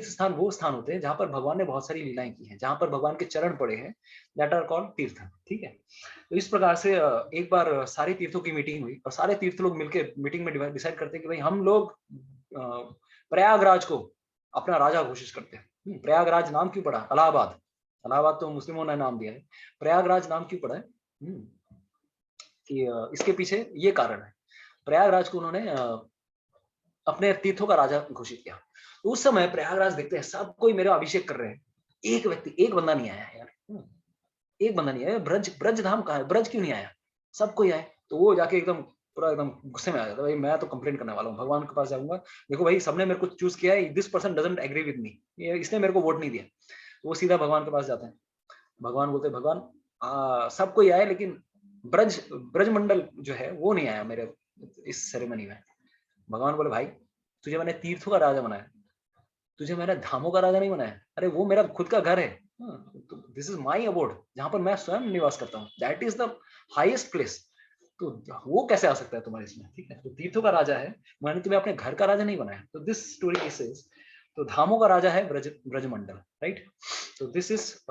स्थान वो स्थान होते हैं जहां पर भगवान ने बहुत सारी लीलाएं की हैं, जहां पर भगवान के चरण पड़े हैं, दैट आर कॉल्ड तीर्थ। ठीक है। तो इस प्रकार से एक बार सारे तीर्थों की मीटिंग हुई, और सारे तीर्थ लोग मिलकर मीटिंग में डिसाइड करते हैं कि भाई हम लोग प्रयागराज को अपना राजा घोषित करते हैं। प्रयागराज नाम क्यों पड़ा? इलाहाबाद तो मुस्लिमों ने नाम दिया है, प्रयागराज नाम क्यों पड़ा है? कि इसके पीछे ये कारण है। प्रयागराज को उन्होंने अपने तीर्थों का राजा घोषित किया। तो उस समय प्रयागराज देखते हैं सब कोई मेरा अभिषेक कर रहे हैं, एक बंदा नहीं आया यार। एक बंदा नहीं आया। ब्रज धाम कहाँ है? ब्रज क्यों नहीं आया? सब कोई आए। तो वो जाके एकदम गुस्से में आ जाता है, भाई मैं तो कंप्लेंट करने वाला हूँ, भगवान के पास जाऊंगा, देखो भाई सबने मेरे को चूज किया है, this person doesn't agree with me, इसने मेरे को वोट नहीं दिया। वो सीधा भगवान के पास जाते हैं। भगवान बोलते हैं, भगवान सब कोई आए लेकिन ब्रज मंडल जो है वो नहीं आया मेरे इस सेरेमनी में। भगवान बोले, भाई तुझे मैंने तीर्थों का राजा बनाया, तुझे मैंने धामों का राजा नहीं बनाया। अरे वो मेरा खुद का घर है, दिस इज माई अबोर्ड, जहां पर मैं स्वयं निवास करता हूँ, that is the highest place. तो वो कैसे आ सकता है तुम्हारे इसमें? ठीक है, तो तीर्थों का राजा है, मैंने तुम्हें अपने घर का राजा नहीं बनाया। तो दिस स्टोरी इज, तो धामों का राजा है ब्रजमंडल, राइट। तो this is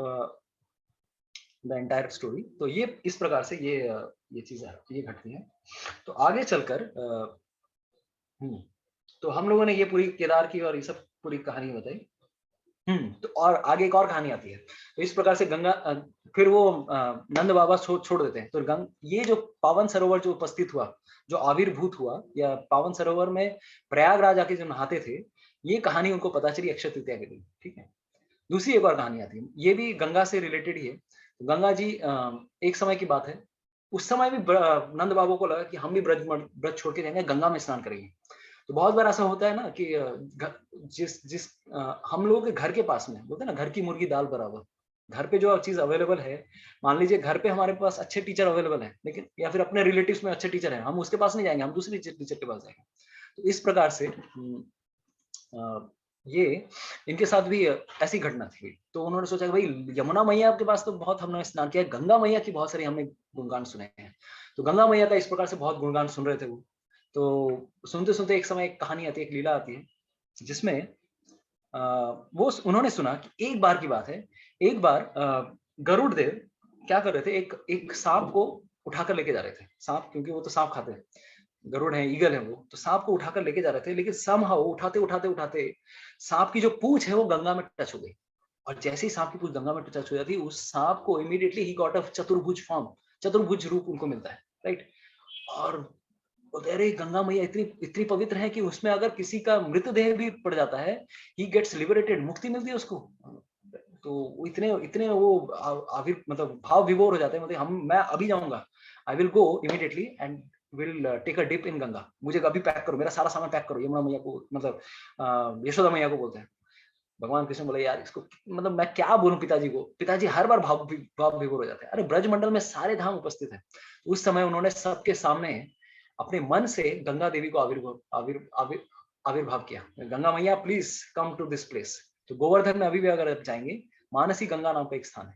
the entire story. तो ये इस प्रकार से ये चीजें ये घटती है। तो आगे चलकर तो हम लोगों ने ये पूरी केदार की और ये सब पूरी कहानी बताई। तो और आगे एक और कहानी आती है। तो इस प्रकार से गंगा फिर वो नंद बाबा छोड़ देते हैं। तो ये जो पावन सरोवर जो उपस्थित हुआ, जो आविर्भूत हुआ, या पावन सरोवर में प्रयागराज आके जो नहाते थे, ये कहानी उनको पता चली अक्षय तृतीया के दिन। ठीक है। दूसरी एक और कहानी आती है, ये भी गंगा से रिलेटेड ही है। तो गंगा जी एक समय की बात है, उस समय भी नंद बाबू को लगा कि हम भी ब्रज छोड़ के जाएंगे, गंगा में स्नान करेंगे। तो बहुत बार ऐसा होता है ना कि जिस हम लोगों के घर के पास में बोलते हैं ना, घर की मुर्गी दाल बराबर। घर पे जो चीज अवेलेबल है, मान लीजिए घर पे हमारे पास अच्छे टीचर अवेलेबल है, लेकिन या फिर अपने रिलेटिव्स में अच्छे टीचर हैं, हम उसके पास नहीं जाएंगे, हम दूसरे टीचर के पास जाएंगे। तो इस प्रकार से ये इनके साथ भी ऐसी घटना थी। तो उन्होंने सोचा कि भाई यमुना मैया के पास तो बहुत हमने स्नान किया, गंगा मैया की बहुत सारी हमने गुणगान सुने हैं। तो गंगा मैया का इस प्रकार से बहुत गुणगान सुन रहे थे वो। तो सुनते सुनते एक समय एक कहानी आती है, एक लीला आती है, जिसमें वो उन्होंने सुना कि एक बार की बात है, एक बार गरुड़ देव क्या कर रहे थे, एक सांप को उठाकर लेके जा रहे थे। सांप, क्योंकि वो तो सांप खाते हैं, गरुड़ है, ईगल है वो, तो सांप को उठाकर लेके जा रहे थे, लेकिन समहाउ उठाते उठाते उठाते सांप की जो पूंछ है वो गंगा में टच हो गई। और जैसे ही सांप की पूंछ गंगा में टच हो जाती, उस सांप को इमीडिएटली ही गॉट अ चतुर्भुज फॉर्म, चतुर्भुज रूप उनको मिलता है, राइट। और अरे गंगा मैया इतनी इतनी पवित्र है कि उसमें अगर किसी का मृतदेह भी पड़ जाता है, ही गेट्स लिबरेटेड, मुक्ति मिलती है उसको। तो इतने इतने वो मतलब भाव विभोर हो जाते हैं, मतलब मैं अभी जाऊंगा, I will go immediately and will take a dip in Ganga, मुझे अभी पैक करो, मेरा सारा सामान पैक करो। यमुना मैया को, मतलब यशोदा मैया को बोलते हैं। भगवान कृष्ण बोले, यार इसको मतलब मैं क्या बोलूं पिताजी को। पिताजी हर बार भाव विभोर हो जाते हैं। अरे ब्रजमंडल में सारे धाम उपस्थित है। उस समय उन्होंने सबके सामने अपने मन से गंगा देवी को आविर्भाव किया, गंगा मैया please come to this place. तो गोवर्धन में अभी भी अगर आप जाएंगे, मानसी गंगा नाम का एक स्थान है,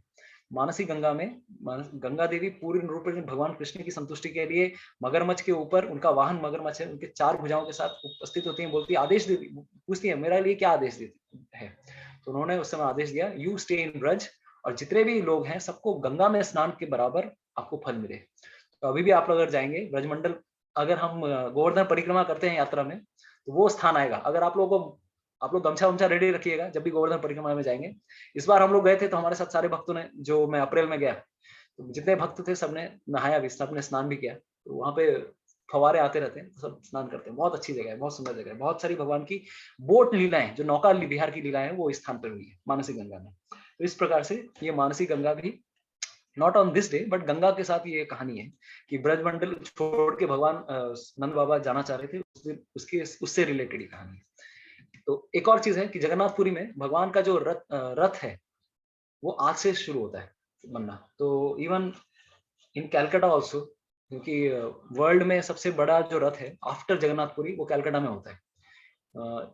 मानसी गंगा में गंगा देवी पूर्ण रूप में भगवान कृष्ण की संतुष्टि के लिए मगरमच्छ के ऊपर, उनका वाहन मगरमच्छ है, उनके 4 भुजाओं के साथ उपस्थित होती हैं, बोलती है, आदेश देती, पूछती है मेरे लिए क्या आदेश देती है। तो उन्होंने उस समय आदेश दिया, यू स्टे इन ब्रज, और जितने भी लोग हैं सबको गंगा में स्नान के बराबर आपको फल मिले। तो अभी भी आप लोग अगर जाएंगे ब्रजमंडल, अगर हम गोवर्धन परिक्रमा करते हैं यात्रा में, तो वो स्थान आएगा। अगर आप लोग गमछा वमछा रेडी रखिएगा जब भी गोवर्धन परिक्रमा में जाएंगे। इस बार हम लोग गए थे तो हमारे साथ सारे भक्तों ने, जो मैं अप्रैल में गया, तो जितने भक्त थे सबने नहाया भी, सबने स्नान भी किया। तो वहां पे फवारे आते रहते हैं, सब स्नान करते हैं। बहुत अच्छी जगह है, बहुत सुंदर जगह है। बहुत सारी भगवान की बोट लीलाएं, जो नौका विहार की लीलाएं, वो इस स्थान पर हुई है मानसी गंगा में। तो इस प्रकार से ये मानसी गंगा भी not on this day, but Ganga के साथ ये कहानी है कि ब्रजमंडल छोड़ के भगवान नंद बाबा जाना चाह रहे थे, उसके उससे रिलेटेड ही कहानी है। तो एक और चीज है कि जगन्नाथपुरी में भगवान का जो रथ है वो आज से शुरू होता है बनना। तो इवन इन कैलकाटा ऑल्सो, क्योंकि वर्ल्ड में सबसे बड़ा जो रथ है आफ्टर जगन्नाथपुरी वो कैलकाटा में होता है।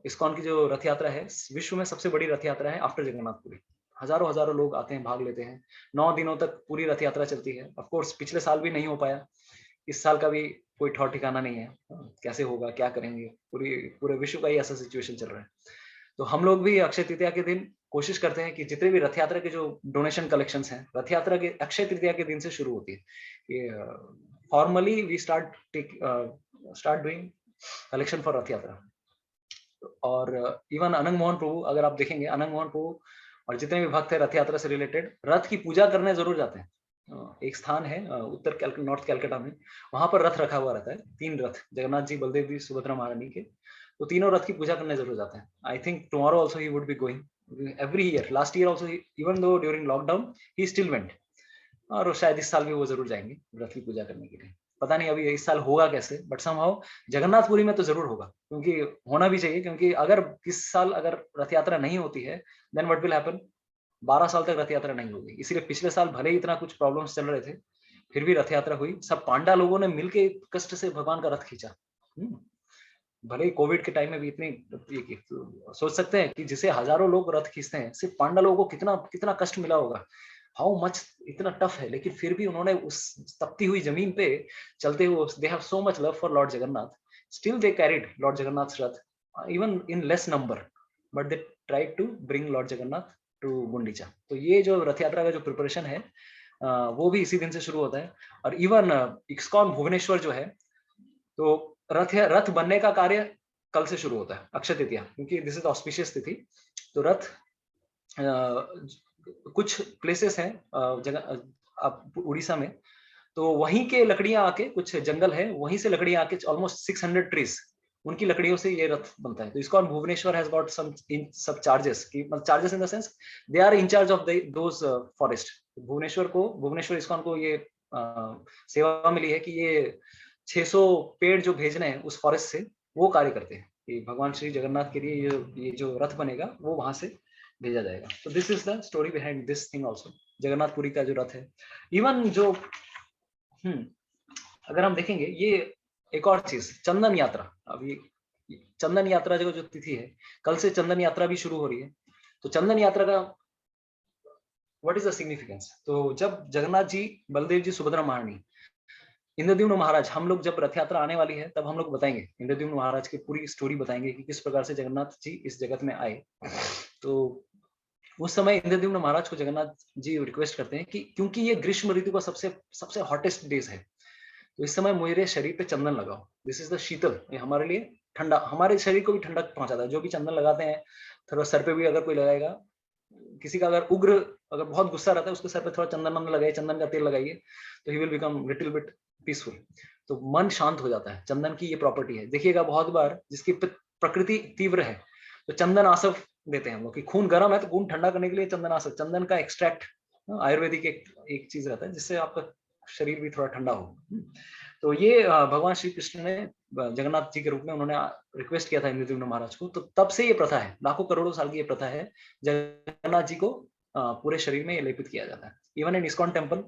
इस्कॉन की जो रथ यात्रा है विश्व में सबसे बड़ी रथ यात्रा है आफ्टर जगन्नाथपुरी। हजारों हजारों लोग आते हैं, भाग लेते हैं। 9 दिनों तक पूरी रथ यात्रा चलती है। ऑफ कोर्स पिछले साल भी नहीं हो पाया, इस साल का भी कोई ठौर ठिकाना नहीं है, कैसे होगा, क्या करेंगे, पूरे विश्व का ही ऐसा सिचुएशन चल रहा है। तो हम लोग भी अक्षय तृतीया के दिन कोशिश करते हैं कि जितने भी रथ यात्रा के जो डोनेशन कलेक्शंस हैं, रथ यात्रा के अक्षय तृतीया के दिन से शुरू होती है। Formally we start doing collection for Rath Yatra. और इवन अनंग मोहन प्रभु, अगर आप देखेंगे, अनंग मोहन प्रभु और जितने भी भक्त हैं रथ यात्रा से रिलेटेड, रथ की पूजा करने जरूर जाते हैं। एक स्थान है नॉर्थ कैलकाटा में, वहां पर रथ रखा हुआ रहता है, 3 रथ, जगन्नाथ जी, बलदेव जी, सुभद्रा महारानी के। तो तीनों रथ की पूजा करने जरूर जाते हैं। I think tomorrow also he would be going every year. Last year also, even though during lockdown he still went, और शायद इस साल भी वो जरूर जाएंगे रथ की पूजा करने के लिए। पता नहीं अभी इस साल होगा कैसे, बट समहाउ जगन्नाथपुरी में तो जरूर होगा, क्योंकि होना भी चाहिए। क्योंकि अगर इस साल अगर रथ यात्रा नहीं होती है, देन व्हाट विल हैपन, 12 साल तक रथ यात्रा नहीं होगी। इसीलिए पिछले साल भले ही इतना कुछ प्रॉब्लम्स चल रहे थे, फिर भी रथ यात्रा हुई। सब पांडा लोगों ने मिलके कष्ट से भगवान का रथ खींचा। भले ही कोविड के टाइम में भी इतनी, सोच सकते हैं कि जिसे हजारों लोग रथ खींचते हैं, सिर्फ पांडा लोगों को कितना कितना कष्ट मिला होगा, हाउ मच, इतना टफ है। लेकिन फिर भी उन्होंने उस तपती हुई जमीन पे चलते हुए, they have so much love for lord Jagannath, still they carried lord Jagannath rath, even in less number, but they tried to bring lord Jagannath to Gundicha. तो ये जो रथ यात्रा का जो प्रिपरेशन है, वो भी इसी दिन से शुरू होता है। और इवन इस्कॉन भुवनेश्वर जो है, तो रथ बनने का कार्य कल से शुरू होता है, अक्षय तृतीया, क्योंकि दिस इज ऑस्पिशियस तिथि। तो रथ कुछ प्लेसेस हैं जगह उड़ीसा में, तो वहीं के लकड़ियां आके, कुछ जंगल है वहीं से लकड़ियां आके, ऑलमोस्ट 600 ट्रीज, उनकी लकड़ियों से ये रथ बनता है। तो ISKCON Bhubaneswar has got sub charges, की charges in the sense they are in charge of those forest. Bhubaneswar ISKCON को ये सेवा मिली है कि ये 600 पेड़ जो भेजने हैं उस फॉरेस्ट से, वो कार्य करते हैं कि भगवान श्री जगन्नाथ के लिए ये जो रथ बनेगा वो वहां से भेजा जाएगा। तो this is the story behind this thing also, Jagannathpuri का जो रथ है। इवन जो अगर हम देखेंगे, ये एक और चीज, चंदन यात्रा। अभी चंदन यात्रा जो तिथि है, कल से चंदन यात्रा भी शुरू हो रही है। तो चंदन यात्रा का व्हाट इज द सिग्निफिकेंस? तो जब जगन्नाथ जी, बलदेव जी, सुभद्रा महारानी, इंद्रद्युम्न महाराज, हम लोग जब रथ यात्रा आने वाली है तब हम लोग बताएंगे, इंद्रद्युम्न महाराज की पूरी स्टोरी बताएंगे कि किस प्रकार से जगन्नाथ जी इस जगत में आए। तो उस समय इंद्रद्युम्न महाराज को जगन्नाथ जी रिक्वेस्ट करते हैं कि क्योंकि ये ग्रीष्म ऋतु का सबसे हॉटेस्ट डेज है, तो इस समय मेरे शरीर पे चंदन लगाओ। दिस इज द शीतल, ये हमारे लिए ठंडा, हमारे शरीर को भी ठंडक पहुंचाता है। जो भी चंदन लगाते हैं, थोड़ा सर पे भी अगर कोई लगाएगा, किसी का अगर बहुत गुस्सा रहता है, उसके सर पे थोड़ा चंदन लगाइए, चंदन का तेल लगाइए, तो ही will become little bit peaceful. तो मन शांत हो जाता है। चंदन की ये प्रॉपर्टी है। देखिएगा बहुत बार जिसकी प्रकृति तीव्र है, तो चंदन आसव देते हैं हम लोग, कि खून गर्म है तो खून ठंडा करने के लिए चंदन आसव, चंदन का एक्सट्रैक्ट, आयुर्वेदिक एक चीज रहता है जिससे आपका शरीर भी थोड़ा ठंडा हो। तो ये भगवान श्री कृष्ण ने जगन्नाथ जी के रूप में उन्होंने रिक्वेस्ट किया था इंद्रद्युम्न महाराज को। तो तब से ये प्रथा है, लाखों करोड़ों साल की ये प्रथा है, जगन्नाथ जी को पूरे शरीर में लेपित किया जाता है। इवन इन इस्कॉन टेम्पल,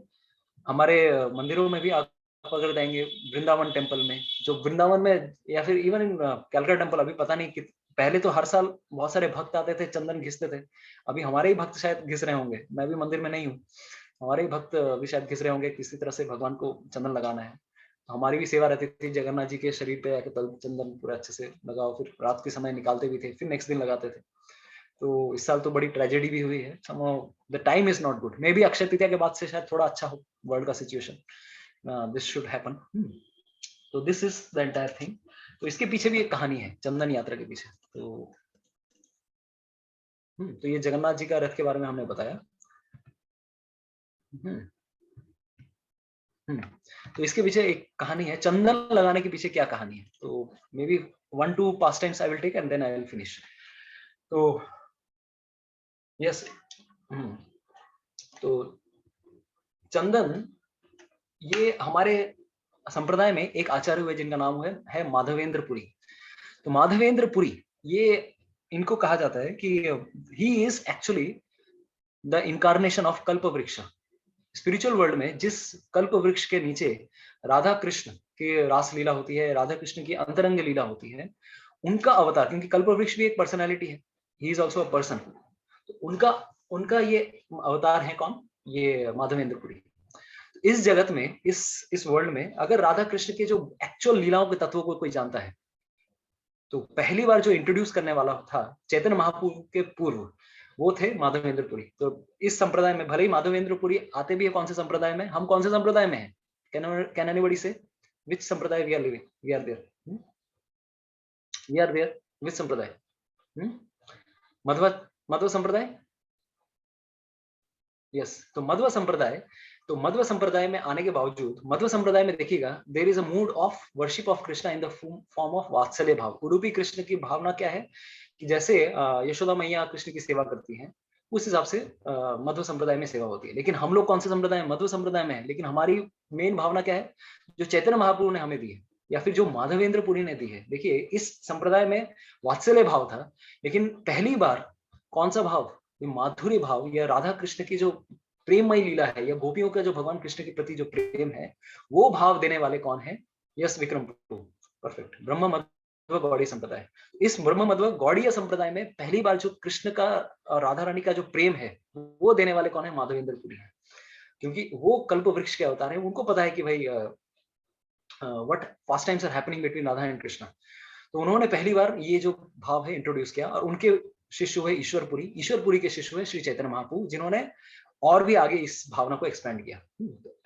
हमारे मंदिरों में भी आप अगर जाएंगे, वृंदावन टेम्पल में, जो वृंदावन में, या फिर इवन इन कैलकाटा टेम्पल, अभी पता नहीं कि पहले तो हर साल बहुत सारे भक्त आते थे, चंदन घिसते थे। अभी हमारे ही भक्त शायद घिस रहे होंगे, मैं भी मंदिर में नहीं हूँ। हमारे ही भक्त भी शायद घिस रहे होंगे किसी तरह से भगवान को चंदन लगाना है, तो हमारी भी सेवा रहती थी, जगन्नाथ जी के शरीर पे आके चंदन पूरा अच्छे से लगाओ, फिर रात के समय निकालते भी थे, फिर नेक्स्ट दिन लगाते थे। तो इस साल तो बड़ी ट्रेजेडी भी हुई है, the time is not good, may be Akshaya Tritiya के बाद से शायद थोड़ा अच्छा हो वर्ल्ड का सिचुएशन, दिस शुड हैपन। तो this is the entire thing. तो इसके पीछे भी एक कहानी है, चंदन यात्रा के पीछे। तो ये जगन्नाथ जी का रथ के बारे में हमने बताया। तो इसके पीछे एक कहानी है, चंदन लगाने के पीछे क्या कहानी है, तो maybe 1-2 pastimes I will take and then I will finish. तो यस, तो चंदन, ये हमारे संप्रदाय में एक आचार्य हुए जिनका नाम है माधवेंद्र पुरी। तो माधवेंद्र पुरी, ये इनको कहा जाता है कि he is actually the incarnation of कल्प वृक्ष। स्पिरिचुअल वर्ल्ड में जिस कल्प वृक्ष के नीचे राधा कृष्ण की रास लीला होती है, राधा कृष्ण की अंतरंग लीला होती है, उनका अवतार, क्योंकि कल्प वृक्ष भी एक पर्सनैलिटी है, he is also a person, तो उनका ये अवतार है कौन, ये माधवेंद्र पुरी। इस जगत में, इस वर्ल्ड में अगर राधा कृष्ण के जो एक्चुअल लीलाओं के तत्वों को कोई जानता है, तो पहली बार जो इंट्रोड्यूस करने वाला था चैतन्य महाप्रभु के पूर्व, वो थे माधवेंद्र पुरी। तो इस संप्रदाय में भले ही माधवेंद्र पुरी आते भी है कौन से संप्रदाय में, हम कौन से संप्रदाय में हैं, कैन एनीबॉडी से which sampradaya we are living, we are there, which sampradaya, Madhva संप्रदाय, यस। तो मध्व संप्रदाय, तो मध्व संप्रदाय में आने के बावजूद, मध्व संप्रदाय में देखिएगा there is a mood of worship of Krishna in the form of vatsalya bhava. Udupi Krishna की भावना क्या है कि जैसे यशोदा मैया कृष्ण की सेवा करती हैं, उस हिसाब से मध्व संप्रदाय में सेवा होती है। लेकिन हम लोग कौन से संप्रदाय में, मध्व संप्रदाय में है, लेकिन हमारी मेन भावना क्या है, जो चैतन्य महाप्रभु ने हमें दी है या फिर जो माधवेंद्र पुरी ने दी है। देखिए इस संप्रदाय में वात्सल्य भाव था, लेकिन पहली बार कौन सा भाव, ये माधुर्य भाव या राधा कृष्ण की जो प्रेममय लीला है, या गोपियों का जो भगवान कृष्ण के प्रति जो प्रेम है, वो भाव देने वाले कौन है, यस विक्रम प्रभु, परफेक्ट, ब्रह्म मध्व गौड़ीय संप्रदाय। इस ब्रह्म मध्व गौड़ीय संप्रदाय में पहली बार जो कृष्ण का और राधा रानी का जो प्रेम है, वो देने वाले कौन है, माधवेंद्र पुरी है, क्योंकि वो कल्प वृक्ष के अवतार है। उनको पता है कि भाई what pastimes are happening between Radha and Krishna. तो उन्होंने पहली बार ये जो भाव है इंट्रोड्यूस किया, और उनके शिष्य हुए ईश्वरपुरी के शिष्य हुए श्री चैतन्य महाप्रभु, जिन्होंने और भी आगे इस भावना को एक्सपेंड किया।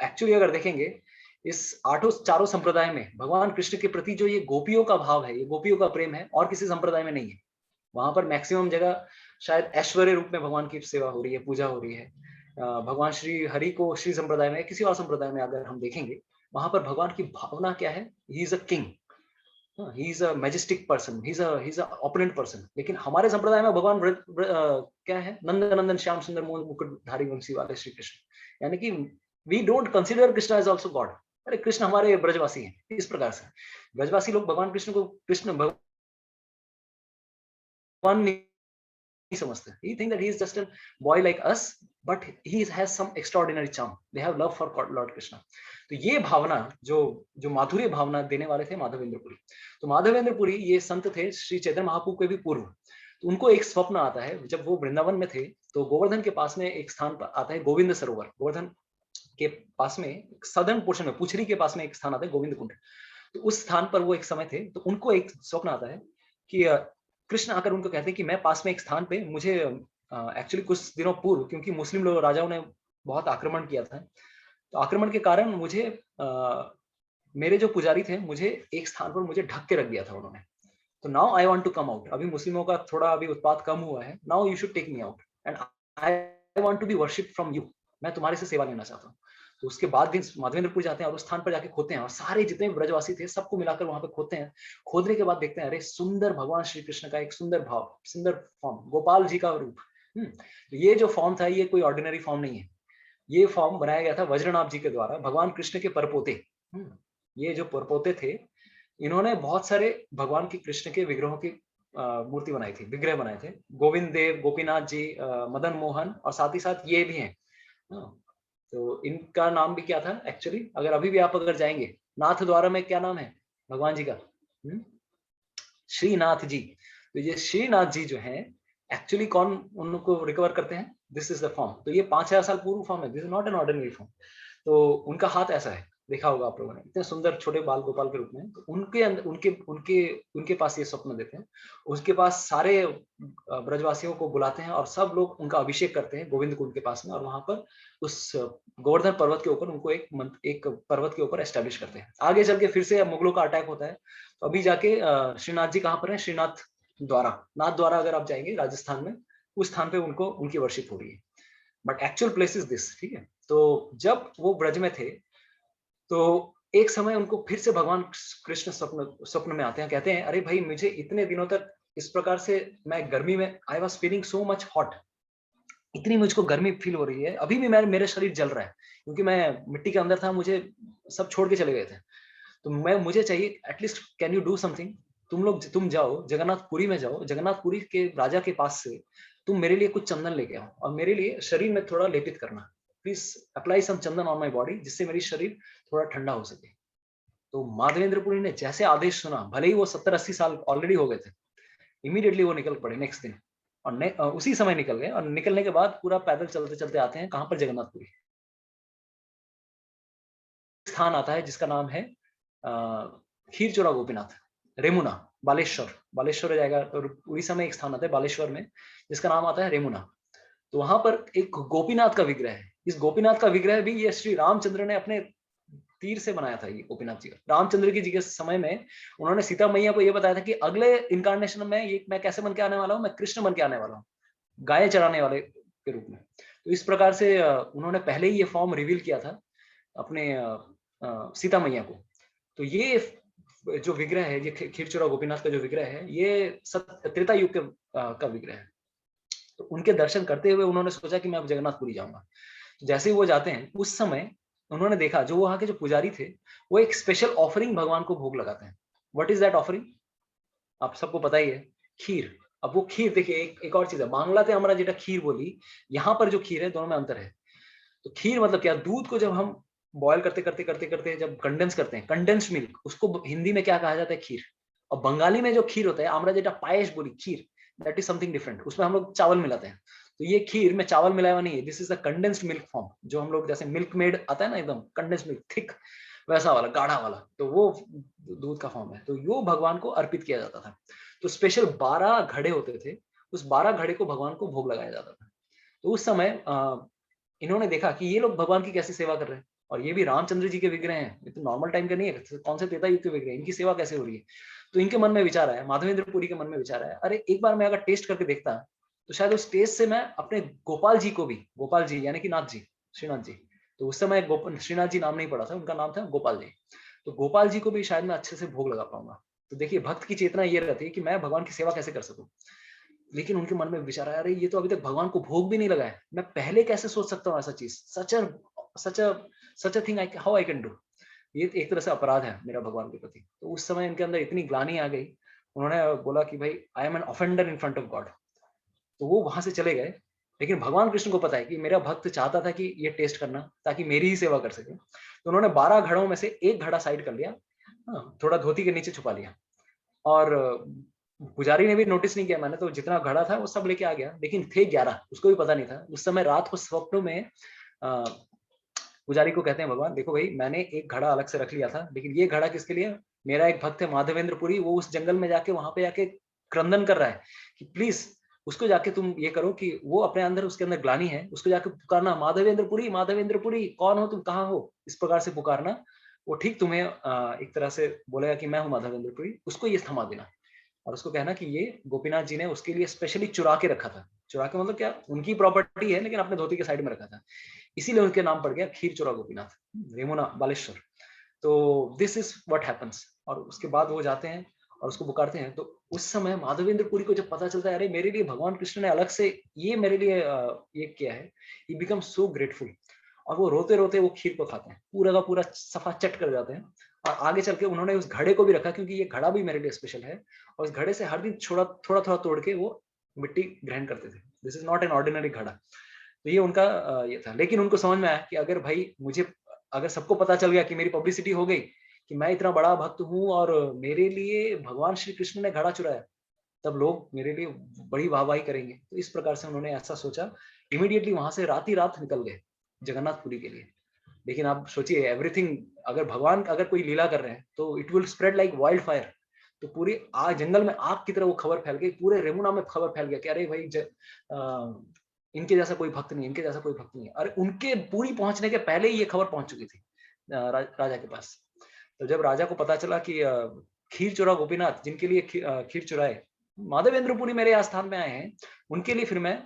एक्चुअली अगर देखेंगे इस चारों संप्रदाय में भगवान कृष्ण के प्रति जो ये गोपियों का भाव है, ये गोपियों का प्रेम है, और किसी संप्रदाय में नहीं है। वहां पर मैक्सिमम जगह शायद ऐश्वर्य रूप में भगवान की सेवा हो रही है, पूजा हो रही है। भगवान श्री हरि को श्री संप्रदाय में, किसी और संप्रदाय में अगर हम देखेंगे, वहां पर भगवान की भावना क्या है, he is a king, he is a majestic person, he's a opulent person। लेकिन हमारे संप्रदाय में भगवान क्या है, नंदन श्याम सुंदर मुकुटधारी वंशी वाले श्री कृष्ण, यानी कि we don't consider Krishna as also God। अरे कृष्ण हमारे ब्रजवासी हैं, इस प्रकार से ब्रजवासी लोग भगवान कृष्ण को कृष्ण भगवान नहीं समझते। He think that he is just a boy like us, but he has some extraordinary charm, they have love for Lord Krishna। तो ये भावना जो माधुर्य भावना देने वाले थे माधवेंद्र पुरी। तो माधवेंद्र पुरी ये संत थे श्री चैतन्य महाप्रभु के भी पूर्व। तो उनको एक स्वप्न आता है, जब वो वृंदावन में थे, तो गोवर्धन के पास में एक स्थान आता है, गोविंद सरोवर, गोवर्धन के पास में सदर्न पोर्शन में पुछरी के पास में एक स्थान आता है, गोविंद कुंड। तो उस स्थान पर वो एक समय थे, तो उनको एक स्वप्न आता है कि कृष्ण आकर उनको कहते हैं कि मैं पास में एक स्थान पे, मुझे एक्चुअली कुछ दिनों पूर्व, क्योंकि मुस्लिम लोग राजाओं ने बहुत आक्रमण किया था, तो आक्रमण के कारण मुझे मेरे जो पुजारी थे, मुझे एक स्थान पर मुझे ढक के रख दिया था उन्होंने। तो now I want to come out, अभी मुस्लिमों का थोड़ा अभी उत्पात कम हुआ है, now you should take me out and I want to be worship from you, मैं तुम्हारे से सेवा लेना चाहता हूँ। तो उसके बाद दिन माधवेंद्रपुर जाते हैं और उस स्थान पर जाके खोदते हैं, और सारे जितने ब्रजवासी थे सबको मिलाकर वहां पे खोदते हैं। खोदने के बाद देखते हैं, अरे सुंदर भगवान श्री कृष्ण का एक सुंदर भाव, सुंदर फॉर्म, गोपाल जी का रूप। तो ये जो फॉर्म था, ये कोई ऑर्डिनरी फॉर्म नहीं है, ये फॉर्म बनाया गया था वज्रनाभ जी के द्वारा, भगवान कृष्ण के परपोते। ये जो परपोते थे, इन्होंने बहुत सारे भगवान की कृष्ण के विग्रहों की मूर्ति बनाई थी, विग्रह बनाए थे, गोविंद देव, गोपीनाथ जी, मदन मोहन, और साथ ही साथ ये भी हैं। तो इनका नाम भी क्या था एक्चुअली, अगर अभी भी आप अगर जाएंगे नाथ द्वारा में, क्या नाम है भगवान जी का, श्रीनाथ जी। तो ये श्रीनाथ जी जो हैं, एक्चुअली कौन उनको रिकवर करते हैं? This is the form. तो ये 5000 साल पूर्व फॉर्म है, this is not an ordinary form. तो उनका हाथ ऐसा है, देखा होगा आप लोगों ने, इतने सुंदर छोटे बाल गोपाल के रूप में। तो उनके अंदर उनके उनके उनके पास ये स्वप्न देते हैं, उसके पास सारे ब्रजवासियों को बुलाते हैं और सब लोग उनका अभिषेक करते हैं गोविंद कुंड के पास में, और वहां पर उस गोवर्धन पर्वत के ऊपर उनको एक पर्वत के ऊपर एस्टेब्लिश करते हैं। आगे चल के फिर से मुगलों का अटैक होता है, तो अभी जाके श्रीनाथ जी कहाँ पर है? श्रीनाथ द्वारा, नाथ द्वारा अगर आप जाएंगे राजस्थान में, उस स्थान पे उनको उनकी वर्शिप हो रही है, but actual place is this, ठीक है। तो जब वो ब्रज में थे, तो एक समय उनको फिर से भगवान कृष्ण स्वप्न में आते हैं, कहते हैं अरे भाई मुझे इतने दिनों तक इस प्रकार से, मैं गर्मी में, I was feeling so much hot, इतनी मुझको गर्मी फील हो रही है, अभी भी मेरा शरीर जल रहा है, क्योंकि मैं मिट्टी के अंदर था, मुझे सब छोड़ के चले गए थे। तो मुझे चाहिए at least, can you do something? तुम जाओ जगन्नाथपुरी में, जाओ जगन्नाथपुरी के राजा के पास से तुम मेरे लिए कुछ चंदन लेके आओ और मेरे लिए शरीर में थोड़ा लेपित करना, please apply some chandan on my body, जिससे मेरी शरीर थोड़ा ठंडा हो सके। तो माधवेंद्रपुरी ने जैसे आदेश सुना, भले ही वो 70-80 साल ऑलरेडी हो गए थे, इमीडिएटली वो निकल पड़े नेक्स्ट दिन, और उसी समय निकल गए, और निकलने के बाद पूरा पैदल चलते चलते आते हैं कहाँ पर? जगन्नाथपुरी। स्थान आता है जिसका नाम है खीरचोरा गोपीनाथ, रेमुना, बालेश्वर जाएगा, तो उड़ीसा में एक स्थान आता है बालेश्वर में, जिसका नाम आता है रेमुना। तो वहां पर एक गोपीनाथ का विग्रह है। इस गोपीनाथ का विग्रह भी ये श्री रामचंद्र ने अपने तीर से बनाया था। ये गोपीनाथ जी, रामचंद्र जी के समय में उन्होंने सीता मैया को ये बताया था कि अगले इनकारनेशन में ये मैं कैसे बन के आने वाला हूँ? मैं कृष्ण बन के आने वाला हूँ, गाय चराने वाले के रूप में। तो इस प्रकार से उन्होंने पहले ही ये फॉर्म रिवील किया था अपने सीता मैया को। तो ये जो विग्रह है, ये खीरचोरा गोपीनाथ का जो विग्रह है, ये त्रेता युग का विग्रह है। तो उनके दर्शन करते हुए उन्होंने सोचा कि मैं अब जगन्नाथपुरी जाऊंगा। तो जैसे ही वो जाते हैं, उस समय उन्होंने देखा, जो वहां के जो पुजारी थे, वो एक स्पेशल ऑफरिंग भगवान को भोग लगाते हैं। What is that offering? आप सबको पता ही है, खीर। अब वो खीर देखिए, एक और चीज है, बांग्लाते हमारा जेटा खीर बोली, यहाँ पर जो खीर है, दोनों में अंतर है। तो खीर मतलब क्या? दूध को जब हम बॉयल करते करते करते करते जब कंडेंस करते हैं, कंडेंस्ड मिल्क, उसको हिंदी में क्या कहा जाता है? खीर। और बंगाली में जो खीर होता है, आमरा जेटा पायस बोली, खीर, दैट इज समथिंग डिफरेंट, उसमें हम लोग चावल मिलाते हैं। तो ये खीर में चावल मिलाया हुआ नहीं है, this is a condensed milk form, जो हम लोग जैसे मिल्क मेड आता है ना, एकदम कंडेंस्ड मिल्क, थिक, वैसा वाला, गाढ़ा वाला, तो वो दूध का फॉर्म है। तो वो भगवान को अर्पित किया जाता था। तो स्पेशल 12 घड़े होते थे, उस 12 घड़े को भगवान को भोग लगाया जाता था। तो उस समय इन्होंने देखा कि ये लोग भगवान की कैसे सेवा कर रहे हैं, और ये भी रामचंद्र जी के विग्रह हैं, ये तो नॉर्मल टाइम के नहीं है, कौन से त्रेता युग के विग्रह, इनकी सेवा कैसे हो रही है? तो इनके मन में विचार आया, माधवेंद्रपुरी के मन में विचार आया, अरे एक बार मैं अगर टेस्ट करके देखता, तो शायद उस टेस्ट से मैं अपने गोपाल जी को भी, गोपाल जी यानी कि नाथ जी, श्रीनाथ जी, तो उस समय श्रीनाथ जी नाम नहीं पड़ा था, उनका नाम था गोपाल जी, तो गोपाल जी को भी शायद मैं अच्छे से भोग लगा पाऊंगा। तो देखिए, भक्त की चेतना ये रहती है कि मैं भगवान की सेवा कैसे कर सकूं। लेकिन उनके मन में विचार आया, अरे ये तो अभी तक भगवान को भोग भी नहीं लगा है, मैं पहले कैसे सोच सकता हूँ ऐसा चीज, such a thing, how I can do. ये एक तरह से अपराध है मेरा भगवान के प्रति। तो उस समय इनके अंदर इतनी ग्लानि आ गई, उन्होंने बोला कि भाई, I am an offender in front of God. तो वो वहां से चले गए। लेकिन भगवान कृष्ण को पता है कि मेरा भक्त चाहता था कि ये टेस्ट करना, ताकि मेरी ही सेवा कर सके। तो उन्होंने 12 घड़ों में से एक घड़ा साइड कर लिया, थोड़ा धोती के नीचे छुपा लिया, और पुजारी ने भी नोटिस नहीं किया, मैंने तो जितना घड़ा था वो सब लेके आ गया, लेकिन थे 11, उसको भी पता नहीं था। उस समय रात को स्वप्न में पुजारी को कहते हैं भगवान, देखो भाई, मैंने एक घड़ा अलग से रख लिया था, लेकिन ये घड़ा किसके लिए? मेरा एक भक्त है माधवेंद्रपुरी, वो उस जंगल में जाके वहां पे जाके क्रंदन कर रहा है, कि प्लीज उसको जाके तुम ये करो कि वो अपने अंदर, उसके अंदर ग्लानि है, उसको जाके पुकारना, माधवेंद्रपुरी, माधवेंद्रपुरी, कौन हो तुम, कहाँ हो, इस प्रकार से पुकारना। वो ठीक तुम्हें एक तरह से बोलेगा कि मैं हूँ माधवेंद्रपुरी, उसको ये थमा देना, और उसको कहना कि ये गोपीनाथ जी ने उसके लिए स्पेशली चुरा के रखा था। चुरा के मतलब क्या, उनकी प्रॉपर्टी है, लेकिन अपने धोती के साइड में रखा था, इसीलिए उनके नाम पड़ गया खीर चोरा गोपीनाथ, रेमुना, बालेश्वर। तो दिस इज व्हाट हैपेंस। और उसके बाद वो जाते हैं और उसको पुकारते हैं। तो उस समय माधवेंद्रपुरी को जब पता चलता है, अरे मेरे लिए भगवान कृष्ण ने अलग से ये मेरे लिए ये किया है, ही बिकम सो ग्रेटफुल, और वो रोते रोते वो खीर को खाते हैं, पूरा का पूरा सफा चट कर जाते हैं। और आगे चल के उन्होंने उस घड़े को भी रखा, क्योंकि ये घड़ा भी मेरे लिए स्पेशल है, और उस घड़े से हर दिन थोड़ा थोड़ा तोड़ के वो मिट्टी ग्रहण करते थे। This is not an ordinary घड़ा। तो ये उनका ये था। लेकिन उनको समझ में आया कि अगर भाई मुझे, अगर सबको पता चल गया कि मेरी पब्लिसिटी हो गई कि मैं इतना बड़ा भक्त हूँ और मेरे लिए भगवान श्री कृष्ण ने घड़ा चुराया, तब लोग मेरे लिए बड़ी वाहवाही करेंगे। तो इस प्रकार से उन्होंने ऐसा सोचा, इमीडिएटली वहां से रात ही रात निकल गए जगन्नाथपुरी के लिए। लेकिन आप सोचिए, एवरीथिंग, अगर भगवान अगर कोई लीला कर रहे हैं तो it will spread like wild fire. तो पूरी आग, जंगल में आग की तरह वो खबर फैल गई, पूरे रेमुना में खबर फैल गया कि अरे भाई इनके जैसा कोई भक्त नहीं, इनके जैसा कोई भक्त नहीं है। अरे उनके पूरी पहुंचने के पहले ही ये खबर पहुंच चुकी थी राजा के पास। तो जब राजा को पता चला कि खीर चोरा गोपीनाथ, जिनके लिए खीर चुराए माधवेंद्रपुरी मेरे आस्थान में आए हैं, उनके लिए फिर मैं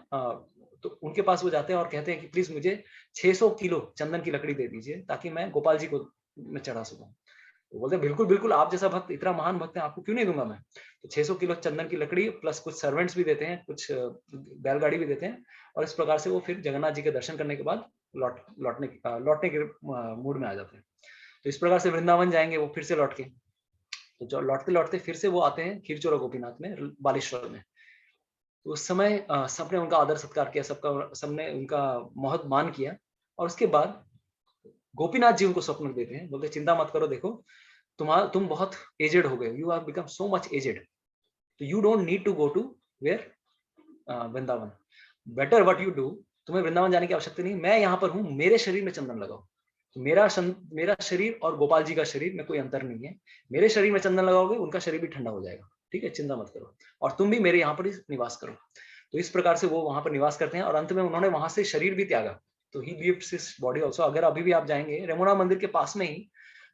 तो उनके पास वो जाते हैं और कहते हैं कि प्लीज मुझे 600 किलो चंदन की लकड़ी दे दीजिए ताकि मैं गोपाल जी को मैं चढ़ा सकूं। तो बोलते हैं बिल्कुल बिल्कुल, आप जैसा भक्त, इतना महान भक्त है, आपको क्यों नहीं दूंगा मैं। तो 600 किलो चंदन की लकड़ी प्लस कुछ सर्वेंट्स भी देते हैं, कुछ बैलगाड़ी भी देते हैं। और इस प्रकार से वो फिर जगन्नाथ जी के दर्शन करने के बाद लौटने के मूड में आ जाते हैं। तो इस प्रकार से वृंदावन जाएंगे वो फिर से लौट के। तो जो लौटते लौटते फिर से वो आते हैं खीरचोरा गोपीनाथ में, बालेश्वर में। तो उस समय सबने उनका आदर सत्कार किया, सबने उनका बहुत मान किया। और उसके बाद गोपीनाथ जी उनको स्वप्न देते हैं, बोलते चिंता मत करो, देखो तुम बहुत एजेड हो गए, you have become so much aged, तो you don't need to go to where Vrindavan, better what you do, तुम्हें वृंदावन जाने की आवश्यकता नहीं, मैं यहाँ पर हूँ, मेरे शरीर में चंदन लगाओ। तो मेरा शरीर और गोपाल जी का शरीर में कोई अंतर नहीं है, मेरे शरीर में चंदन लगाओगे उनका शरीर भी ठंडा हो जाएगा, ठीक है, चिंता मत करो, और तुम भी मेरे यहाँ पर ही निवास करो। तो इस प्रकार से वो वहां पर निवास करते हैं और अंत में उन्होंने वहां से शरीर भी त्यागा। तो he leaves his body also. अगर अभी भी आप जाएंगे, रेमुना मंदिर के पास में ही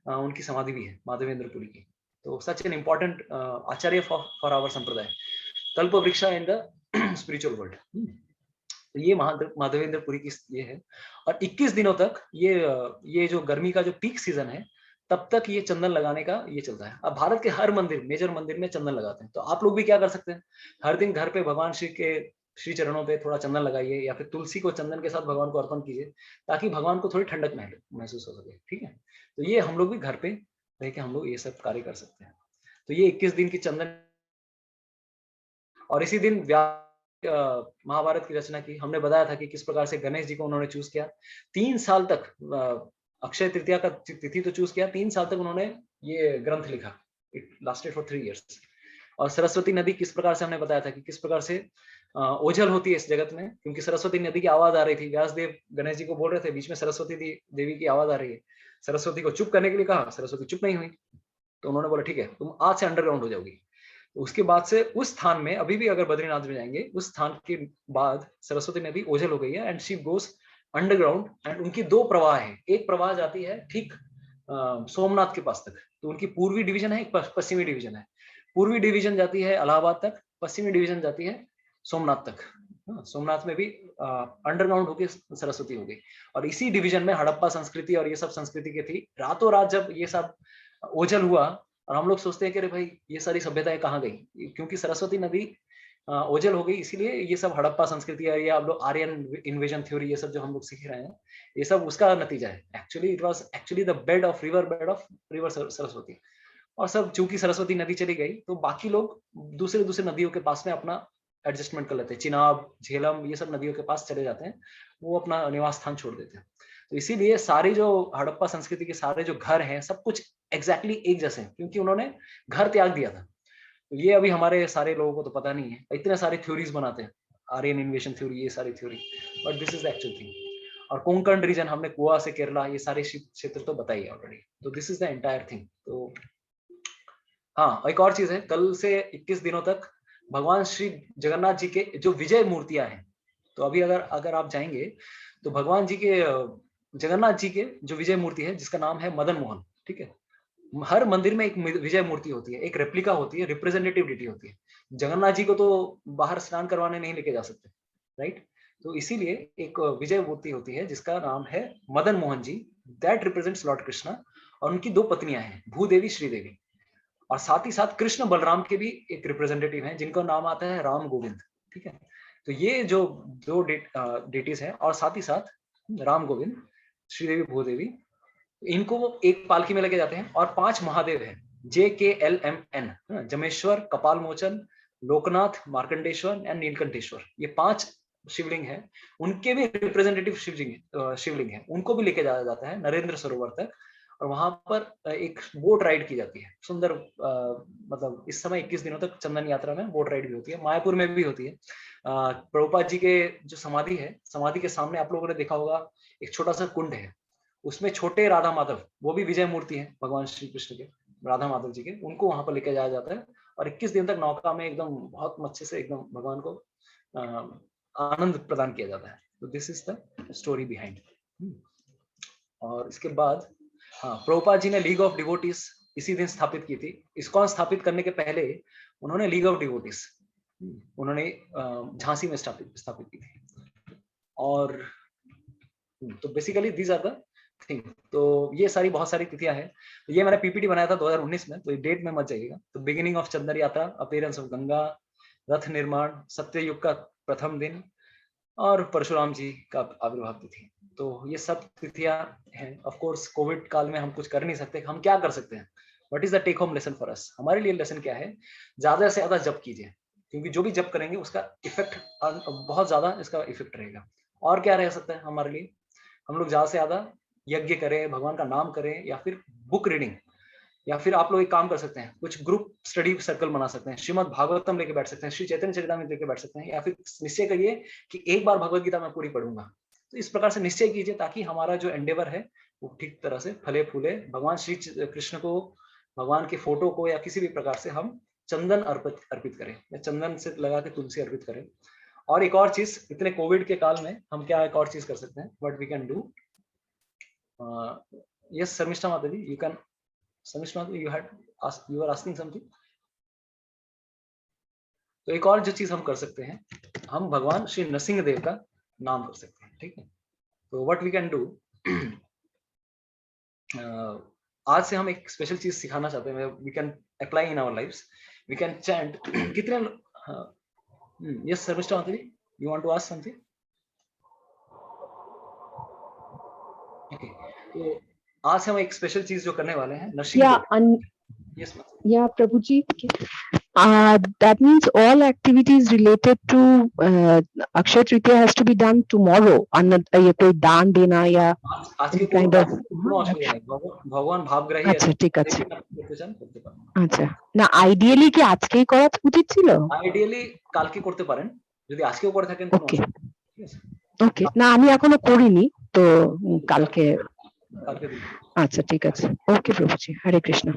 उनकी समाधि भी है माधवेंद्रपुरी की। तो such an important acharya for our sampradaya, कल्प वृक्षा इन द स्पिरिचुअल वर्ल्ड। तो ये माधवेंद्रपुरी की ये है। और 21 दिनों तक ये जो गर्मी का जो पीक सीजन है, तब तक ये चंदन लगाने का ये चलता है। अब भारत के हर मंदिर, मेजर मंदिर में चंदन लगाते हैं। तो आप लोग भी क्या कर सकते हैं, हर दिन घर पे भगवान श्री चरणों पे थोड़ा चंदन लगाइए, या फिर तुलसी को चंदन के साथ भगवान को अर्पण कीजिए, ताकि भगवान को थोड़ी ठंडक महसूस हो सके, ठीक है। तो ये हम लोग भी घर पे रह के हम लोग ये सब कार्य कर सकते हैं। तो ये 21 दिन की चंदन, और इसी दिन महाभारत की रचना की। हमने बताया था कि किस प्रकार से गणेश जी को उन्होंने चूज किया। 3 साल तक, अक्षय तृतीया का तिथि तो चूज किया, 3 साल तक उन्होंने ये ग्रंथ लिखा। It lasted for 3 years। और सरस्वती नदी किस प्रकार से हमने बताया था कि किस प्रकार से ओझल होती है इस जगत में, क्योंकि सरस्वती नदी की आवाज आ रही थी। व्यासदेव गणेश जी को बोल रहे थे, बीच में सरस्वती देवी की आवाज आ रही है, सरस्वती को चुप करने के लिए कहा, सरस्वती चुप नहीं हुई। तो उन्होंने बोला ठीक है, तुम आज से अंडरग्राउंड हो जाओगी। उसके बाद से उस स्थान में, अभी भी अगर बद्रीनाथ में जाएंगे, उस स्थान के बाद सरस्वती नदी ओझल हो गई है and she goes underground. And उनकी 2 प्रवाह है, एक प्रवाह जाती है ठीक सोमनाथ के पास तक। तो उनकी पूर्वी डिवीजन है, एक पश्चिमी डिवीजन है। पूर्वी डिवीजन जाती है इलाहाबाद तक, पश्चिमी डिवीजन जाती है सोमनाथ तक। सोमनाथ में भी अंडरग्राउंड होके सरस्वती हो गई। और इसी डिवीजन में हड़प्पा संस्कृति और ये सब संस्कृति की थी। रातों रात जब ये सब ओझल हुआ, और हम लोग सोचते हैं कि अरे भाई ये सारी सभ्यताएं कहाँ गई, क्योंकि सरस्वती नदी ओझल हो गई, इसीलिए ये सब हड़प्पा संस्कृति है, ये आप लोग आर्यन इन्वेजन थ्योरी, ये सब जो हम लोग सीख रहे हैं, ये सब उसका नतीजा है। Actually it was actually the bed of river Saraswati. और सब चूंकि सरस्वती नदी चली गई, तो बाकी लोग दूसरे नदियों के पास में अपना एडजस्टमेंट कर लेते हैं। चिनाब, झेलम, ये सब नदियों के पास चले जाते हैं, वो अपना निवास स्थान छोड़ देते हैं। तो इसीलिए सारी जो हड़प्पा संस्कृति के सारे जो घर हैं, सब कुछ एग्जैक्टली एक जैसे हैं, क्योंकि उन्होंने घर त्याग दिया था। तो ये अभी हमारे सारे लोगों को तो पता नहीं है, इतने सारे थ्योरीज बनाते हैं, आर्यन इन्वेशन थ्योरी, ये सारी theory, but this is the actual thing. और कोंकण रीजन, हमने गोवा से केरला, ये सारे क्षेत्र तो बताइए ऑलरेडी। तो this is the entire thing. तो हाँ, एक और चीज है, कल से 21 दिनों तक भगवान श्री जगन्नाथ जी के जो विजय मूर्तियां हैं, तो अभी अगर आप जाएंगे तो भगवान जी के, जगन्नाथ जी के जो विजय मूर्ति है, जिसका नाम है मदन मोहन, ठीक है। हर मंदिर में एक विजय मूर्ति होती है, एक रेप्लिका होती है, रिप्रेजेंटेटिव डिटी होती है। जगन्नाथ जी को तो बाहर स्नान करवाने नहीं लेके जा सकते, राइट। तो इसीलिए एक विजय मूर्ति होती है जिसका नाम है Madan Mohan ji, that represents Lord Krishna. और उनकी 2 पत्नियां हैं, भूदेवी, श्रीदेवी। और साथ ही साथ कृष्ण बलराम के भी एक रिप्रेजेंटेटिव हैं, जिनका नाम आता है राम गोविंद, ठीक है। तो ये जो 2 डेटीज हैं, और साथ ही साथ राम गोविंद, श्रीदेवी, भूदेवी, इनको वो एक पालकी में लेके जाते हैं। और 5 महादेव हैं, JKLMN, जमेश्वर, कपाल मोचन, लोकनाथ, मार्कंडेश्वर एंड नीलकंठेश्वर। ये 5 शिवलिंग हैं, उनके भी रिप्रेजेंटेटिव शिवलिंग हैं, उनको भी लेके जाया जाता है नरेंद्र सरोवर तक। और वहां पर एक बोट राइड की जाती है, सुंदर मतलब इस समय 21 दिनों तक चंदन यात्रा में बोट राइड भी होती है, मायापुर में भी होती है। प्रभुपाद जी के जो समाधि है, समाधि के सामने आप लोगों ने देखा होगा एक छोटा सा कुंड है, उसमें छोटे राधा माधव, वो भी विजय मूर्ति है भगवान श्री कृष्ण के, राधा माधव जी के, उनको वहां पर लेके जाया जाता है और 21 दिन तक नौका में एकदम बहुत अच्छे से एकदम भगवान को आनंद प्रदान किया जाता है। तो this is the story behind. और इसके बाद हाँ, प्रभुपाद जी ने लीग ऑफ डिवोटीज इसी दिन स्थापित की थी। इस्कॉन स्थापित करने के पहले उन्होंने लीग ऑफ डिवोटीज उन्होंने झांसी में स्थापित की थी। और तो basically these are the thing. तो ये सारी बहुत सारी तिथियां हैं। तो ये मैंने पीपीटी बनाया था 2019 में, तो ये डेट में मत जाइएगा। तो बिगिनिंग ऑफ चंदन यात्रा, अपीयरेंस ऑफ गंगा, रथ निर्माण, सत्ययुग का प्रथम दिन और परशुराम जी का आविर्भाव तिथि। तो ये सब तिथियां हैं। ऑफ कोर्स कोविड काल में हम कुछ कर नहीं सकते, हम क्या कर सकते हैं? What is the take home lesson for us? हमारे लिए लेसन क्या है? ज्यादा से ज्यादा जप कीजिए, क्योंकि जो भी जप करेंगे उसका इफेक्ट बहुत ज्यादा इसका इफेक्ट रहेगा। और क्या रह सकता है हमारे लिए? हम लोग ज्यादा से ज्यादा यज्ञ करें, भगवान का नाम करें, या फिर बुक रीडिंग, या फिर आप लोग एक काम कर सकते हैं, कुछ ग्रुप स्टडी सर्कल बना सकते हैं, श्रीमद् भागवतम लेके बैठ सकते हैं, श्री चैतन्य चरितामृत लेके बैठ सकते हैं, या फिर निश्चय करिए कि एक बार भगवत गीता मैं पूरी पढ़ूंगा। तो इस प्रकार से निश्चय कीजिए ताकि हमारा जो एंडेवर है वो ठीक तरह से फले फूले। भगवान श्री कृष्ण को, भगवान के फोटो को या किसी भी प्रकार से हम चंदन अर्पित करें, या चंदन से लगा के तुलसी अर्पित करें। और एक और चीज, इतने कोविड के काल में हम क्या एक और चीज कर सकते हैं? What we can do? Yes Sharmishtha माता जी, यू कैन। शर्मिष्ठा माता, you are asking something? तो एक और जो चीज हम कर सकते हैं, हम भगवान श्री नरसिंह देव का नाम कर सकते हैं, ठीक है? तो व्हाट वी कैन डू, आज से हम एक स्पेशल चीज सिखाना चाहते हैं, we can apply in our lives. We can chant कितने। यस शर्मिष्ठा माता ji, you want to ask something? Okay, तो आज से हम एक स्पेशल चीज जो करने वाले हैं, Narasimha Dev. Yes Yeah, Prabhuji. That means all activities related to Akshaya Tritiya has to be done tomorrow. ये कोई दान देना या आज के kind of भगवान भावग्राही है। আচ্ছা ঠিক আছে। আচ্ছা না, আইডিয়ালি কি আজকেই করা উচিত ছিল? আইডিয়ালি কালকে করতে পারেন, যদি আজকেও করে থাকেন কোনো ওকে অসুবিধা নেই, ঠিক আছে? ওকে, না আমি এখনো করিনি, তো কালকে। কালকে দিন। আচ্ছা ঠিক আছে, ওকে প্রভুজি, হরে কৃষ্ণ।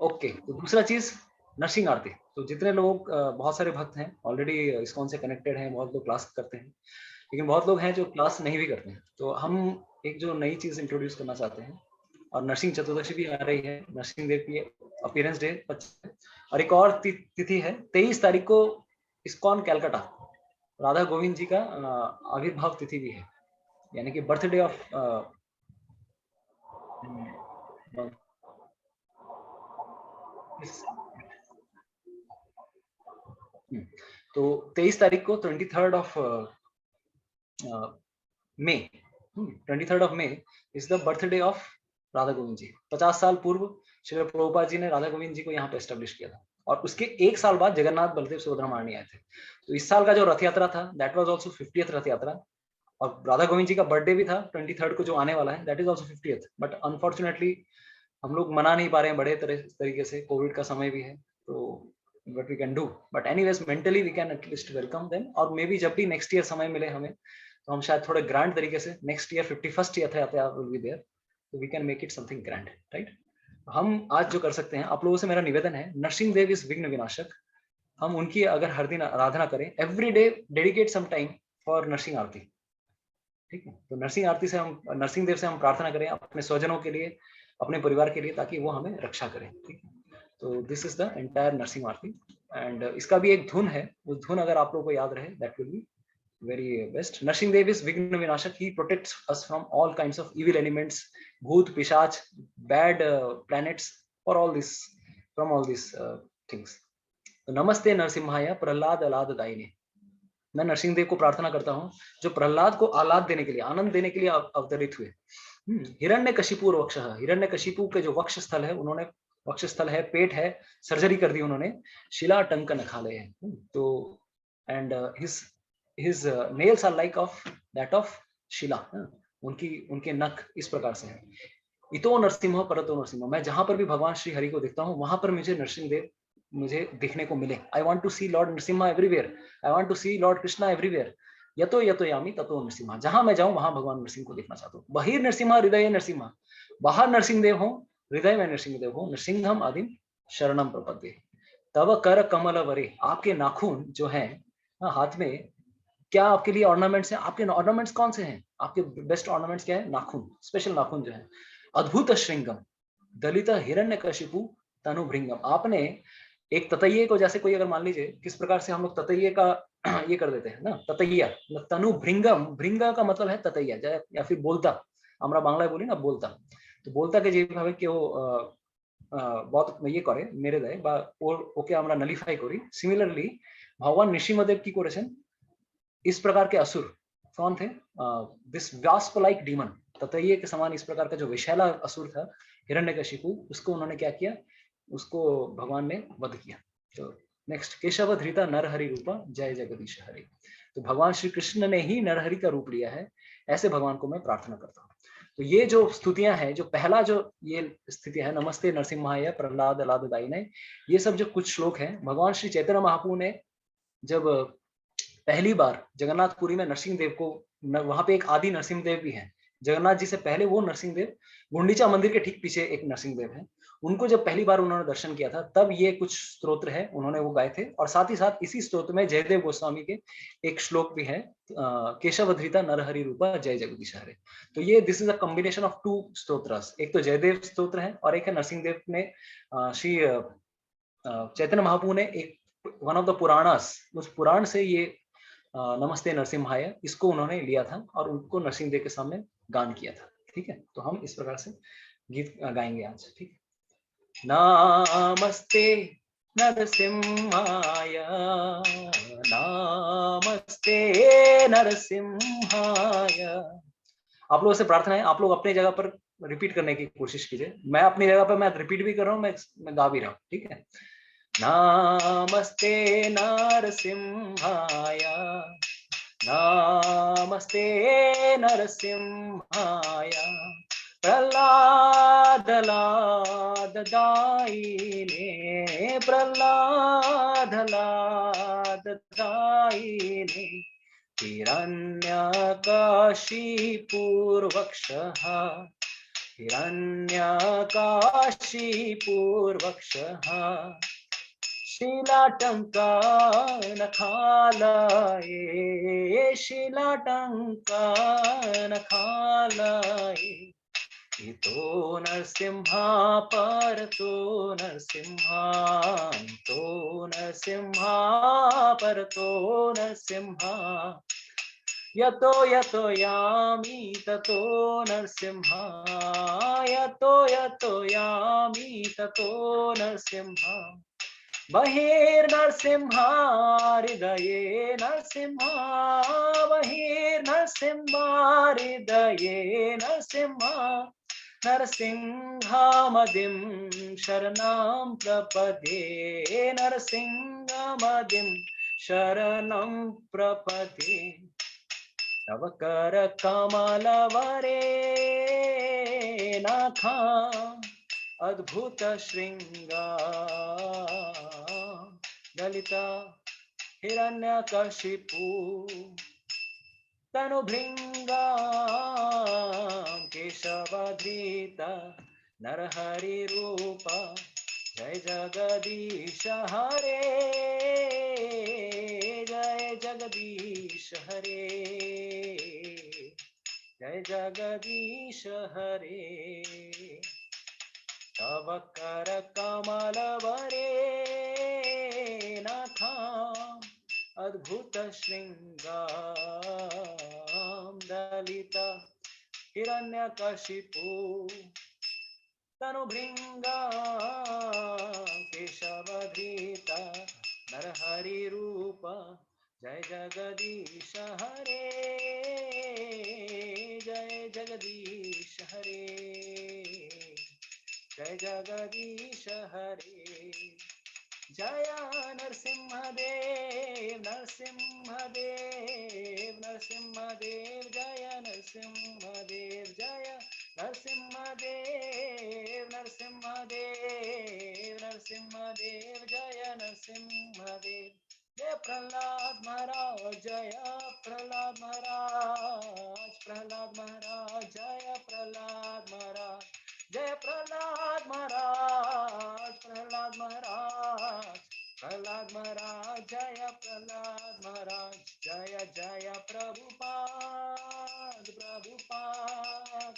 ओके, तो दूसरा चीज नरसिंह आरती। तो जितने लोग, बहुत सारे भक्त हैं ऑलरेडी इस्कॉन से कनेक्टेड हैं, बहुत लोग क्लास करते हैं, लेकिन बहुत लोग हैं जो क्लास नहीं भी करते हैं। तो हम एक जो नई चीज इंट्रोड्यूस करना चाहते हैं, और नरसिंह चतुर्दशी भी आ रही है, नरसिंह देव की अपीयरेंस डे। और एक और तिथि है 23 तारीख को, इस्कॉन कैलकाटा राधा गोविंद जी का आविर्भाव तिथि भी है, यानी कि बर्थडे ऑफ तो 23 तारीख को 23rd of May, 23rd of May is the birthday of Radha Govind ji. 50 साल पूर्व श्री प्रभुपाद जी ने राधा गोविंद जी को यहाँ पे एस्टेब्लिश किया था, और उसके एक साल बाद जगन्नाथ बलदेव सुभद्रा मारनी आए थे। तो इस साल का जो रथ यात्रा था, दैट वाज आल्सो 50th रथ यात्रा, और राधा गोविंद जी का बर्थडे भी था 23rd को जो आने वाला है, that is also 50th। But unfortunately हम लोग मना नहीं पा रहे हैं बड़े तरीके से, कोविड का समय भी है, तो what we can do, but anyways mentally we can at least welcome them। और मे बी जब भी नेक्स्ट ईयर समय मिले हमें, तो हम शायद थोड़े ग्रैंड तरीके से next year 51st yatra will be there, तो we can make it something grand, right? हम आज जो कर सकते हैं, आप लोगों से मेरा निवेदन है, नरसिंह देव इज विघ्न विनाशक। हम उनकी अगर हर दिन आराधना करें, every day dedicate some time for Narasimha aarti, ठीक है? तो नरसिंह आरती से हम, नरसिंह देव से हम प्रार्थना करें अपने स्वजनों के लिए, अपने परिवार के लिए, ताकि वो हमें रक्षा करें, ठीक है? तो this is the entire Narasimha aarti. And इसका भी एक धुन है, उस धुन अगर आप लोगों को याद रहे, that will be very best. Narasimha Dev is Vighna Vinashak, he protects us from all kinds of evil elements, bhoot pishach, bad planets, for all this, from all this things. तो नमस्ते नरसिम्हाय प्रहलाद आह्लाद दायिने। मैं नरसिंह देव को प्रार्थना करता हूँ जो प्रहलाद को आह्लाद देने के लिए, आनंद देने के लिए अवतरित हुए। हिरण्यकशिपु वक्षः, हिरण्यकशिपु के जो वक्ष स्थल है, उन्होंने, वक्ष स्थल है, पेट है, सर्जरी कर दी उन्होंने, शिला टंक नखाले है। तो and his nails are like of that of shila, उनके नख इस प्रकार से है। इतो नरसिंह परतो नरसिंह, मैं जहां पर भी भगवान श्री हरि को देखता हूँ वहां पर मुझे नरसिंह देव मुझे दिखने को मिले। I want to see Lord Narasimha everywhere, I want to see Lord Krishna everywhere, यतो यतो यामी ततो नरसिम्हा, जहां मैं जाऊं वहां भगवान नरसिंह को देखना चाहता हूँ। बहिर नरसिम्हा हृदय नरसिम्हा, बाहर नरसिंह देव हो हृदय में नरसिंह देव हो, नरसिंहम आदिम शरणम प्रपद्ये। तव कर कमल वरे, आपके नाखून जो है हाथ में, क्या आपके लिए ऑर्नामेंट्स हैं? आपके ऑर्नामेंट्स कौन से हैं? आपके बेस्ट ऑर्नामेंट्स क्या है? नाखून, स्पेशल नाखून जो है। अद्भुत श्रृंगम दलित हिरण्यकशिपु तनुभृंगम, आपने एक ततैये को, जैसे कोई अगर मान लीजिए किस प्रकार से हम लोग ततैये का ये कर देते हैं ना, ततैया, तनुभृंगम, भृंगा का मतलब है ततैया या फिर बोलता, আমরা বাংলায় বলি না बोलता, तो बोलता के যেভাবে কেউ बहुत ये করে মেরে দেয় বা ওকে আমরা নলিফাই করি, সিমিলারলি ভগবান নৃসিংহদেব কি করেছেন, इस प्रकार के असुर कौन थे? दिस वास्प लाइक डीमन, ततैये के समान इस प्रकार का जो विशैला असुर था हिरण्यकशिपु, उसको उन्होंने क्या किया? उसको भगवान ने वध किया। तो नेक्स्ट, केशव धृता नरहरि रूपा जय जगदीश हरि, तो भगवान श्री कृष्ण ने ही नरहरि का रूप लिया है, ऐसे भगवान को मैं प्रार्थना करता हूँ। तो ये जो स्तुतियां हैं, जो पहला जो ये स्थिति है, नमस्ते नरसिम्हाय प्रहलाद लाददायिने, ये सब जो कुछ श्लोक हैं, भगवान श्री चैतन्य महाप्रभु ने जब पहली बार जगन्नाथपुरी में नरसिंह देव को, वहां पे एक आदि नरसिंह देव भी हैं, जगन्नाथ जी से पहले वो नरसिंह देव गुंडीचा मंदिर के ठीक पीछे एक नरसिंह देव है, उनको जब पहली बार उन्होंने दर्शन किया था, तब ये कुछ स्तोत्र है उन्होंने वो गाए थे, और साथ ही साथ इसी स्तोत्र में जयदेव गोस्वामी के एक श्लोक भी है, केशवधृता नरहरि रूपा जय जगदीश हरे। तो ये this is a combination of two stotras, एक तो जयदेव स्तोत्र है और एक है नरसिंह देव ने श्री चैतन्य महाप्रभु ने एक वन ऑफ द पुराणास, उस पुराण से ये नमस्ते नरसिम्हाय, इसको उन्होंने लिया था और उनको नरसिंह देव के सामने गान किया था। ठीक है, तो हम इस प्रकार से गीत गाएंगे आज। ठीक, नमस्ते नरसिम्हाय, नमस्ते नरसिम्हाय। आप लोगों से प्रार्थना है, आप लोग अपनी जगह पर रिपीट करने की कोशिश कीजिए, मैं अपनी जगह पर मैं रिपीट भी कर रहा हूँ, मैं गा भी रहा हूँ। ठीक है, नमस्ते नरसिम्हाय, नमस्ते नरसिम्हाय, प्रहलाद लाददायिने, प्रहलाद लाददायिने, हिरण्यकशिपुर्वक्षः, हिरण्यकशिपुर्वक्षः, शिलाटङ्कनखालये, शिलाटङ्कनखालये, इतो नरसिंहा परतो नरसिंहा, इतो नरसिंहा परतो नरसिंहा, यतो यतो यामि ततो नरसिंहा, यतो यतो यामि ततो नरसिंहा, बहिर्नरसिंहा हृदये नरसिंहा, बहिर्नरसिंहा हृदये नरसिंहा, नरसिंहमदिं शरणं प्रपद्ये, नरसिंहमदिं शरणं प्रपद्ये, तव कर कमलवरे नखा अद्भुत श्रृंगा, ललिता हिरण्यकशिपु तनुभृंगा, केशवधृता नरहरि रूपा जय जगदीश हरे, जय जगदीश हरे, जय जगदीश हरे, तव कर कमलवरे नखा अद्भुत श्रृंगां, दलिता हिरण्यकशिपु तनुभृंगा, केशवधृता नरहरि रूपा जय जगदीश हरे, जय जगदीश हरे, जय जगदीश हरे, जय नरसिंहदेव नरसिंहदेव नरसिंहदेव, जय नरसिंहदेव, जय नरसिंहदेव प्रहलाद महाराज, प्रहलाद महाराज, जय प्रहलाद महाराज, जय प्रहलाद महाराज, प्रहलाद महाराज, प्रहलाद महाराज, जय प्रहलाद महाराज, जय जय प्रभुपाद, प्रभुपाद,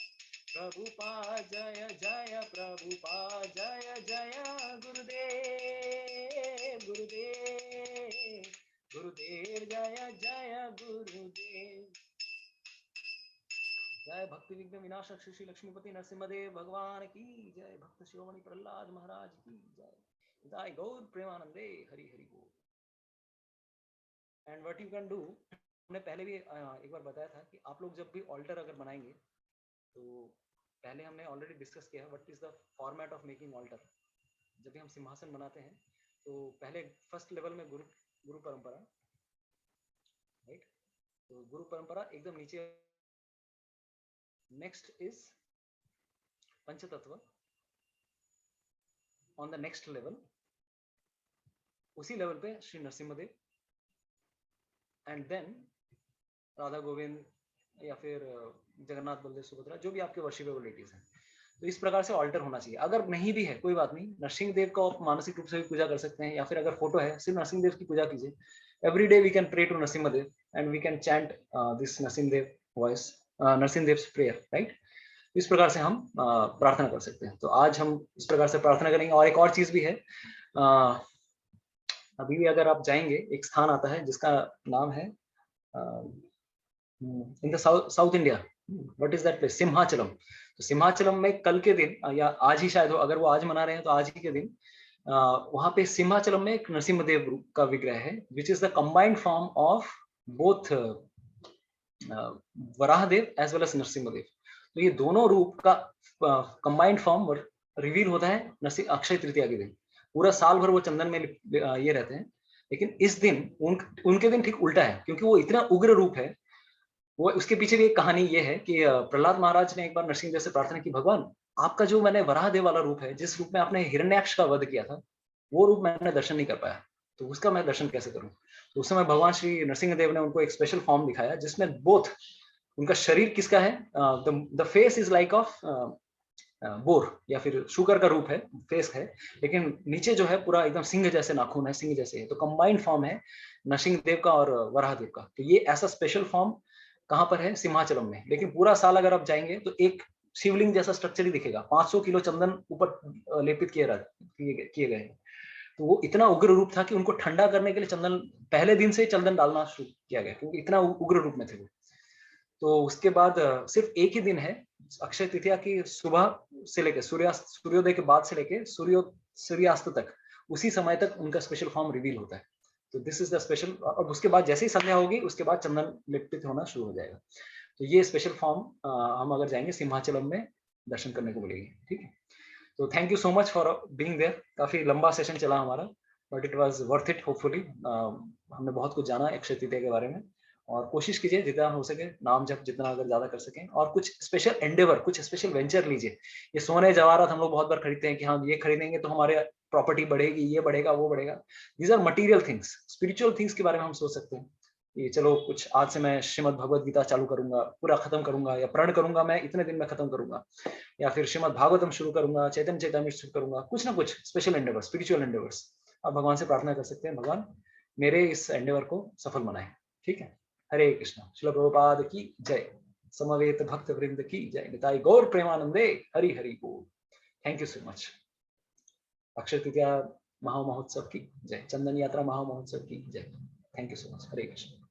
प्रभुपाद, जय जय प्रभुपाद, जय जय गुरुदेव, गुरुदेव, गुरुदेव, जय जय गुरुदेव। जय भक्ति विघ्न विनाशक श्री लक्ष्मीपति नरसिंहदेव भगवान की जय, भक्त शिरोमणि प्रहलाद महाराज की जय, जय गौर प्रेमानंदे, हरि हरि बोल। And what you can do, हमने पहले भी एक बार बताया था कि आप लोग जब भी ऑल्टर अगर बनाएंगे तो पहले हमने ऑलरेडी डिस्कस किया what is the format of making altar. जब भी हम सिंहासन बनाते हैं तो पहले फर्स्ट लेवल में गुरु परंपरा, राइट, तो गुरु परंपरा एकदम नीचे। नेक्स्ट इज पंचतत्व ऑन द नेक्स्ट लेवल, उसी लेवल पे श्री नरसिम्हदेव, एंड देन राधा गोविंद या फिर जगन्नाथ बलदेव सुभद्रा, जो भी आपके वर्शिपेबल डेटीज हैं। तो इस प्रकार से ऑल्टर होना चाहिए। अगर नहीं भी है कोई बात नहीं, नरसिंह देव को आप मानसिक रूप से भी पूजा कर सकते हैं, या फिर अगर फोटो है सिर्फ नरसिंह देव की पूजा कीजिए। Every day we can pray to Narasimhadev and we can chant this Narasimha dev voice, Narasimha dev prayer, right. इस प्रकार से हम प्रार्थना कर सकते हैं। तो आज हम इस प्रकार से प्रार्थना करेंगे। और एक और चीज भी है, अभी भी अगर आप जाएंगे एक स्थान आता है जिसका नाम है in the south India, what is that place, Simhachalam. तो सिंहाचलम में कल के दिन या आज ही शायद हो, अगर वो आज मना रहे हैं तो आज ही के दिन वहां पे सिंहाचलम में एक नरसिम्हदेव का विग्रह है, which is the combined form of both Varahadev as well as Narasimhadev. तो ये दोनों रूप का कंबाइंड फॉर्म रिवील होता है अक्षय तृतीया के दिन। पूरा साल भर वो चंदन में ये रहते हैं, लेकिन इस दिन उनके दिन ठीक उल्टा है, क्योंकि वो इतना उग्र रूप है। वो उसके पीछे भी एक कहानी ये है कि प्रहलाद महाराज ने एक बार नरसिंह देव से प्रार्थना की, भगवान आपका जो मैंने वराहदेव वाला रूप है, जिस रूप में आपने हिरण्याक्ष का वध किया था, वो रूप मैंने दर्शन नहीं कर पाया, तो उसका मैं दर्शन कैसे करूं। तो उस समय भगवान श्री नरसिंह देव ने उनको एक स्पेशल फॉर्म दिखाया, जिसमें बोथ उनका शरीर किसका है, the face is like of bore या फिर शुकर का रूप है, फेस है, लेकिन नीचे जो है पूरा एकदम सिंह जैसे नाखून है, सिंह जैसे है। तो कंबाइंड फॉर्म है नरसिंह देव का और वराहदेव का। तो ये ऐसा स्पेशल फॉर्म कहाँ पर है, सिंहाचलम में। लेकिन पूरा साल अगर आप जाएंगे तो एक शिवलिंग जैसा स्ट्रक्चर ही दिखेगा, 500 किलो चंदन ऊपर लेपित किए गए हैं। तो वो इतना उग्र रूप था कि उनको ठंडा करने के लिए चंदन पहले दिन से चंदन डालना शुरू किया गया, क्योंकि इतना उग्र रूप में थे वो। तो उसके बाद सिर्फ एक ही दिन है, अक्षय तृतीया की सुबह से लेकर सूर्योदय के बाद से लेकर सूर्यास्त तक, उसी समय तक उनका स्पेशल फॉर्म रिवील होता है। तो दिस इज द स्पेशल। और उसके बाद जैसे ही संध्या होगी उसके बाद चंदन लेपित होना शुरू हो जाएगा। तो ये स्पेशल फॉर्म हम अगर जाएंगे सिंहाचलम में दर्शन करने को मिलेगी। ठीक है, तो thank you so much for being there. काफी लंबा सेशन चला हमारा, but it was worth it. Hopefully हमने बहुत कुछ जाना अक्षय तृतीया के बारे में, और कोशिश कीजिए जितना हो सके नाम जप जितना अगर ज्यादा कर सकें, और कुछ स्पेशल एंडेवर, कुछ स्पेशल वेंचर लीजिए। ये सोने जवाहरात हम लोग बहुत बार खरीदते हैं कि हाँ ये खरीदेंगे तो हमारे प्रॉपर्टी बढ़ेगी, ये बढ़ेगा, वो बढ़ेगा। These are material things. Spiritual things के बारे में हम सोच सकते हैं कि चलो कुछ आज से मैं श्रीमद् भगवद गीता चालू करूंगा, पूरा खत्म करूंगा, या प्रण करूंगा मैं इतने दिन में खत्म करूंगा, या फिर श्रीमद् भागवतम शुरू करूंगा, चैतन्य चैतन्य शुरू करूंगा। कुछ ना कुछ स्पेशल एंडेवर, स्पिरिचुअल एंडेवर्स आप भगवान से प्रार्थना कर सकते हैं, भगवान मेरे इस एंडेवर को सफल बनाए। ठीक है, हरे कृष्णा। श्रील प्रभुपाद की जय, समवेत भक्त वृंद की जय, निताई गौर प्रेमानंदे, हरि हरि बोल। Thank you so much. Akshaya Tritiya महामहोत्सव की जय, चंदन यात्रा महामहोत्सव की जय। Thank you so much. Hare Krishna.